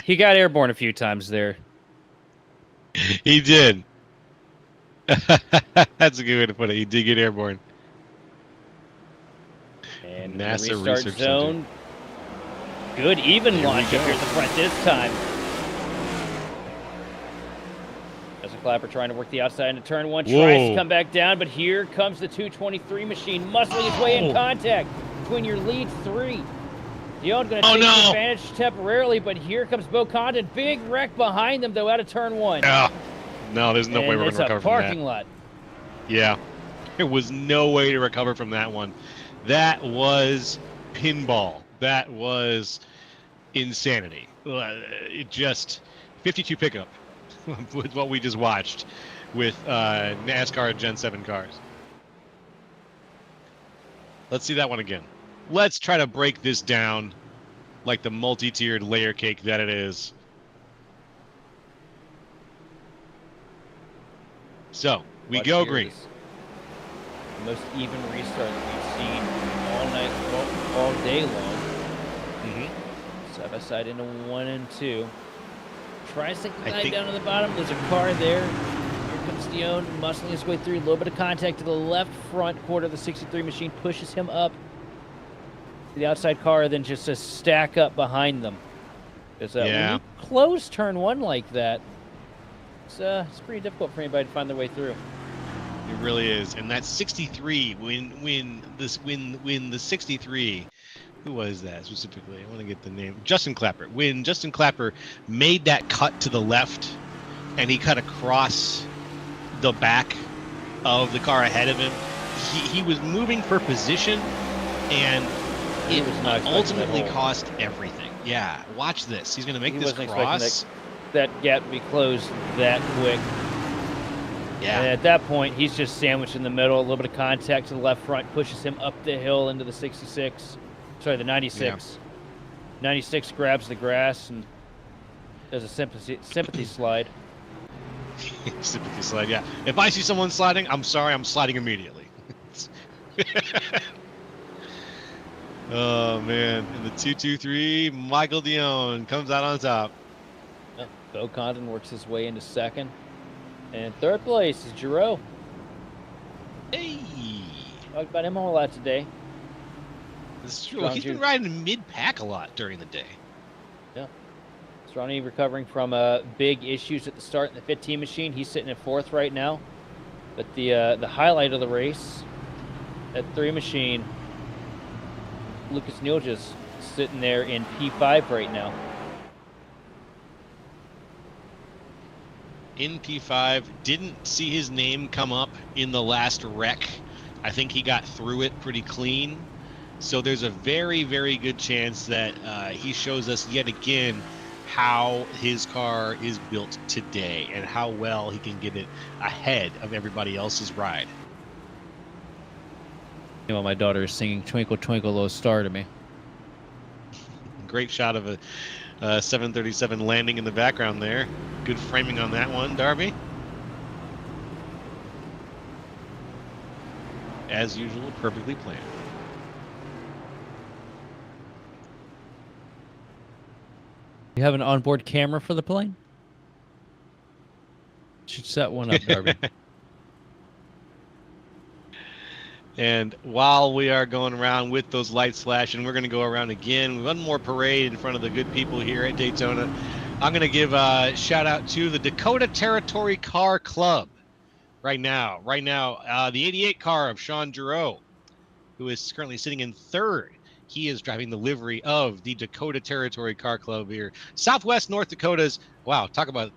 He got airborne a few times there. He did. That's a good way to put it. He did get airborne. And NASA restart Research zone. Good even launch up here at the front this time. As a Clapper trying to work the outside into turn 1, tries to come back down, but here comes the 223 machine muscling its way in contact between your lead 3. Dion going to take advantage temporarily, but here comes Bo Condon. Big wreck behind them, though, out of turn 1. No, there's no way we're going to recover from that. It's a parking lot. Yeah, there was no way to recover from that one. That was pinball. That was insanity. It just 52 pickup with what we just watched with NASCAR Gen 7 cars. Let's see that one again. Let's try to break this down like the multi-tiered layer cake that it is. So, we go green. The most even restart that we've seen all night, all day long. Side by side into 1 and 2. Tries to glide down to the bottom. There's a car there. Here comes Dion, muscling his way through. A little bit of contact to the left front quarter of the 63 machine. Pushes him up. The outside car, then just a stack up behind them. Because when you close turn 1 like that, it's pretty difficult for anybody to find their way through. It really is. And that 63, when the 63, who was that specifically? I want to get the name. Justin Clapper. When Justin Clapper made that cut to the left and he cut across the back of the car ahead of him, he was moving for position, and it ultimately cost everything. Yeah, watch this. He's going to make this cross. That gap to be closed that quick. Yeah. And at that point, he's just sandwiched in the middle. A little bit of contact to the left front pushes him up the hill into the 66. Sorry, the 96. 96 grabs the grass and does a sympathy slide. Sympathy slide, yeah. If I see someone sliding, I'm sorry, I'm sliding immediately. Oh, man. And the 223, Michael Dion comes out on top. Bo Condon works his way into second. And third place is Giroux. Hey! Talked about him a lot today. This is true. He's been riding mid-pack a lot during the day. Yeah. Stronny recovering from big issues at the start in the 15 machine. He's sitting at 4th right now. But the highlight of the race, that 3 machine, Lucas Niljas sitting there in P5 right now. in P5. Didn't see his name come up in the last wreck. I think he got through it pretty clean. So there's a very, very good chance that he shows us yet again how his car is built today and how well he can get it ahead of everybody else's ride. You know, my daughter is singing "Twinkle Twinkle Little Star" to me. Great shot of a 737 landing in the background there. Good framing on that one, Darby. As usual, perfectly planned. You have an onboard camera for the plane? Should set one up, Darby. And while we are going around with those lights flashing, we're going to go around again. One more parade in front of the good people here at Daytona. I'm going to give a shout out to the Dakota Territory Car Club right now. The 88 car of Sean Giroux, who is currently sitting in third. He is driving the livery of the Dakota Territory Car Club here. Southwest North Dakota's, wow, talk about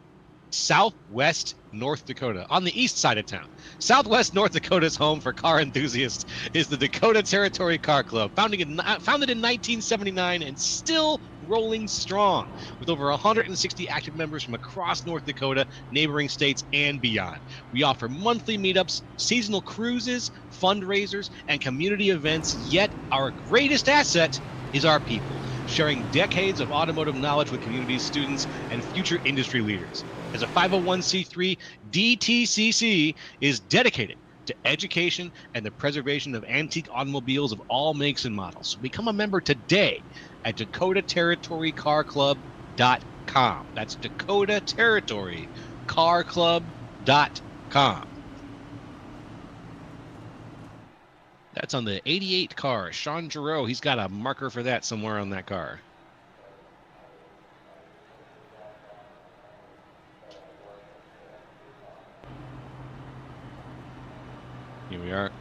Southwest North Dakota, on the east side of town. Southwest North Dakota's home for car enthusiasts is the Dakota Territory Car Club, founded in 1979 and still rolling strong, with over 160 active members from across North Dakota, neighboring states, and beyond. We offer monthly meetups, seasonal cruises, fundraisers, and community events, yet our greatest asset is our people, sharing decades of automotive knowledge with community students and future industry leaders. As a 501c3, DTCC is dedicated to education and the preservation of antique automobiles of all makes and models. So become a member today at DakotaTerritoryCarClub.com. That's DakotaTerritoryCarClub.com. That's on the 88 car. Sean Giroux, he's got a marker for that somewhere on that car. Here we are.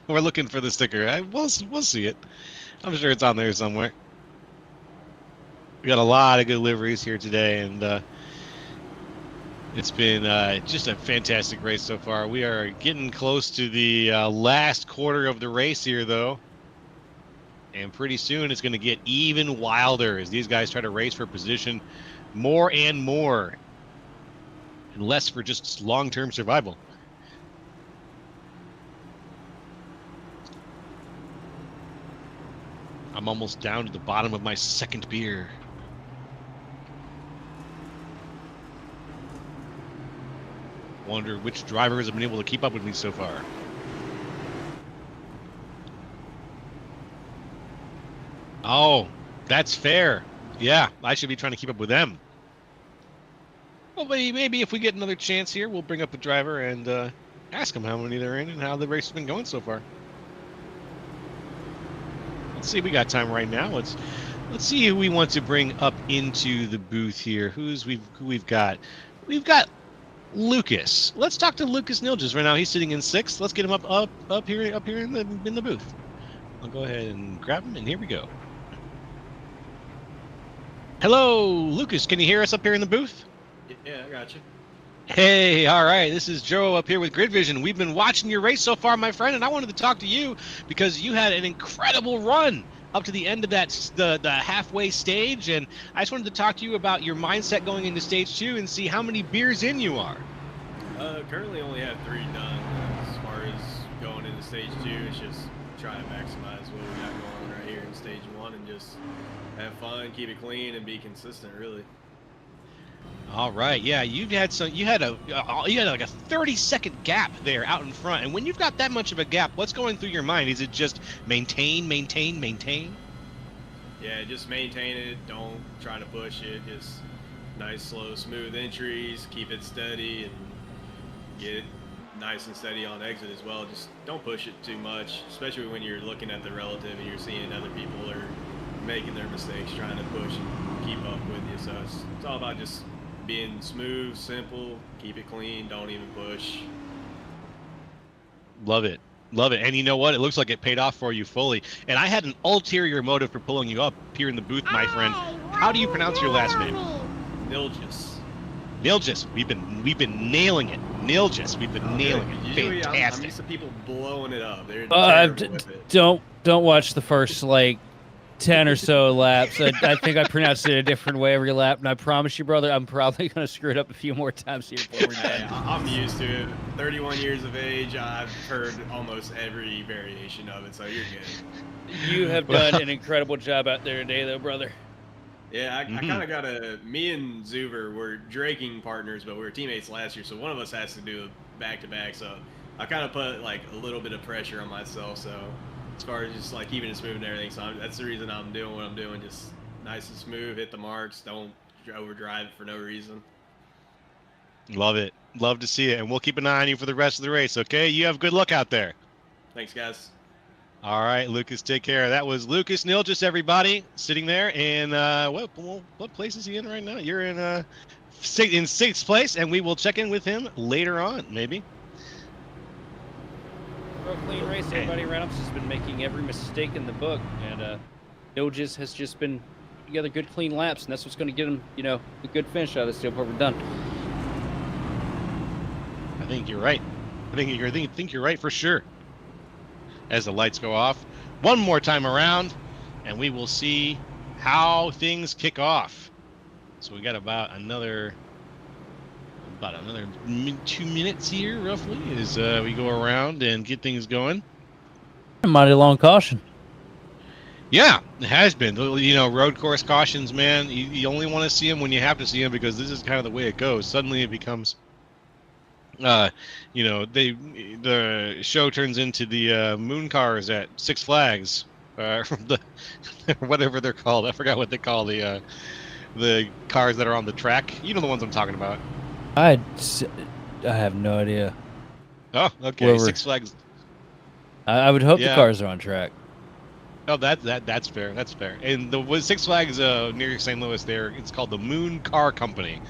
We're looking for the sticker. We'll see it. I'm sure it's on there somewhere. We got a lot of good liveries here today, and it's been just a fantastic race so far. We are getting close to the last quarter of the race here, though. And pretty soon it's going to get even wilder as these guys try to race for position more and more, and less for just long-term survival. I'm almost down to the bottom of my second beer. Wonder which drivers have been able to keep up with me so far. Oh, that's fair. Yeah, I should be trying to keep up with them. Well, maybe if we get another chance here, we'll bring up a driver and ask them how many they're in and how the race has been going so far. Let's see, we got time right now. Let's see who we want to bring up into the booth here. Who we've got? We've got Lucas. Let's talk to Lucas Nilges right now. He's sitting in sixth. Let's get him up here in the booth. I'll go ahead and grab him, and here we go. Hello, Lucas. Can you hear us up here in the booth? Yeah, I got you. Hey, all right. This is Joe up here with Grid Vision. We've been watching your race so far, my friend, and I wanted to talk to you because you had an incredible run up to the end of the halfway stage, and I just wanted to talk to you about your mindset going into stage 2 and see how many beers in you are. Currently only have 3 done. As far as going into stage 2, it's just try to maximize what we got going on right here in stage 1 and just have fun, keep it clean, and be consistent, really. All right, yeah, you had like a 30-second gap there out in front, and when you've got that much of a gap, what's going through your mind? Is it just maintain? Yeah, just maintain it. Don't try to push it. Just nice, slow, smooth entries. Keep it steady and get it nice and steady on exit as well. Just don't push it too much, especially when you're looking at the relative and you're seeing other people are making their mistakes, trying to push and keep up with you. So it's all about just being smooth, simple, keep it clean, don't even push. Love it. And you know what? It looks like it paid off for you fully. And I had an ulterior motive for pulling you up here in the booth, my friend. How do you pronounce your last name? Nilgis. Nilgis. We've been nailing it. Nilgis. We've been nailing it. Usually I'm Fantastic. used to people blowing it up. They're terrible with it. Don't watch the first like 10 or so laps. I think I pronounced it a different way every lap, and I promise you, brother, I'm probably gonna screw it up a few more times here before we're Hey, done. I'm used to it. 31 years of age, I've heard almost every variation of it, so you're good. You have done an incredible job out there today, though, brother. Yeah, I kind of got me and Zuber were draking partners, but we were teammates last year, so one of us has to do a back-to-back, so I kind of put like a little bit of pressure on myself, so as far as just like keeping it smooth and everything, so that's the reason I'm doing what I'm doing, just nice and smooth, hit the marks, don't overdrive it for no reason. Love it. Love to see it, and we'll keep an eye on you for the rest of the race, okay? You have good luck out there. Thanks, guys. All right, Lucas, take care. That was Lucas Nilgis, everybody, sitting there. And what place is he in right now? You're in sixth place, and we will check in with him later on, maybe. Real clean race. Everybody around us has been making every mistake in the book, and Nilgis has just been together good, clean laps, and that's what's going to get him, a good finish out of this deal before we're done. I think you're right. I think you're right for sure. As the lights go off one more time around, and we will see how things kick off. So we got about another 2 minutes here, roughly, as we go around and get things going. A mighty long caution. Yeah, it has been. Road course cautions, man. You only want to see them when you have to see them, because this is kind of the way it goes. Suddenly it becomes the show turns into the moon cars at Six Flags, whatever they're called. I forgot what they call the cars that are on the track. You know the ones I'm talking about. I have no idea. Oh, okay. Whoever. Six Flags. I would hope Yeah. the cars are on track. Oh, that's fair. That's fair. And the Six Flags near St. Louis, it's called the Moon Car Company.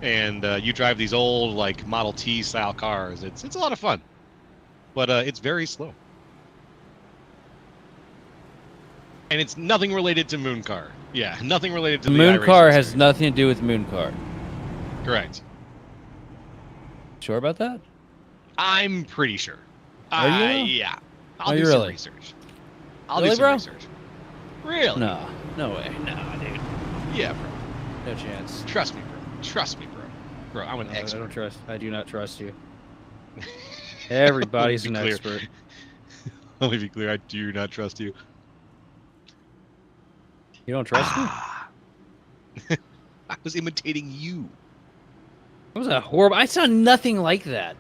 And you drive these old like Model T style cars. It's a lot of fun, but it's very slow, and it's nothing related to Moon Car. Yeah, nothing related to the Moon iRacing Car has series. nothing to do with Moon Car. Correct. Sure about that? I'm pretty sure. Are you? Yeah. Are I'll do you some really? research. I'll Really, do some bro? research. Really? No way. No, dude. Yeah, bro. No chance. Trust me, bro. Trust me, bro. Bro, I'm an No, expert. I do not trust you. Everybody's Let an me be clear. expert. Let me be clear. I do not trust you. You don't trust me? I was imitating you. That was a horrible. I sound nothing like that.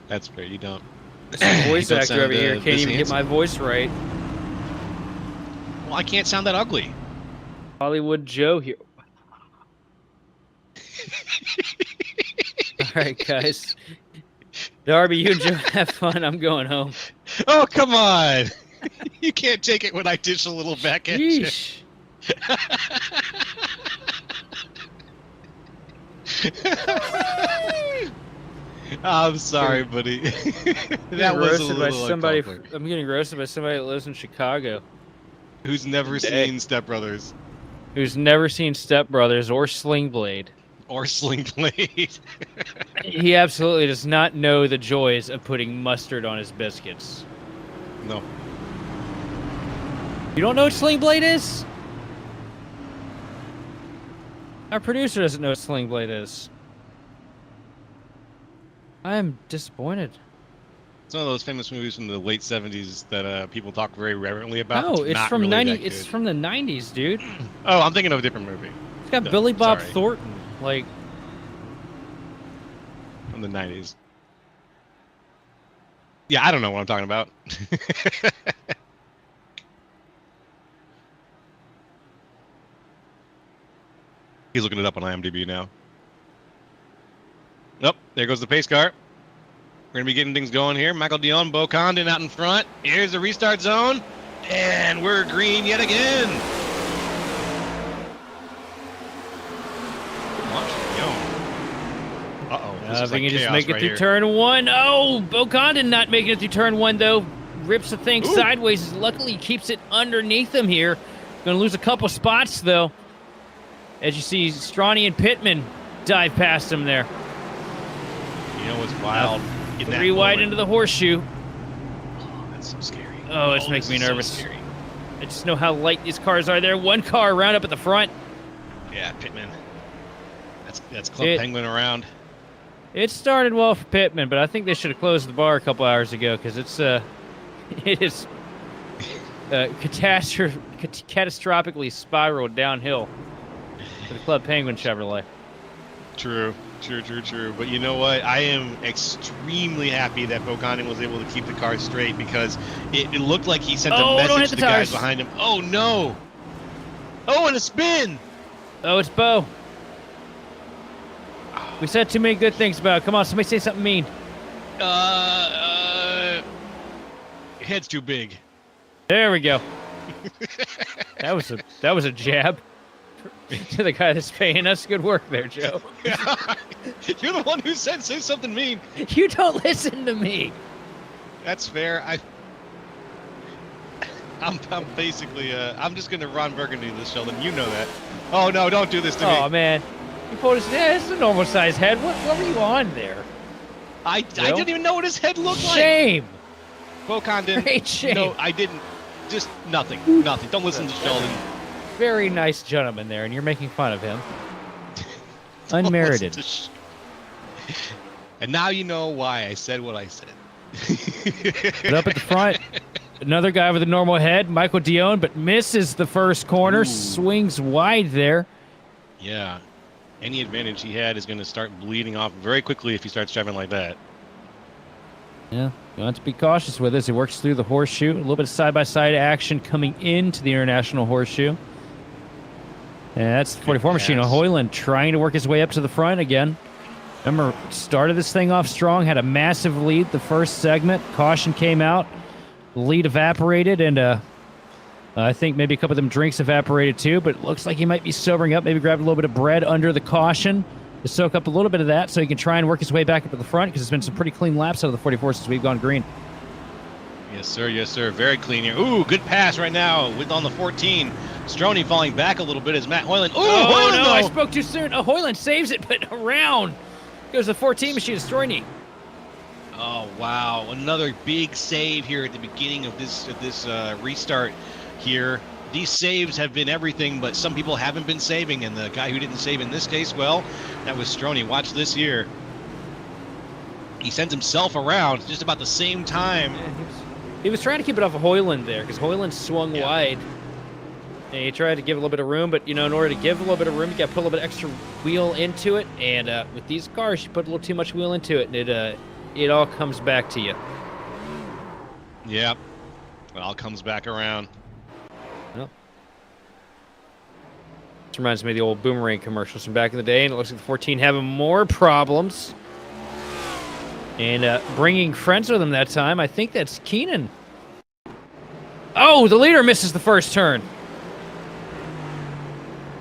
That's fair. You don't. This voice You don't actor over sound, here this can't even get handsome. my voice right. Well, I can't sound that ugly. Hollywood Joe here. All right, guys. Darby, you and Joe have fun. I'm going home. Oh, come on. You can't take it when I dish a little back at you. Yeesh. I'm sorry, buddy. That was a little somebody. uncomfortable. I'm getting roasted by somebody that lives in Chicago, Who's never seen Step Brothers who's never seen Step Brothers or Sling Blade. or Sling Blade. He absolutely does not know the joys of putting mustard on his biscuits. No. You don't know what Sling Blade is? Our producer doesn't know what Sling Blade is. I am disappointed. It's one of those famous movies from the late 70s that people talk very reverently about. No, it's not from really 90. that It's good. from the 90s, dude. Oh, I'm thinking of a different movie. It's got No, Billy Bob sorry. Thornton. Like, From the 90s. Yeah, I don't know what I'm talking about. He's looking it up on IMDb now. Nope, there goes the pace car. We're going to be getting things going here. Michael Dion, Bo Condon out in front. Here's the restart zone. And we're green yet again. Uh-oh. This if is we like can just chaos make it right through here. turn one. Oh, Bo Condon not making it through turn one, though. Rips the thing sideways. Luckily, he keeps it underneath him here. Going to lose a couple spots, though. As you see, Stronny and Pittman dive past him there. You know what's wild? In that 3 wide moment- into the horseshoe. Oh, that's so scary. Oh, it's making me this is so nervous. scary. I just know how light these cars are there. One car around up at the front. Yeah, Pittman. That's Club Penguin around. It started well for Pittman, but I think they should have closed the bar a couple hours ago because it is catastrophically spiraled downhill for the Club Penguin Chevrolet. True. But you know what? I am extremely happy that Bocanen was able to keep the car straight because it looked like he sent a don't hit message to the the guys tires. behind him. Oh, no. Oh, and a spin. Oh, it's Bo. We said too many good things about it. Come on, somebody say something mean. Head's too big. There we go. That was a jab to the guy that's paying us. Good work there, Joe. You're the one who said say something mean. You don't listen to me. That's fair. I'm basically I'm just gonna Ron Burgundy this, Sheldon. You know that. Oh no, don't do this to me. Oh man, you pulled his. Yeah, it's a normal size head. What were you on there? I didn't even know what his head looked like. Shame. Bocon didn't. Great shame. No, I didn't. Just nothing. Don't listen to Sheldon. Very nice gentleman there, and you're making fun of him. Don't Unmerited. listen to and now you know why I said what I said. But up at the front, another guy with a normal head, Michael Dion, but misses the first corner, Ooh. swings wide there. Yeah. Any advantage he had is going to start bleeding off very quickly if he starts driving like that. Yeah, you want to be cautious with this. He works through the horseshoe. A little bit of side-by-side action coming into the International Horseshoe. And that's the 44 machine. pass. Hoyland trying to work his way up to the front again. Remember, started this thing off strong, had a massive lead the first segment. Caution came out. The lead evaporated, and I think maybe a couple of them drinks evaporated too, but it looks like he might be sobering up. Maybe grabbed a little bit of bread under the caution to soak up a little bit of that so he can try and work his way back up to the front because there's been some pretty clean laps out of the 44 since we've gone green. Yes, sir. Yes, sir. Very clean here. Ooh, good pass right now with on the 14. Stroney falling back a little bit as Matt Hoyland. Ooh, Oh, Hoyland, no, though. I spoke too soon. Oh, Hoyland saves it, but around goes the 14 machine, Stroyny. Oh, wow. Another big save here at the beginning of this restart here. These saves have been everything, but some people haven't been saving, and the guy who didn't save in this case, well, that was Stroney. Watch this here. He sends himself around just about the same time. He was trying to keep it off of Hoyland there because Hoyland swung Yeah. wide. And he tried to give a little bit of room, but, you know, in order to give a little bit of room, you got to put a little bit extra wheel into it. And with these cars, you put a little too much wheel into it, and it all comes back to you. Yep. It all comes back around. Well, this reminds me of the old Boomerang commercials from back in the day, and it looks like the 14 having more problems. And bringing friends with him that time, I think that's Keenan. Oh, the leader misses the first turn.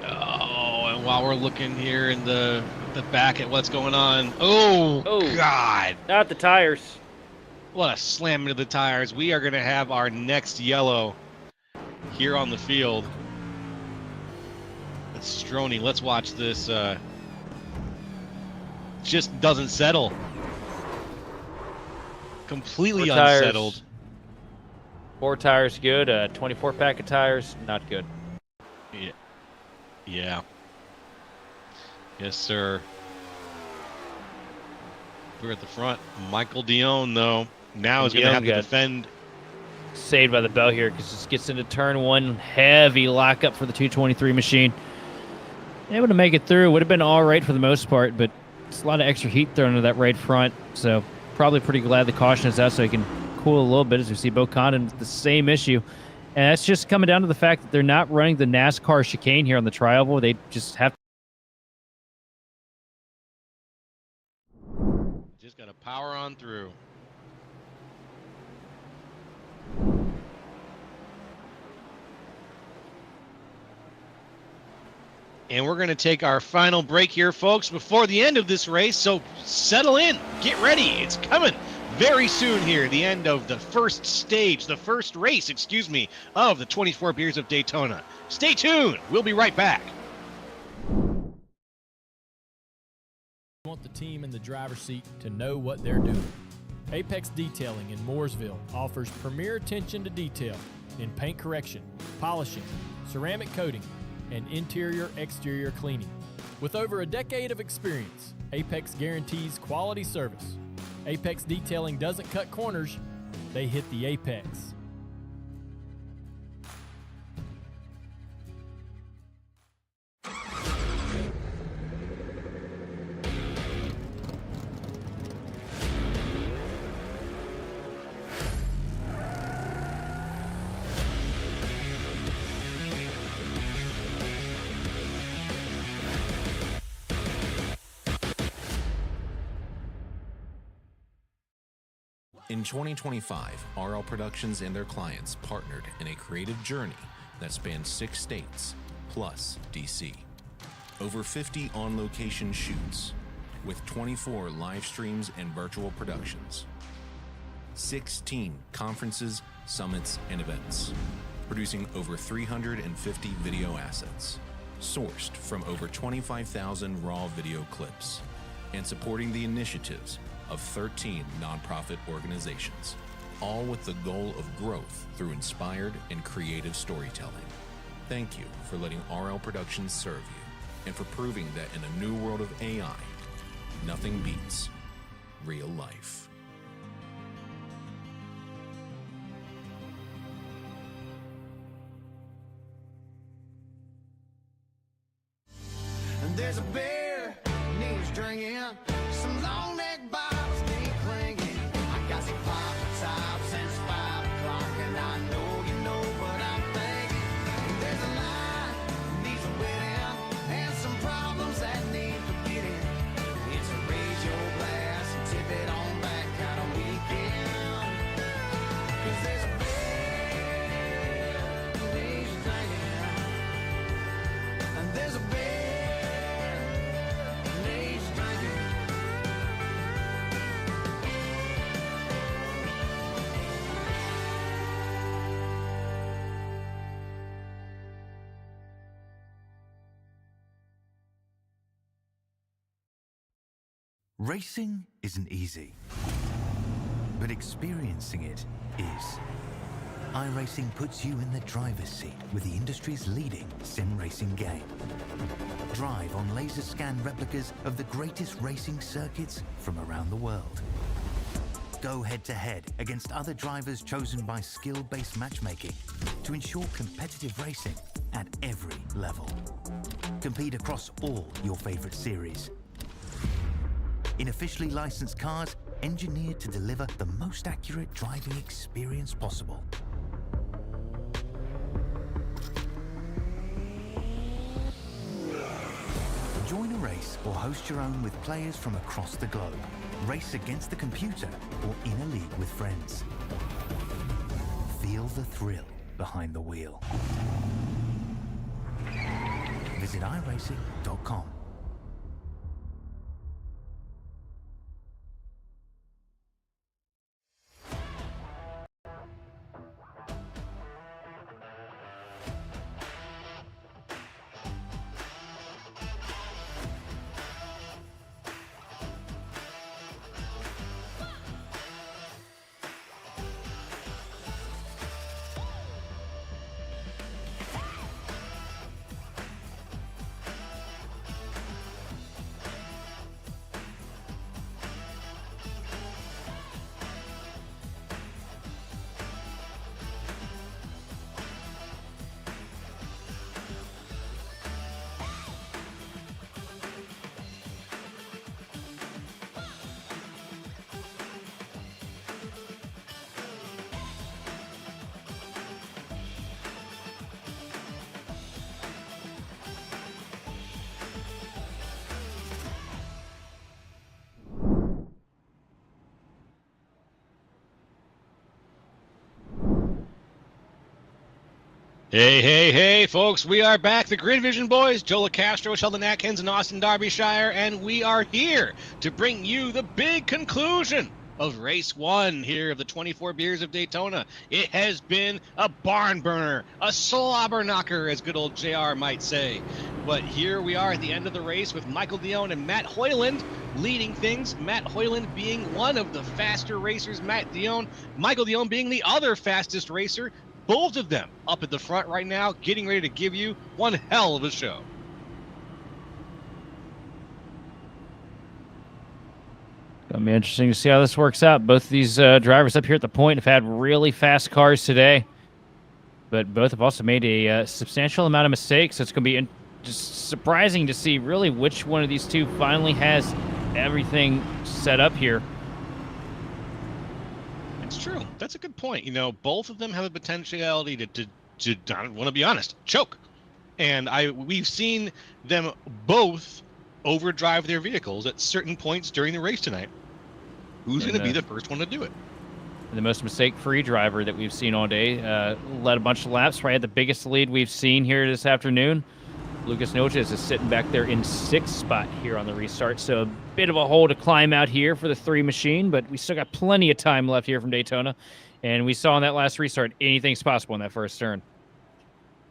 Oh, and while we're looking here in the back at what's going on, oh, God. Not the tires. What a slam into the tires. We are going to have our next yellow here on the field. It's Stroney. Let's watch this. Just doesn't settle. Completely Four tires. unsettled. 4 tires good. 24 pack of tires, not good. Yeah. Yes, sir. We're at the front. Michael Dion, though, now is going to have to Dion got defend. saved by the bell here because this gets into turn 1. Heavy lockup for the 223 machine. Able to make it through. Would have been all right for the most part, but it's a lot of extra heat thrown into that right front. So probably pretty glad the caution is out so he can cool a little bit as we see Bo Condon with the same issue. And that's just coming down to the fact that they're not running the NASCAR chicane here on the tri-oval. They just have Just got to power on through. And we're going to take our final break here, folks, before the end of this race. So settle in. Get ready. It's coming. very soon here, the end of the first stage, the first race, excuse me, of the 24 Beers of Daytona. Stay tuned. We'll be right back. You want the team in the driver's seat to know what they're doing. Apex Detailing in Mooresville offers premier attention to detail in paint correction, polishing, ceramic coating, and interior-exterior cleaning. With over a decade of experience, Apex guarantees quality service. Apex Detailing doesn't cut corners, they hit the apex. In 2025, RL Productions and their clients partnered in a creative journey that spans 6 states, plus DC. Over 50 on-location shoots, with 24 live streams and virtual productions. 16 conferences, summits, and events, producing over 350 video assets, sourced from over 25,000 raw video clips, and supporting the initiatives of 13 nonprofit organizations, all with the goal of growth through inspired and creative storytelling. Thank you for letting RL Productions serve you and for proving that in a new world of AI, nothing beats real life. And there's a bear needs drinking, some long neck bottles need clinging. I got some pop top since 5 o'clock, and I know you know what I'm thinking. There's a line needs a wedding, and some problems that need forgetting. It's a raise your glass and tip it on back kind of weekend. 'Cause there's a bear needs drinking, and there's a bear. Racing isn't easy, but experiencing it is. iRacing puts you in the driver's seat with the industry's leading sim racing game. Drive on laser scan replicas of the greatest racing circuits from around the world. Go head to head against other drivers chosen by skill-based matchmaking to ensure competitive racing at every level. Compete across all your favorite series in officially licensed cars engineered to deliver the most accurate driving experience possible. Join a race or host your own with players from across the globe. Race against the computer or in a league with friends. Feel the thrill behind the wheel. Visit iRacing.com. Hey, folks, we are back. The Grid Vision Boys, Joe LaCastro, Sheldon Atkins, and Austin Derbyshire, and we are here to bring you the big conclusion of race 1 here of the 24 Beers of Daytona. It has been a barn burner, a slobber knocker, as good old JR might say. But here we are at the end of the race with Michael Dion and Matt Hoyland leading things. Matt Hoyland being one of the faster racers, Michael Dion being the other fastest racer. Both of them up at the front right now, getting ready to give you one hell of a show. It'll be interesting to see how this works out. Both of these drivers up here at the point have had really fast cars today, but both have also made a substantial amount of mistakes. So it's going to be just surprising to see really which one of these two finally has everything set up here. It's true. That's a good point. You know, both of them have the potentiality to I want to be honest, choke. And we've seen them both overdrive their vehicles at certain points during the race tonight. Who's going to be the first one to do it? The most mistake-free driver that we've seen all day. Led a bunch of laps, probably had the biggest lead we've seen here this afternoon. Lucas Nilches is sitting back there in 6th spot here on the restart. So a bit of a hole to climb out here for the 3 machine, but we still got plenty of time left here from Daytona. And we saw in that last restart, anything's possible in that first turn.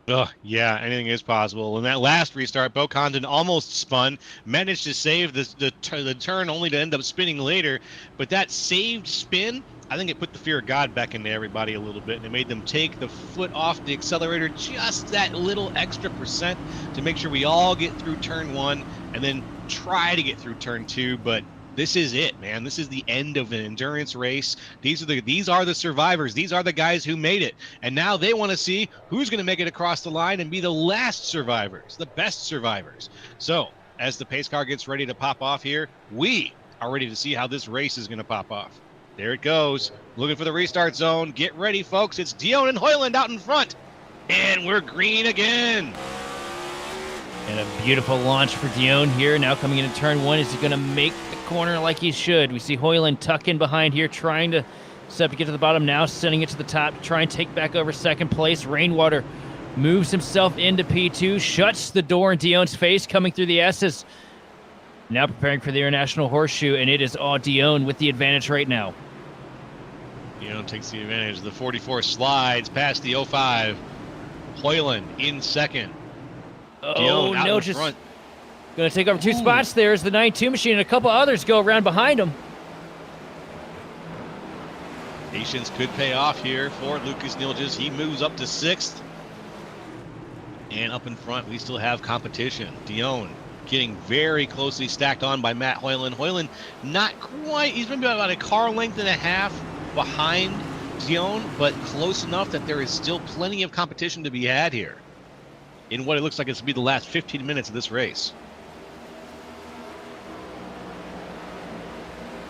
Oh, yeah, anything is possible. In that last restart, Bo Condon almost spun, managed to save the turn only to end up spinning later. But that saved spin, I think it put the fear of God back into everybody a little bit, and it made them take the foot off the accelerator just that little extra percent to make sure we all get through turn 1 and then try to get through turn 2. But this is it, man. This is the end of an endurance race. These are the survivors. These are the guys who made it. And now they want to see who's going to make it across the line and be the last survivors, the best survivors. So as the pace car gets ready to pop off here, we are ready to see how this race is going to pop off. There it goes. Looking for the restart zone. Get ready, folks. It's Dion and Hoyland out in front. And we're green again. And a beautiful launch for Dion here. Now coming into turn 1. Is he going to make the corner like he should? We see Hoyland tuck in behind here, trying to step to get to the bottom. Now sending it to the top to try and take back over 2nd place. Rainwater moves himself into P2, shuts the door in Dion's face, coming through the S's. Now preparing for the International Horseshoe, and it is all Dion with the advantage right now. Dion takes the advantage. The 44 slides past the 05. Hoyland in 2nd. Oh, no, just going to take over 2 spots. There's the 9-2 machine, and a couple others go around behind him. Patience could pay off here for Lucas Nilges. He moves up to 6th. And up in front, we still have competition. Dion getting very closely stacked on by Matt Hoyland. Hoyland not quite, he's maybe about a car length and a half behind Dion, but close enough that there is still plenty of competition to be had here in what it looks like it's to be the last 15 minutes of this race.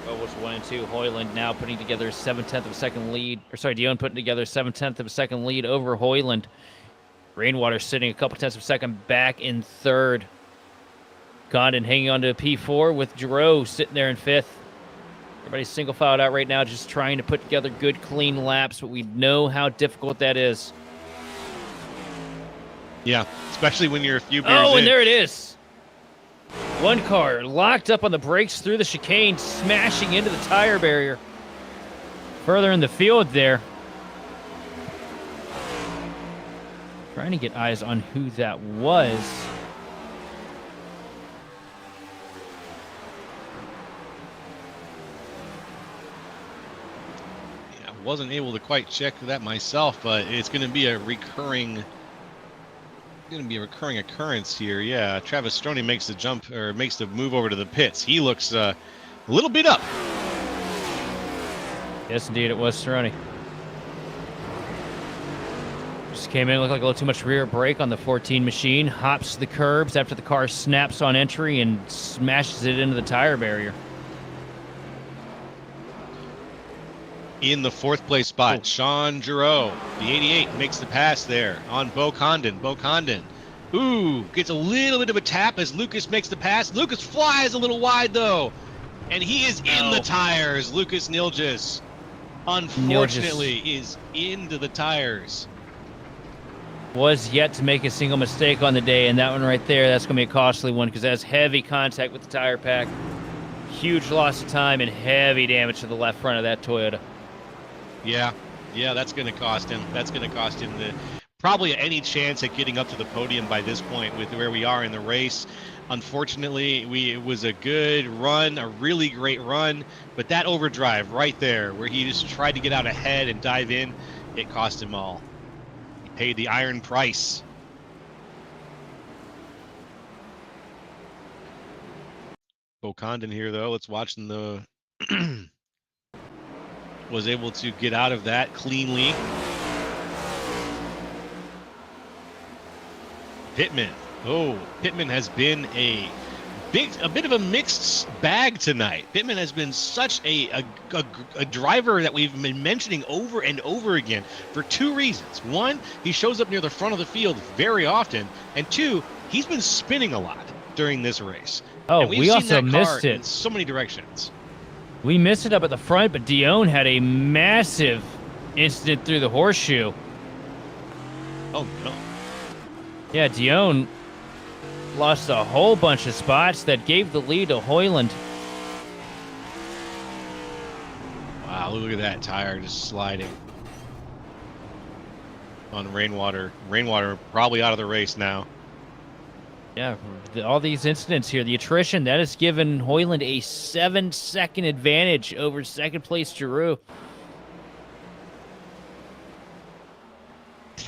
Well, was 1 and 2. Hoyland now putting together a 7/10 of a second lead. Or sorry, Dion putting together a 7/10 of a second lead over Hoyland. Rainwater sitting a couple tenths of a second back in 3rd. Condon hanging on to a P4 with Giroux sitting there in 5th. Everybody's single filed out right now, just trying to put together good, clean laps, but we know how difficult that is. Yeah, especially when you're a few beers Oh, in. and there it is. One car locked up on the brakes through the chicane, smashing into the tire barrier. Further in the field there. Trying to get eyes on who that was. Yeah, wasn't able to quite check that myself, but it's going to be a recurring occurrence here. Yeah, Travis Stroney makes the jump, or makes the move over to the pits. He looks a little beat up. Yes, indeed, it was Cerrone. Just came in, looked like a little too much rear brake on the 14 machine. Hops the curbs after the car snaps on entry and smashes it into the tire barrier. In the 4th place spot, Sean Giroux, the 88, makes the pass there on Bo Condon. Bo Condon, gets a little bit of a tap as Lucas makes the pass. Lucas flies a little wide, though, and he is in the tires. Lucas Nilges, unfortunately, is into the tires. Was yet to make a single mistake on the day, and that one right there, that's going to be a costly one because that's heavy contact with the tire pack. Huge loss of time and heavy damage to the left front of that Toyota. Yeah, that's going to cost him. That's going to cost him probably any chance at getting up to the podium by this point with where we are in the race. Unfortunately, it was a good run, a really great run, but that overdrive right there where he just tried to get out ahead and dive in, it cost him all. He paid the iron price. Bo Condon here, though. Let's watch the was able to get out of that cleanly. Pittman. Oh, Pittman has been a bit of a mixed bag tonight. Pittman has been such a driver that we've been mentioning over and over again for two reasons. One, he shows up near the front of the field very often, and two, he's been spinning a lot during this race. Oh, we also missed it in so many directions. We missed it up at the front, but Dion had a massive incident through the horseshoe. Oh, no. Yeah, Dion lost a whole bunch of spots that gave the lead to Hoyland. Wow, look at that tire just sliding on Rainwater. Rainwater probably out of the race now. Yeah, all these incidents here, the attrition, that has given Hoyland a 7-second advantage over second place Giroux.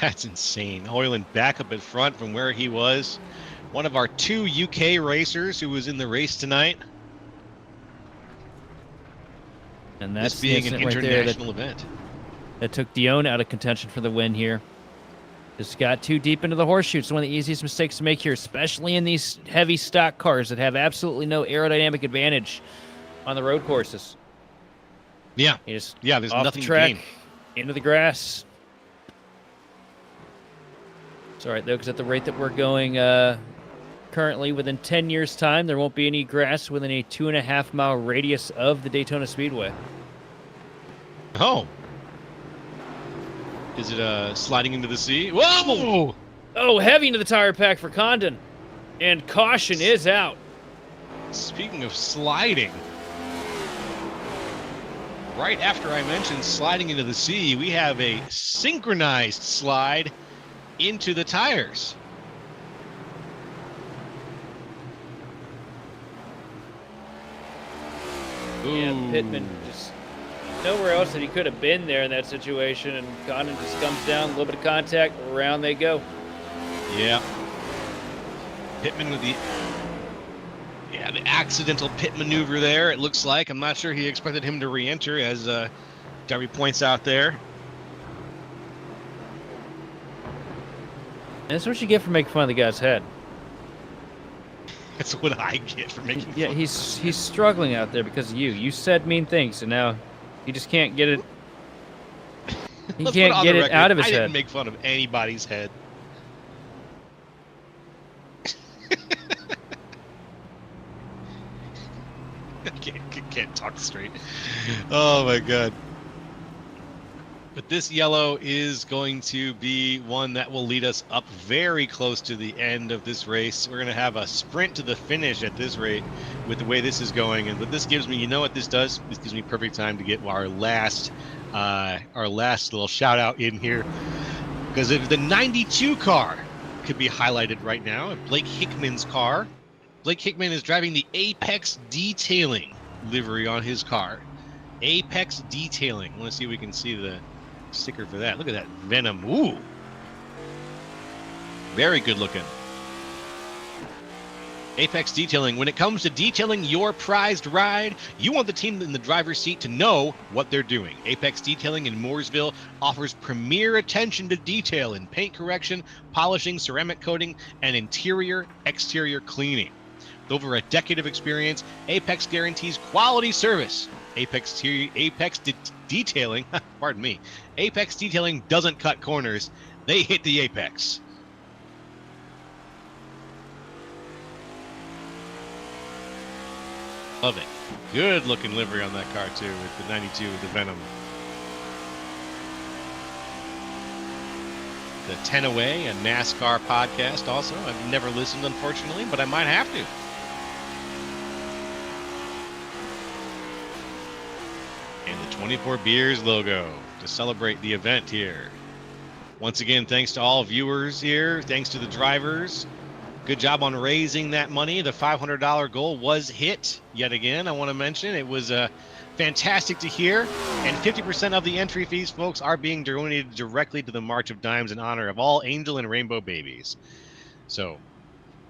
That's insane. Hoyland back up in front from where he was. One of our two UK racers who was in the race tonight. And that's this being an international event. That took Dion out of contention for the win here. Just got too deep into the horseshoe. It's one of the easiest mistakes to make here, especially in these heavy stock cars that have absolutely no aerodynamic advantage on the road courses. Yeah, there's nothing the track, to gain. Into the grass. It's all right, though, because at the rate that we're going currently, within 10 years' time, there won't be any grass within a 2.5-mile radius of the Daytona Speedway. Oh. Is it sliding into the sea? Whoa! Oh, heavy into the tire pack for Condon. And caution is out. Speaking of sliding, right after I mentioned sliding into the sea, we have a synchronized slide into the tires. Yeah, Pittman just nowhere else that he could have been there in that situation, and Condon just comes down, a little bit of contact, around they go. Yeah. Pittman with the accidental pit maneuver there, it looks like. I'm not sure he expected him to re-enter, as Darby points out there. And that's what you get for making fun of the guy's head. That's what I get for making fun. Yeah, he's struggling out there because of you. You said mean things, and now he just can't get it. He can't get it out of his head. I didn't make fun of anybody's head. Can't talk straight. Oh my god. But this yellow is going to be one that will lead us up very close to the end of this race. We're going to have a sprint to the finish at this rate with the way this is going. And what this gives me, you know what this does? This gives me perfect time to get our last little shout out in here. Because if the 92 car could be highlighted right now, Blake Hickman's car. Blake Hickman is driving the Apex Detailing livery on his car. Apex Detailing. I want to see if we can see the sticker for that. Look at that Venom. Ooh. Very good looking. Apex Detailing. When it comes to detailing your prized ride, you want the team in the driver's seat to know what they're doing. Apex Detailing in Mooresville offers premier attention to detail in paint correction, polishing, ceramic coating, and interior-exterior cleaning. With over a decade of experience, Apex guarantees quality service. Apex Detailing, pardon me, Apex Detailing doesn't cut corners. They hit the apex. Love it. Good looking livery on that car too, with the 92 with the Venom. The 10 Away, a NASCAR podcast also. I've never listened, unfortunately, but I might have to. and the 24 Beers logo to celebrate the event here. Once again, thanks to all viewers here. Thanks to the drivers. Good job on raising that money. The $500 goal was hit yet again. I want to mention it was fantastic to hear. And 50% of the entry fees, folks, are being donated directly to the March of Dimes in honor of all angel and rainbow babies. So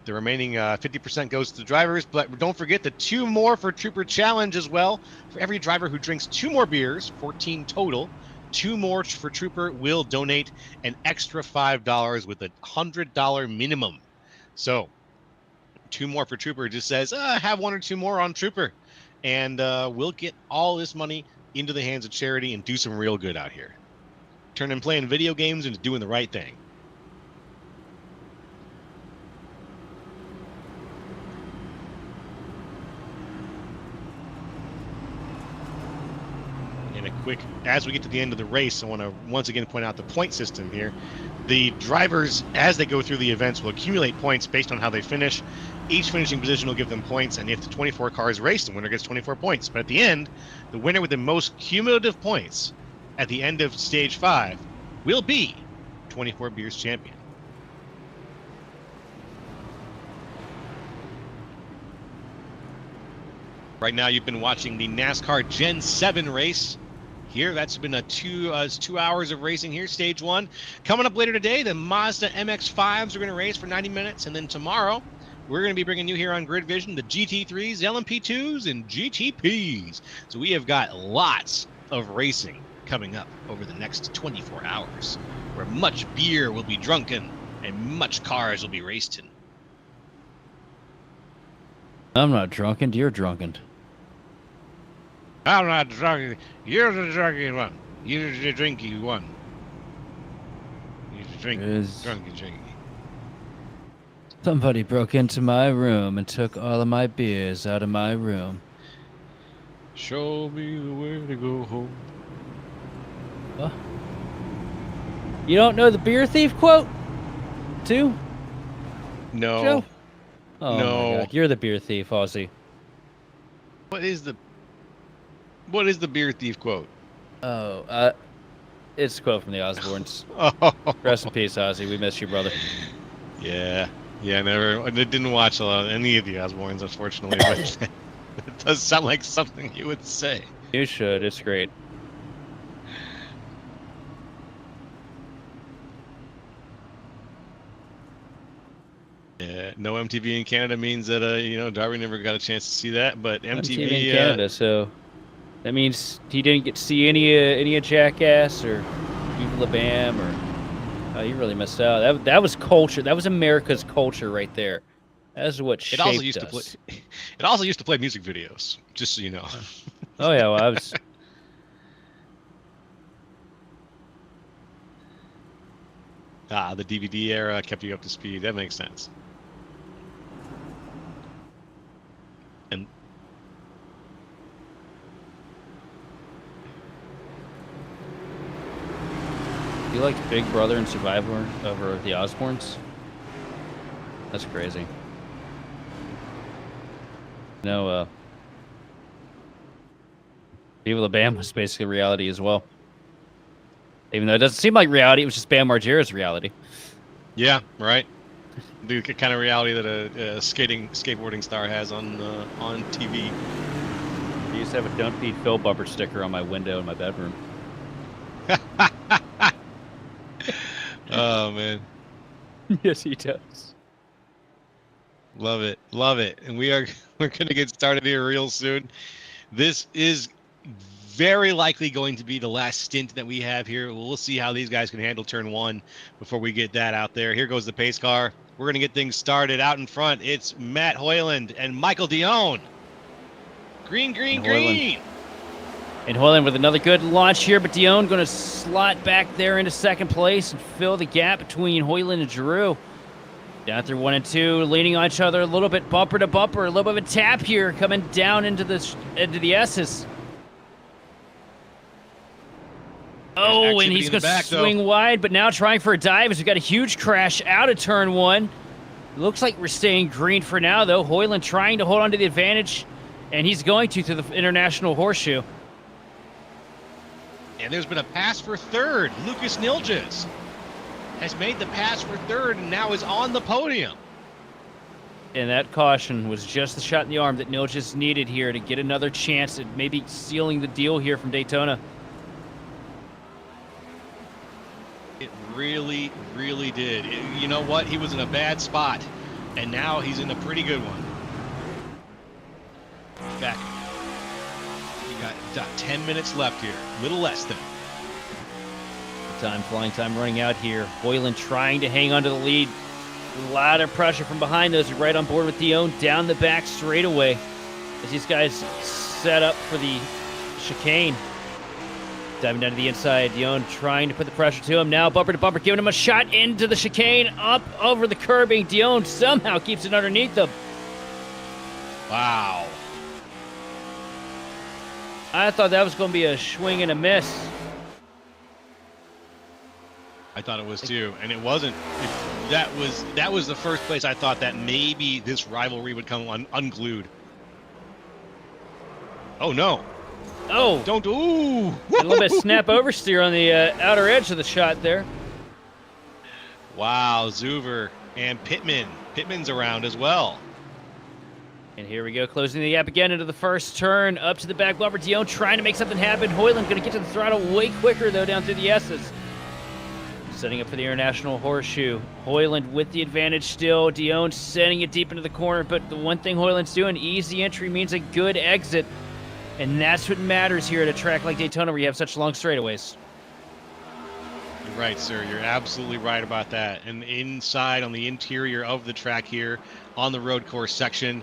the remaining 50% goes to the drivers, but don't forget the 2 more for Trooper Challenge as well. For every driver who drinks 2 more beers, 14 total, 2 more for Trooper will donate an extra $5 with a $100 minimum. So 2 more for Trooper just says, have 1 or 2 more on Trooper. And we'll get all this money into the hands of charity and do some real good out here. Turning playing video games into doing the right thing. And a quick, as we get to the end of the race, I want to once again point out the point system here. The drivers, as they go through the events, will accumulate points based on how they finish. Each finishing position will give them points, and if the 24 cars race, the winner gets 24 points. But at the end, the winner with the most cumulative points at the end of Stage 5 will be 24 Beers champion. Right now, you've been watching the NASCAR Gen 7 race. Here, that's been a 2 hours of racing here, Stage 1. Coming up later today, the Mazda MX-5s are going to race for 90 minutes. And then tomorrow, we're going to be bringing you here on Grid Vision the GT3s, LMP2s, and GTPs. So we have got lots of racing coming up over the next 24 hours, where much beer will be drunken and much cars will be raced in. I'm not drunken. You're drunken. I'm not drunk. You're the drunky one. You're the drinky one. You're the drinky. Somebody broke into my room and took all of my beers out of my room. Show me the way to go home. What? You don't know the beer thief quote? Too? No. Joe? Oh No. my God. You're the beer thief, Ozzy. What is the beer thief quote? Oh, it's a quote from the Osbournes. Oh. Rest in peace, Ozzy. We miss you, brother. Yeah. I didn't watch any of the Osbournes, unfortunately, but it does sound like something you would say. You should. It's great. Yeah, no MTV in Canada means that Darby never got a chance to see that, but MTV in Canada, so that means he didn't get to see any of Jackass or Viva La Bam or you really missed out. That was culture. That was America's culture right there. That's what shaped us. It also used to play music videos, just so you know. Oh yeah, well I was. The DVD era kept you up to speed. That makes sense. And You liked Big Brother and Survivor over the Osbournes? That's crazy. No, Viva La Bam was basically reality as well. Even though it doesn't seem like reality, it was just Bam Margera's reality. yeah, right. The kind of reality that a skateboarding star has on TV. I used to have a "Don't Feed Phil" bumper sticker on my window in my bedroom. Oh man, Yes, he does. love it, and we're gonna get started here real soon. This is very likely going to be the last stint that we have here. We'll see how these guys can handle turn 1 before we get that out there. Here goes the pace car. We're going to get things started out in front. It's Matt Hoyland and Michael Dion. Green. And Hoyland with another good launch here, but Dion going to slot back there into second place and fill the gap between Hoyland and Giroux. Down through 1 and 2, leaning on each other a little bit, bumper to bumper, a little bit of a tap here, coming down into the S's. Oh, and he's going to swing wide, but now trying for a dive as we've got a huge crash out of turn 1. Looks like we're staying green for now, though. Hoyland trying to hold on to the advantage, and he's going to through the international horseshoe. And there's been a pass for third. Lucas Nilges has made the pass for third and now is on the podium. And that caution was just the shot in the arm that Nilges needed here to get another chance at maybe sealing the deal here from Daytona. It really, really did. You know what? He was in a bad spot, and now he's in a pretty good one. Back. You got 10 minutes left here. A little less than. Flying time running out here. Hoyland trying to hang on to the lead. A lot of pressure from behind those. Right on board with Dion down the back straightaway as these guys set up for the chicane. Diving down to the inside. Dion trying to put the pressure to him. Now bumper to bumper, giving him a shot into the chicane. Up over the curbing. Dion somehow keeps it underneath them. Wow. I thought that was going to be a swing and a miss. I thought it was too, and it wasn't. That was the first place I thought that maybe this rivalry would come unglued. Oh no! Oh, Don't ooh! a little bit of snap oversteer on the outer edge of the shot there. Wow, Zuver and Pittman. Pittman's around as well. And here we go, closing the gap again into the first turn, up to the back bumper. Dion trying to make something happen. Hoyland going to get to the throttle way quicker though down through the S's. Setting up for the International Horseshoe. Hoyland with the advantage still. Dion sending it deep into the corner, but the one thing Hoyland's doing, easy entry means a good exit. And that's what matters here at a track like Daytona where you have such long straightaways. You're right, sir. You're absolutely right about that. And inside on the interior of the track here, on the road course section,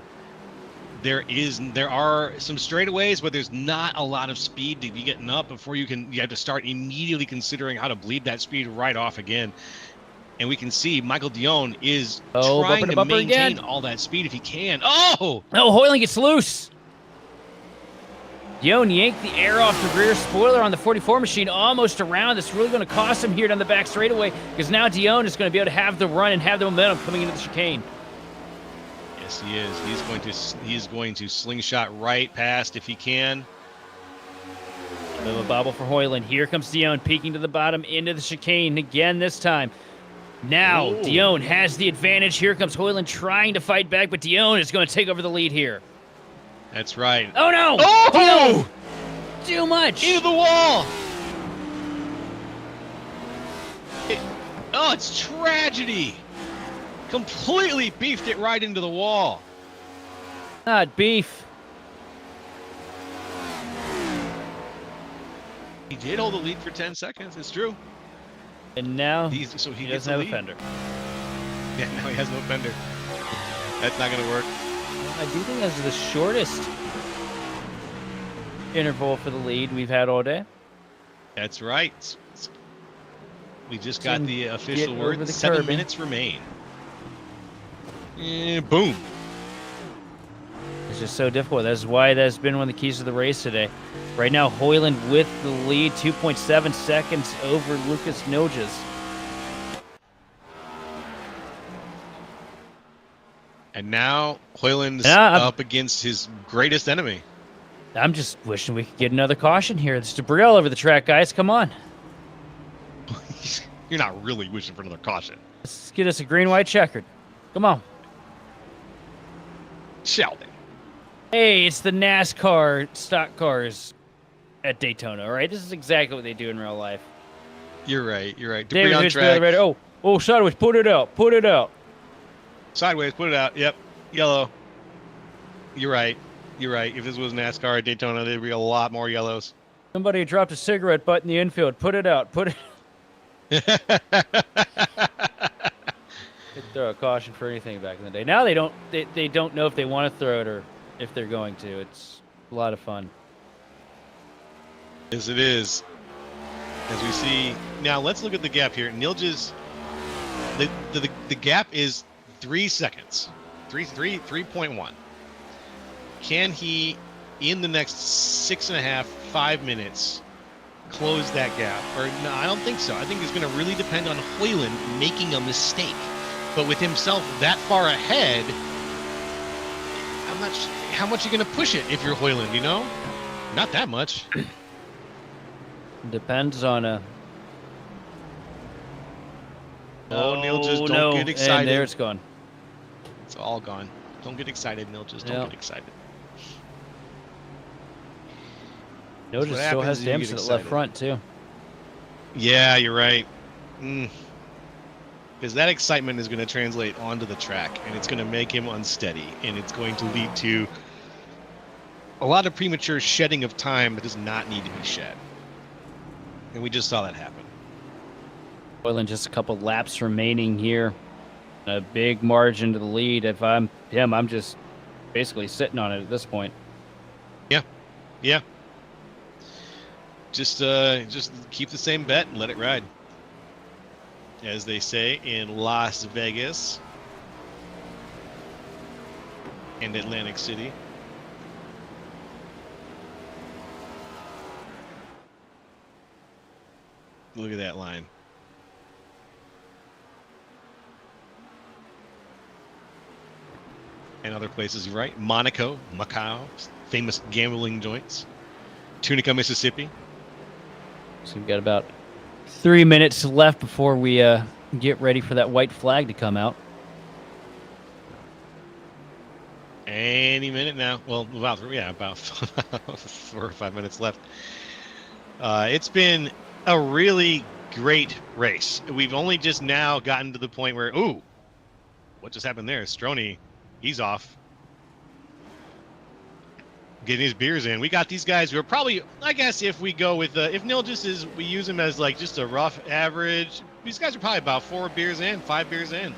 there are some straightaways, but there's not a lot of speed to be getting up before you have to start immediately considering how to bleed that speed right off again. And we can see Michael Dion is trying to maintain again. all that speed if he can. Oh! No, Hoyland gets loose. Dion yanked the air off the rear spoiler on the 44 machine almost around. It's really going to cost him here down the back straightaway because now Dion is going to be able to have the run and have the momentum coming into the chicane. Yes, he is. He's going to slingshot right past if he can. A bit of a bobble for Hoyland. Here comes Dion peeking to the bottom into the chicane again this time. Now Dion has the advantage. Here comes Hoyland trying to fight back, but Dion is going to take over the lead here. That's right. Oh no! Oh! Dion! Too much! Into the wall! It's tragedy! Completely beefed it right into the wall. Not beef. He did hold the lead for 10 seconds. It's true. And now he doesn't gets have the a lead. fender. Yeah, now he has no fender. That's not going to work. I do think that's the shortest interval for the lead we've had all day. That's right. We just got the official get word. over the 7 curbing. minutes remain. Boom. It's just so difficult. That's why that's been one of the keys to the race today. Right now, Hoyland with the lead, 2.7 seconds over Lucas Nilges. And now Hoyland's up against his greatest enemy. I'm just wishing we could get another caution here. There's debris all over the track, guys. Come on. You're not really wishing for another caution. Let's get us a green-white checkered. Come on. Sheldon. Hey, it's the NASCAR stock cars at Daytona, all right? This is exactly what they do in real life. You're right. You're right. David Debris on hits the track. elevator. Oh, sideways. Put it out. Put it out. Sideways. Put it out. Yep. Yellow. You're right. You're right. If this was NASCAR at Daytona, there'd be a lot more yellows. Somebody dropped a cigarette butt in the infield. Put it out. Put it. They'd throw a caution for anything back in the day. Now they don't. They don't know if they want to throw it or if they're going to. It's a lot of fun. Yes, it is. As we see now, let's look at the gap here. Nilges, the gap is 3 seconds, 3.1. Can he, in the next 6.5, 5 minutes, close that gap? Or no, I don't think so. I think it's going to really depend on Hoyland making a mistake. But with himself that far ahead, I'm not sure how much you're going to push it if you're Hoyland, you know? Not that much. Depends on Oh, Neil, just don't no. get And excited. there it's gone. It's all gone. Don't get excited, Neil. Just Yeah. don't get excited. Notice what still happens has if you damage get to the left excited. front too. Yeah, you're right. Because that excitement is going to translate onto the track, and it's going to make him unsteady, and it's going to lead to a lot of premature shedding of time that does not need to be shed. And we just saw that happen. Well, just a couple laps remaining here. A big margin to the lead. If I'm him, I'm just basically sitting on it at this point. Yeah. Just keep the same bet and let it ride. As they say in Las Vegas and Atlantic City. Look at that line. And other places, you're right. Monaco, Macau, famous gambling joints. Tunica, Mississippi. So we've got about 3 minutes left before we get ready for that white flag to come out. Any minute now. Well, about 4 or 5 minutes left. It's been a really great race. We've only just now gotten to the point where, ooh, what just happened there? Stroney, he's off. Getting his beers in. We got these guys who are probably, I guess, if we go with, if Neil just is, we use him as like just a rough average. These guys are probably about 4 beers in, 5 beers in.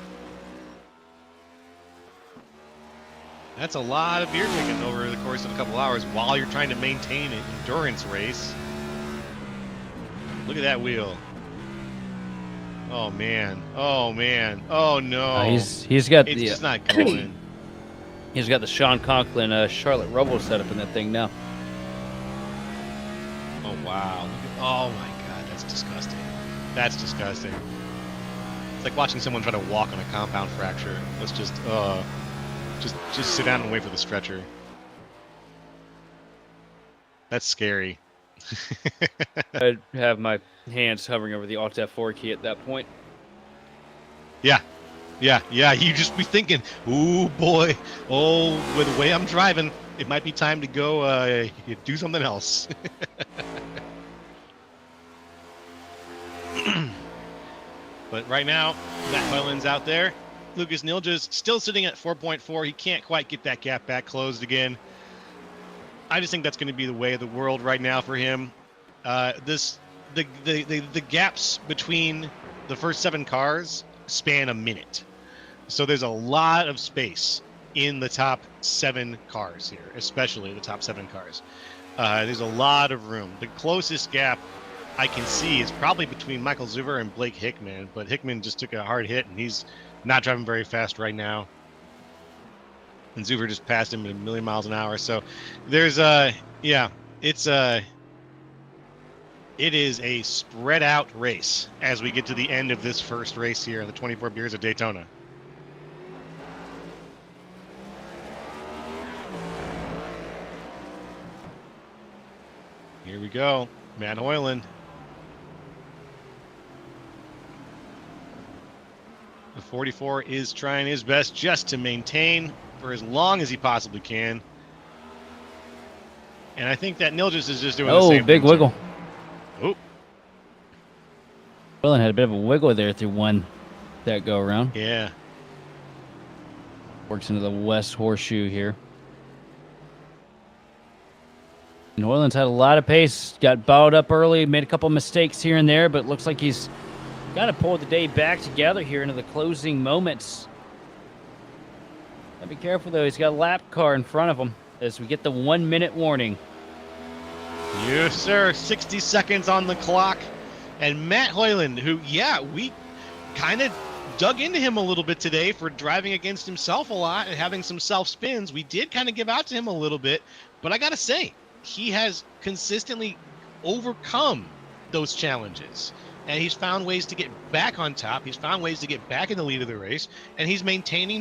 That's a lot of beer drinking over the course of a couple hours while you're trying to maintain an endurance race. Look at that wheel. Oh man. Oh man. Oh no. He's got it's the just not going. he's got the Sean Conklin Charlotte Rumble set up in that thing now. Oh wow. Oh my god, that's disgusting. That's disgusting. It's like watching someone try to walk on a compound fracture. Let's just sit down and wait for the stretcher. That's scary. I'd have my hands hovering over the Alt F4 key at that point. Yeah. You just be thinking, ooh boy, oh, with the way I'm driving, it might be time to go do something else. But right now, Matt Hoyland's out there. Lucas Nilja's still sitting at 4.4. He can't quite get that gap back closed again. I just think that's going to be the way of the world right now for him. The gaps between the first 7 cars span a minute. So there's a lot of space in the top 7 cars here, especially the top 7 cars. There's a lot of room. The closest gap I can see is probably between Michael Zuber and Blake Hickman, but Hickman just took a hard hit and he's not driving very fast right now. And Zuber just passed him at 1,000,000 miles an hour. So there's it is a spread out race as we get to the end of this first race here in the 24 Beers of Daytona. Here we go. Matt Hoyland. The 44 is trying his best just to maintain for as long as he possibly can. And I think that Niljas is just doing the same big thing, wiggle. Too. Oh, Whelan had a bit of a wiggle there through that go around. yeah. Works into the west horseshoe here. And Hoyland's had a lot of pace. Got bowed up early, made a couple mistakes here and there, but looks like he's got to pull the day back together here into the closing moments. Gotta be careful, though. He's got a lap car in front of him as we get the 1-minute warning. Yes, sir. 60 seconds on the clock. And Matt Hoyland, who, we kind of dug into him a little bit today for driving against himself a lot and having some self-spins. We did kind of give out to him a little bit. But I got to say, he has consistently overcome those challenges. And he's found ways to get back on top. He's found ways to get back in the lead of the race. And he's maintaining.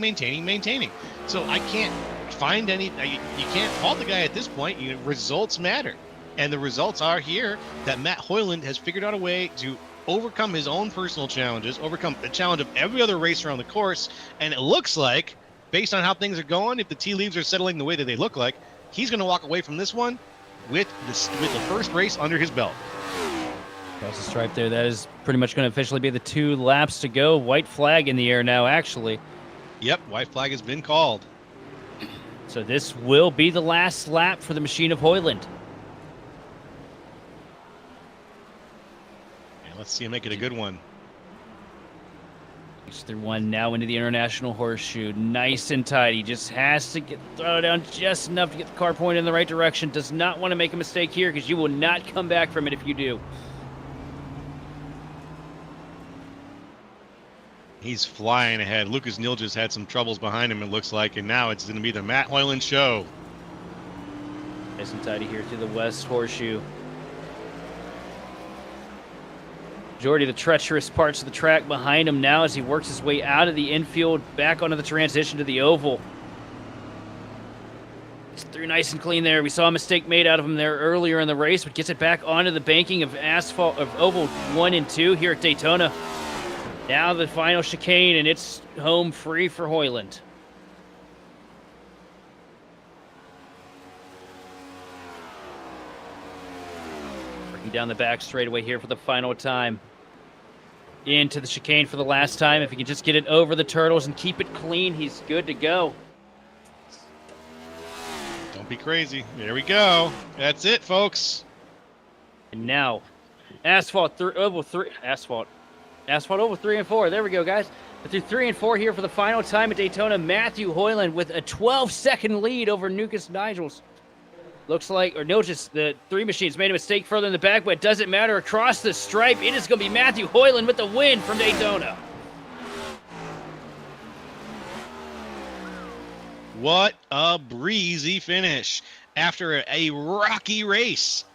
So I can't find any. You can't fault the guy at this point. Results matter. And the results are here that Matt Hoyland has figured out a way to overcome his own personal challenges, overcome the challenge of every other racer on the course. And it looks like, based on how things are going, if the tea leaves are settling the way that they look like, he's going to walk away from this one with the first race under his belt. Across the stripe there, that is pretty much going to officially be the 2 laps to go. White flag in the air now, actually. Yep, white flag has been called. So this will be the last lap for the machine of Hoyland. And let's see him make it a good one. He's through one now into the International Horseshoe. Nice and tidy. Just has to throw down just enough to get the car pointed in the right direction. Does not want to make a mistake here because you will not come back from it if you do. He's flying ahead. Lucas Nilges had some troubles behind him, it looks like, and now it's going to be the Matt Hoyland show. Nice and tidy here through the West Horseshoe. Majority of the treacherous parts of the track behind him now as he works his way out of the infield, back onto the transition to the oval. He's through nice and clean there. We saw a mistake made out of him there earlier in the race, but gets it back onto the banking of asphalt of oval 1 and 2 here at Daytona. Now the final chicane, and it's home free for Hoyland. Working down the back straightaway here for the final time. Into the chicane for the last time. If he can just get it over the turtles and keep it clean, he's good to go. Don't be crazy. There we go. That's it, folks. And now, asphalt through oval 3. Asphalt over 3 and 4. There we go, guys. But through 3 and 4 here for the final time at Daytona, Matthew Hoyland with a 12-second lead over Lucas Nigels. Looks like, or notice the 3 machines made a mistake further in the back, but it doesn't matter. Across the stripe, it is going to be Matthew Hoyland with the win from Daytona. What a breezy finish after a rocky race.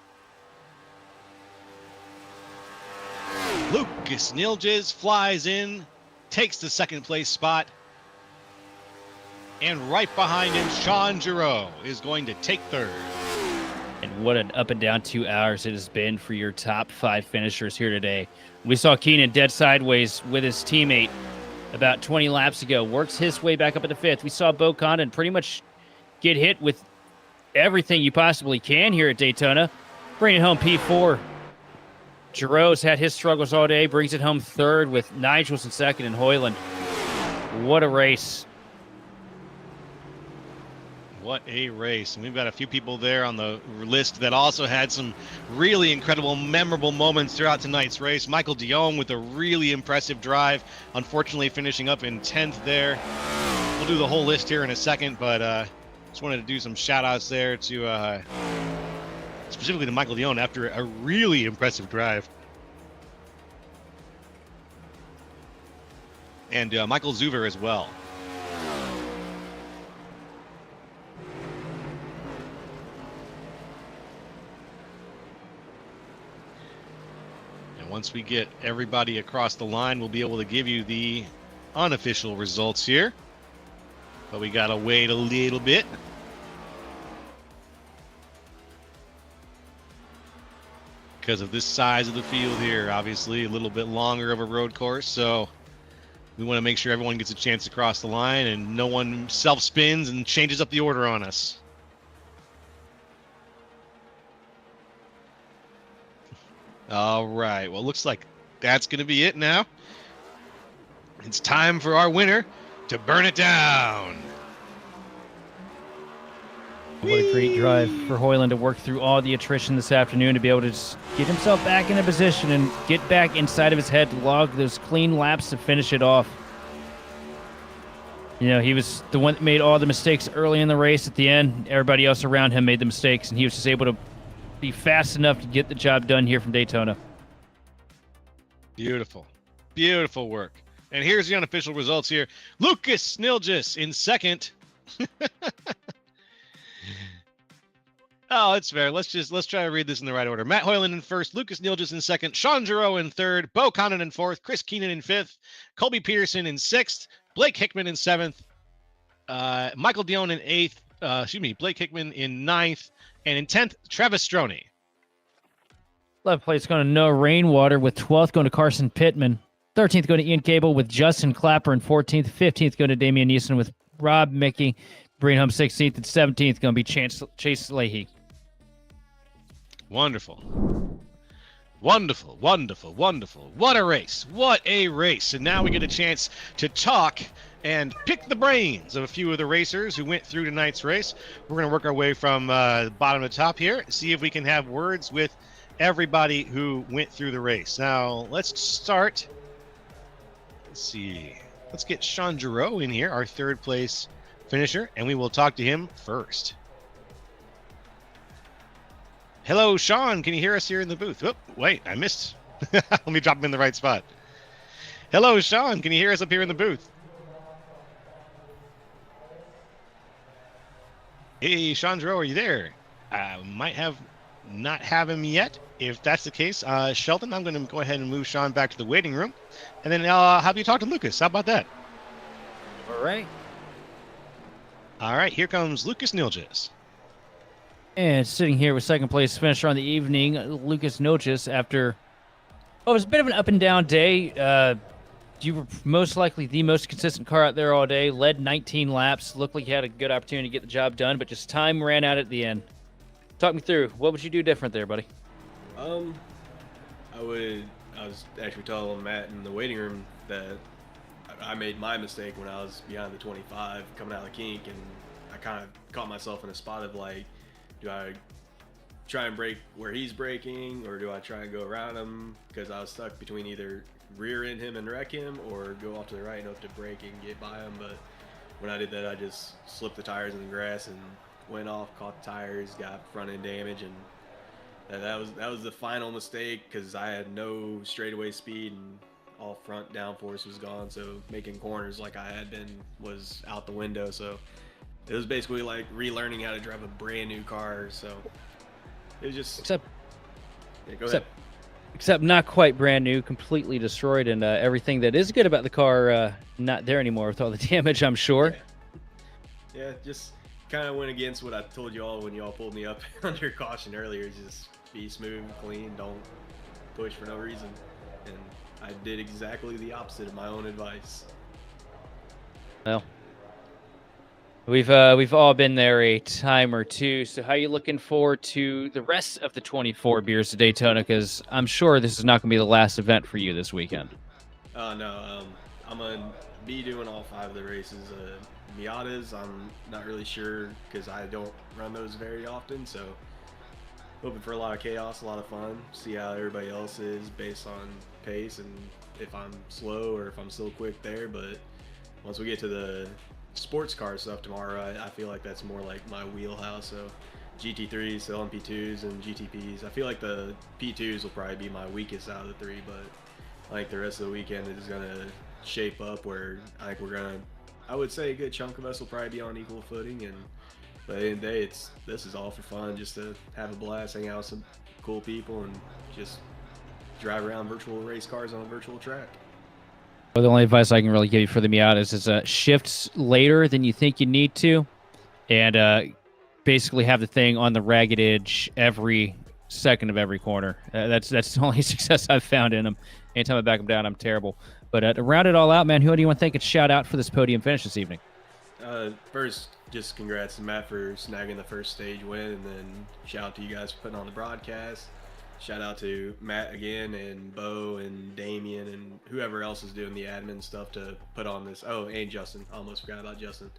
Lucas Nilges flies in, takes the second place spot, and right behind him, Sean Giroux is going to take third. And what an up and down 2 hours it has been for your top 5 finishers here today. We saw Keenan dead sideways with his teammate about 20 laps ago, works his way back up into 5th. We saw Bo Condon pretty much get hit with everything you possibly can here at Daytona, bringing home P4. Giroux's had his struggles all day, brings it home 3rd with Nigels in 2nd and Hoyland. What a race. What a race. And we've got a few people there on the list that also had some really incredible, memorable moments throughout tonight's race. Michael Dion with a really impressive drive, unfortunately finishing up in 10th there. We'll do the whole list here in a second, but just wanted to do some shout-outs there to specifically to Michael Dion after a really impressive drive. And Michael Zuver as well. And once we get everybody across the line, we'll be able to give you the unofficial results here. But we gotta wait a little bit. Because of this size of the field here, obviously a little bit longer of a road course, so we want to make sure everyone gets a chance to cross the line and no one self-spins and changes up the order on us. All right, well, looks like that's going to be it now. It's time for our winner to burn it down. What a great drive for Hoyland to work through all the attrition this afternoon to be able to just get himself back in a position and get back inside of his head to log those clean laps to finish it off. You know, he was the one that made all the mistakes early in the race. At the end, everybody else around him made the mistakes, and he was just able to be fast enough to get the job done here from Daytona. Beautiful. Beautiful work. And here's the unofficial results here. Lucas Nilges in 2nd. Oh, it's fair. Let's try to read this in the right order. Matt Hoyland in 1st, Lucas Nilges in 2nd, Sean Giroux in 3rd, Bo Condon in 4th, Chris Keenan in 5th, Colby Peterson in 6th, Blake Hickman in 7th, Michael Dion in 8th, Blake Hickman in 9th, and in 10th, Travis Stroney. 11th place going to Noah Rainwater, with 12th going to Carson Pittman. 13th going to Ian Cable with Justin Clapper in 14th. 15th going to Damian Neeson with Rob Mickey. Bring home 16th, and 17th going to be Chase Leahy. Wonderful. Wonderful, wonderful, wonderful. What a race. What a race. And now we get a chance to talk and pick the brains of a few of the racers who went through tonight's race. We're going to work our way from bottom to top here, see if we can have words with everybody who went through the race. Now, let's start. Let's see. Let's get Sean Giroux in here, our third place finisher, and we will talk to him first. Hello, Sean. Can you hear us here in the booth? Oh, wait, I missed. Let me drop him in the right spot. Hello, Sean. Can you hear us up here in the booth? Hey, Sean Giroux, are you there? Might not have him yet. If that's the case, Shelton, I'm going to go ahead and move Sean back to the waiting room, and then I'll have you talk to Lucas. How about that? All right. All right, here comes Lucas Nilges. And sitting here with second place finisher on the evening, Lucas Nilges, after it was a bit of an up and down day. You were most likely the most consistent car out there all day, led 19 laps, looked like you had a good opportunity to get the job done, but just time ran out at the end. Talk me through, what would you do different there, buddy? I was actually telling Matt in the waiting room that I made my mistake when I was behind the 25 coming out of the kink, and I kind of caught myself in a spot of like, do I try and brake where he's braking, or do I try and go around him? Because I was stuck between either rear end him and wreck him, or go off to the right and hope to brake and get by him. But when I did that, I just slipped the tires in the grass and went off, caught the tires, got front end damage, and that was the final mistake, because I had no straightaway speed and all front downforce was gone. So making corners like I had been was out the window. So it was basically like relearning how to drive a brand new car. So it was just except not quite brand new, completely destroyed, and everything that is good about the car not there anymore with all the damage, I'm sure. Yeah, just kind of went against what I told you all when you all pulled me up under caution earlier. Just be smooth, clean, don't push for no reason. And I did exactly the opposite of my own advice. Well, we've all been there a time or two. So how are you looking forward to the rest of the 24 Beers to Daytona? Because I'm sure this is not going to be the last event for you this weekend. No, I'm going to be doing all 5 of the races. Miatas, I'm not really sure, because I don't run those very often. So hoping for a lot of chaos, a lot of fun, see how everybody else is based on pace, and if I'm slow or if I'm still quick there. But once we get to the sports car stuff tomorrow, I feel like that's more like my wheelhouse. So GT3s, so LMP2s and GTPs. I feel like the P2s will probably be my weakest out of the 3, but I think the rest of the weekend is going to shape up where I think I would say a good chunk of us will probably be on equal footing. And but at the end of the day, this is all for fun, just to have a blast, hang out with some cool people, and just drive around virtual race cars on a virtual track. Well, the only advice I can really give you for the Miatas is shifts later than you think you need to, and basically have the thing on the ragged edge every second of every corner. That's the only success I've found in them. Anytime I back them down, I'm terrible. But to round it all out, man, who do you want to thank and shout out for this podium finish this evening? First, just congrats to Matt for snagging the first stage win, and then shout out to you guys for putting on the broadcast. Shout out to Matt again, and Bo and Damien and whoever else is doing the admin stuff to put on this. Oh, and Justin. I almost forgot about Justin.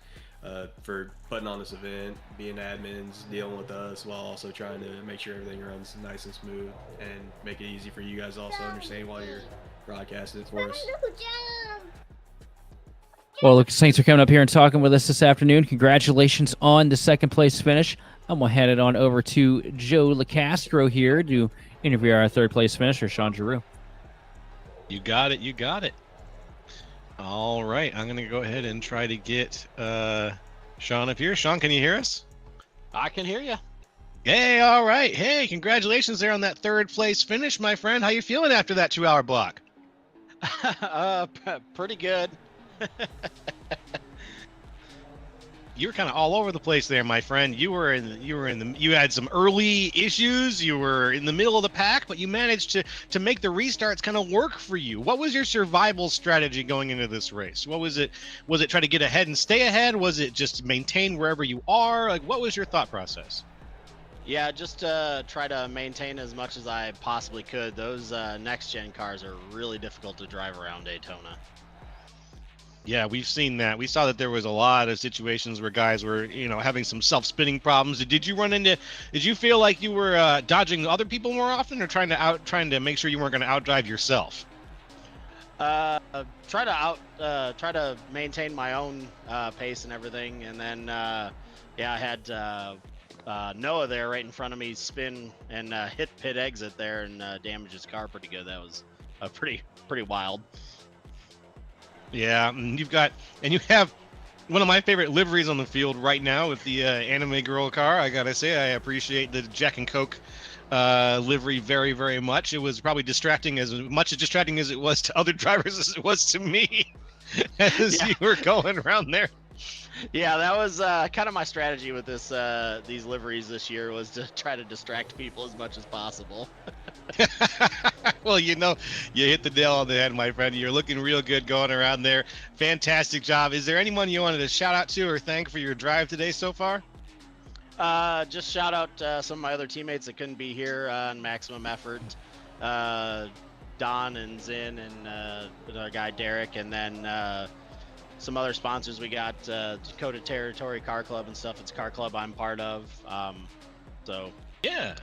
For putting on this event, being admins, dealing with us, while also trying to make sure everything runs nice and smooth, and make it easy for you guys to also understand while you're broadcasting it for us. Well, look, thanks for coming up here and talking with us this afternoon. Congratulations on the second place finish. I'm going to hand it on over to Joe LaCastro here to interview our third place finisher, Sean Giroux. You got it. You got it. All right. I'm going to go ahead and try to get Sean up here. Sean, can you hear us? I can hear you. Hey, all right. Hey, congratulations there on that third place finish, my friend. How you feeling after that 2-hour block? Pretty good. you were kind of all over the place there, my friend. You had some early issues. You were in the middle of the pack, but you managed to make the restarts kind of work for you. What was your survival strategy going into this race? What was it? Was it try to get ahead and stay ahead? Was it just maintain wherever you are? Like, what was your thought process? Yeah, just try to maintain as much as I possibly could. Those next gen cars are really difficult to drive around Daytona. Yeah, we've seen that. We saw that there was a lot of situations where guys were, having some self-spinning problems. Did you feel like you were dodging other people more often, or trying to make sure you weren't going to outdrive yourself? Try to maintain my own pace and everything, and then I had Noah there right in front of me spin and hit pit exit there and damage his car pretty good. That was pretty wild. Yeah, and you have one of my favorite liveries on the field right now with the anime girl car. I gotta say, I appreciate the Jack and Coke livery very, very much. It was probably distracting as it was to other drivers as it was to me as you were going around there. Yeah, that was kind of my strategy with these liveries this year, was to try to distract people as much as possible. Well, you hit the nail on the head, my friend. You're looking real good going around there. Fantastic job. Is there anyone you wanted to shout out to or thank for your drive today so far? Just shout out some of my other teammates that couldn't be here on Maximum Effort. Don and Zin and our guy Derek, and then some other sponsors we got, Dakota Territory Car Club and stuff. It's a car club I'm part of. Yeah.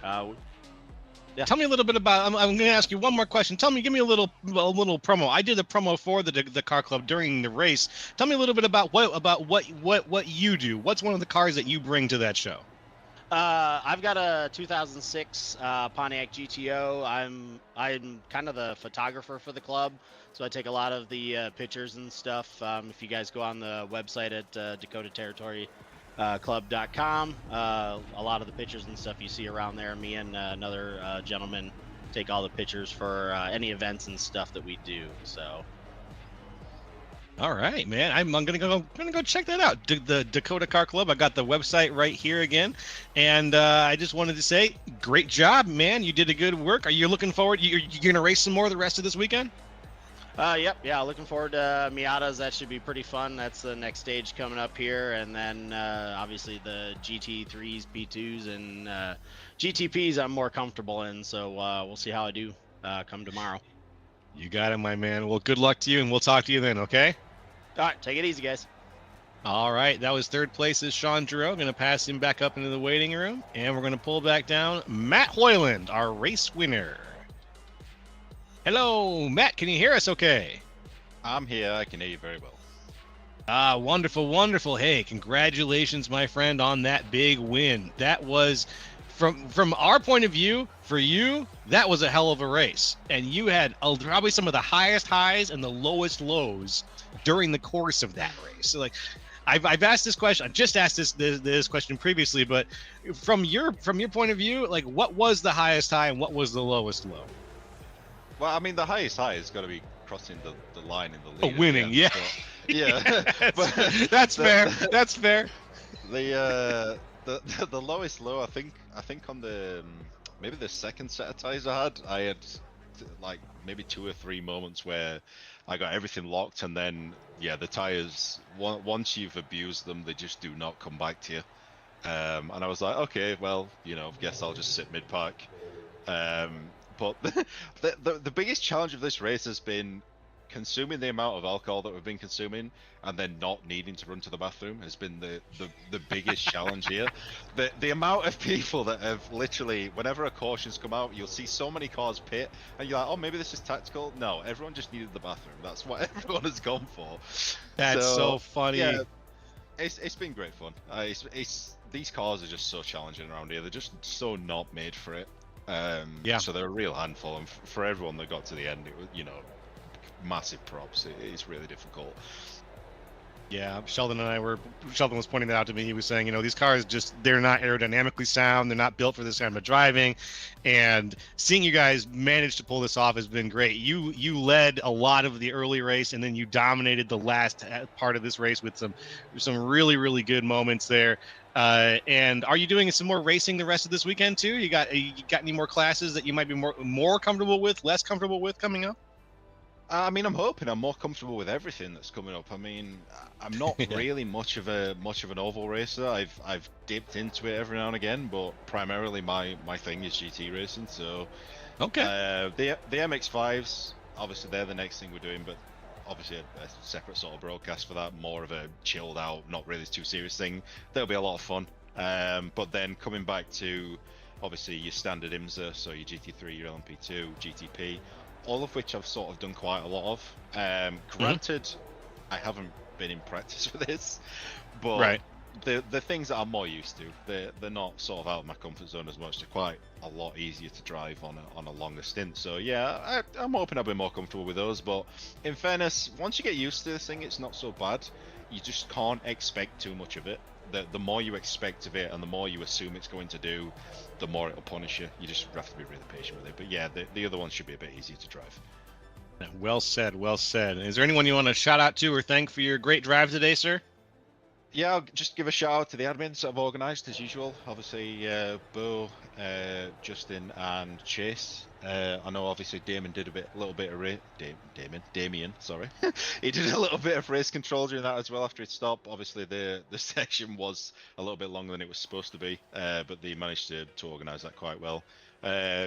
Yeah. Tell me a little bit about. I'm going to ask you one more question. Give me a little promo. I did a promo for the car club during the race. Tell me a little bit about what you do. What's one of the cars that you bring to that show? I've got a 2006 Pontiac GTO. I'm kind of the photographer for the club, so I take a lot of the pictures and stuff. If you guys go on the website at DakotaTerritoryClub.com, a lot of the pictures and stuff you see around there, me and another gentleman take all the pictures for any events and stuff that we do. So. All right, man. I'm gonna go check that out. The Dakota Car Club. I got the website right here again, and I just wanted to say, great job, man. You did a good work. Are you looking forward? You're gonna race some more the rest of this weekend? Yep. Yeah. Looking forward to Miatas. That should be pretty fun. That's the next stage coming up here, and then obviously the GT3s, P2s, and GTPs I'm more comfortable in. So we'll see how I do come tomorrow. You got it, my man. Well, good luck to you, and we'll talk to you then, okay? All right, take it easy, guys. All right, that was third place is Sean Giroux. Going to pass him back up into the waiting room, and we're going to pull back down Matt Hoyland, our race winner. Hello, Matt. Can you hear us okay? I'm here. I can hear you very well. Ah, wonderful, wonderful. Hey, congratulations, my friend, on that big win. That was... From our point of view, for you, that was a hell of a race, and you had probably some of the highest highs and the lowest lows during the course of that race. So, like, I've asked this question. I just asked this question previously, but from your point of view, like, what was the highest high and what was the lowest low? Well, I mean, the highest high is got to be crossing the line in the lead. Winning, yeah. But, yeah, that's fair. That's fair. The lowest low, I think on the maybe the second set of tires I had like maybe 2 or 3 moments where I got everything locked, and then the tires, once you've abused them, they just do not come back to you. And I was like, okay, well, guess I'll just sit mid park. But the biggest challenge of this race has been consuming the amount of alcohol that we've been consuming and then not needing to run to the bathroom has been the biggest challenge here. The amount of people that have literally, whenever a caution's come out, you'll see so many cars pit and you're like, oh, maybe this is tactical. No, everyone just needed the bathroom. That's what everyone has gone for. That's so funny. Yeah, it's been great fun. These cars are just so challenging around here. They're just so not made for it. So they're a real handful, and for everyone that got to the end, it was, massive props. It's really difficult. Yeah, Sheldon was pointing that out to me. He was saying, these cars they're not aerodynamically sound. They're not built for this kind of driving. And seeing you guys manage to pull this off has been great. You led a lot of the early race, and then you dominated the last part of this race with some really, really good moments there. And are you doing some more racing the rest of this weekend too? You got any more classes that you might be more comfortable with, less comfortable with coming up? I mean, I'm hoping I'm more comfortable with everything that's coming up. I mean, I'm not really much of an oval racer. I've dipped into it every now and again, but primarily my thing is GT racing. So, okay, the MX-5s, obviously they're the next thing we're doing, but obviously a separate sort of broadcast for that, more of a chilled out, not really too serious thing. That'll be a lot of fun. But then coming back to obviously your standard IMSA, so your GT3, your LMP2, GTP. All of which I've sort of done quite a lot of. Granted, I haven't been in practice for this, but the things that I'm more used to, they're not sort of out of my comfort zone as much. They're quite a lot easier to drive on a longer stint. So yeah, I'm hoping I'll be more comfortable with those. But in fairness, once you get used to this thing, it's not so bad. You just can't expect too much of it. The more you expect of it and the more you assume it's going to do, the more it'll punish you. You just have to be really patient with it. But yeah, the other ones should be a bit easier to drive. Well said, well said. Is there anyone you want to shout out to or thank for your great drive today, sir? Yeah, I'll just give a shout out to the admins that have organised as usual. Obviously, Bo, Justin, and Chase. I know obviously Damien did a little bit of Damien, sorry. He did a little bit of race control during that as well after it stopped. Obviously, the section was a little bit longer than it was supposed to be, but they managed to organise that quite well.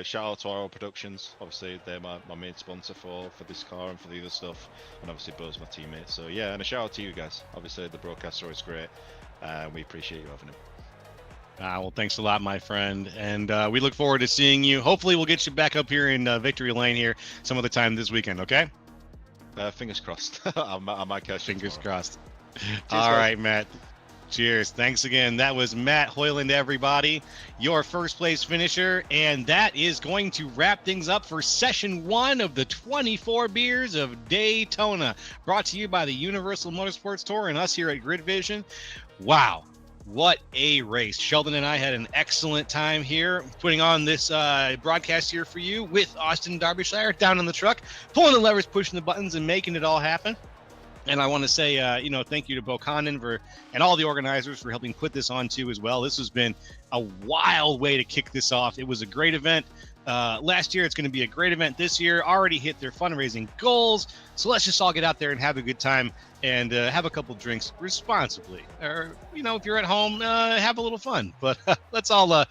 Shout out to RL Productions. Obviously, they're my main sponsor for this car and for the other stuff. And obviously, Bo's my teammate. So yeah, and a shout out to you guys. Obviously, the broadcast is great. We appreciate you having him. Well, thanks a lot, my friend. And we look forward to seeing you. Hopefully, we'll get you back up here in Victory Lane here some other time this weekend, okay? Fingers crossed. I might catch you Fingers tomorrow. crossed. All right, Matt. Cheers. Thanks again. That was Matt Hoyland, everybody, your first place finisher. And that is going to wrap things up for session 1 of the 24 Beers of Daytona, brought to you by the Universal Motorsports Tour and us here at Grid Vision. Wow. What a race. Sheldon and I had an excellent time here putting on this broadcast here for you with Austin Derbyshire down in the truck, pulling the levers, pushing the buttons, and making it all happen. And I want to say, thank you to Bo Condon and all the organizers for helping put this on too as well. This has been a wild way to kick this off. It was a great event last year. It's going to be a great event this year. Already hit their fundraising goals. So let's just all get out there and have a good time and have a couple drinks responsibly. Or, if you're at home, have a little fun. But let's all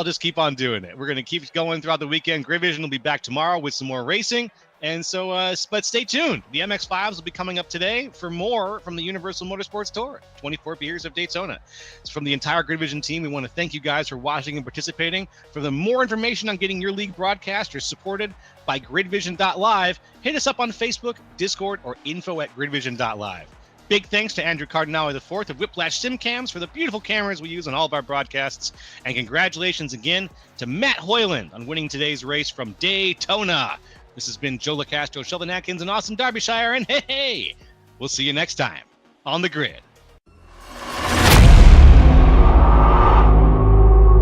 just keep on doing it. We're going to keep going throughout the weekend. Grid Vision will be back tomorrow with some more racing. And so, but stay tuned. The MX-5s will be coming up today for more from the Universal Motorsports Tour, 24 Beers of Daytona. It's from the entire Grid Vision team. We want to thank you guys for watching and participating. For the more information on getting your league broadcast or supported by gridvision.live, hit us up on Facebook, Discord, or info@gridvision.live. Big thanks to Andrew Cardinale IV of Whiplash SimCams for the beautiful cameras we use on all of our broadcasts. And congratulations again to Matt Hoyland on winning today's race from Daytona. This has been Joe LaCastro, Sheldon Atkins, and Austin Derbyshire. And hey, we'll see you next time on the grid.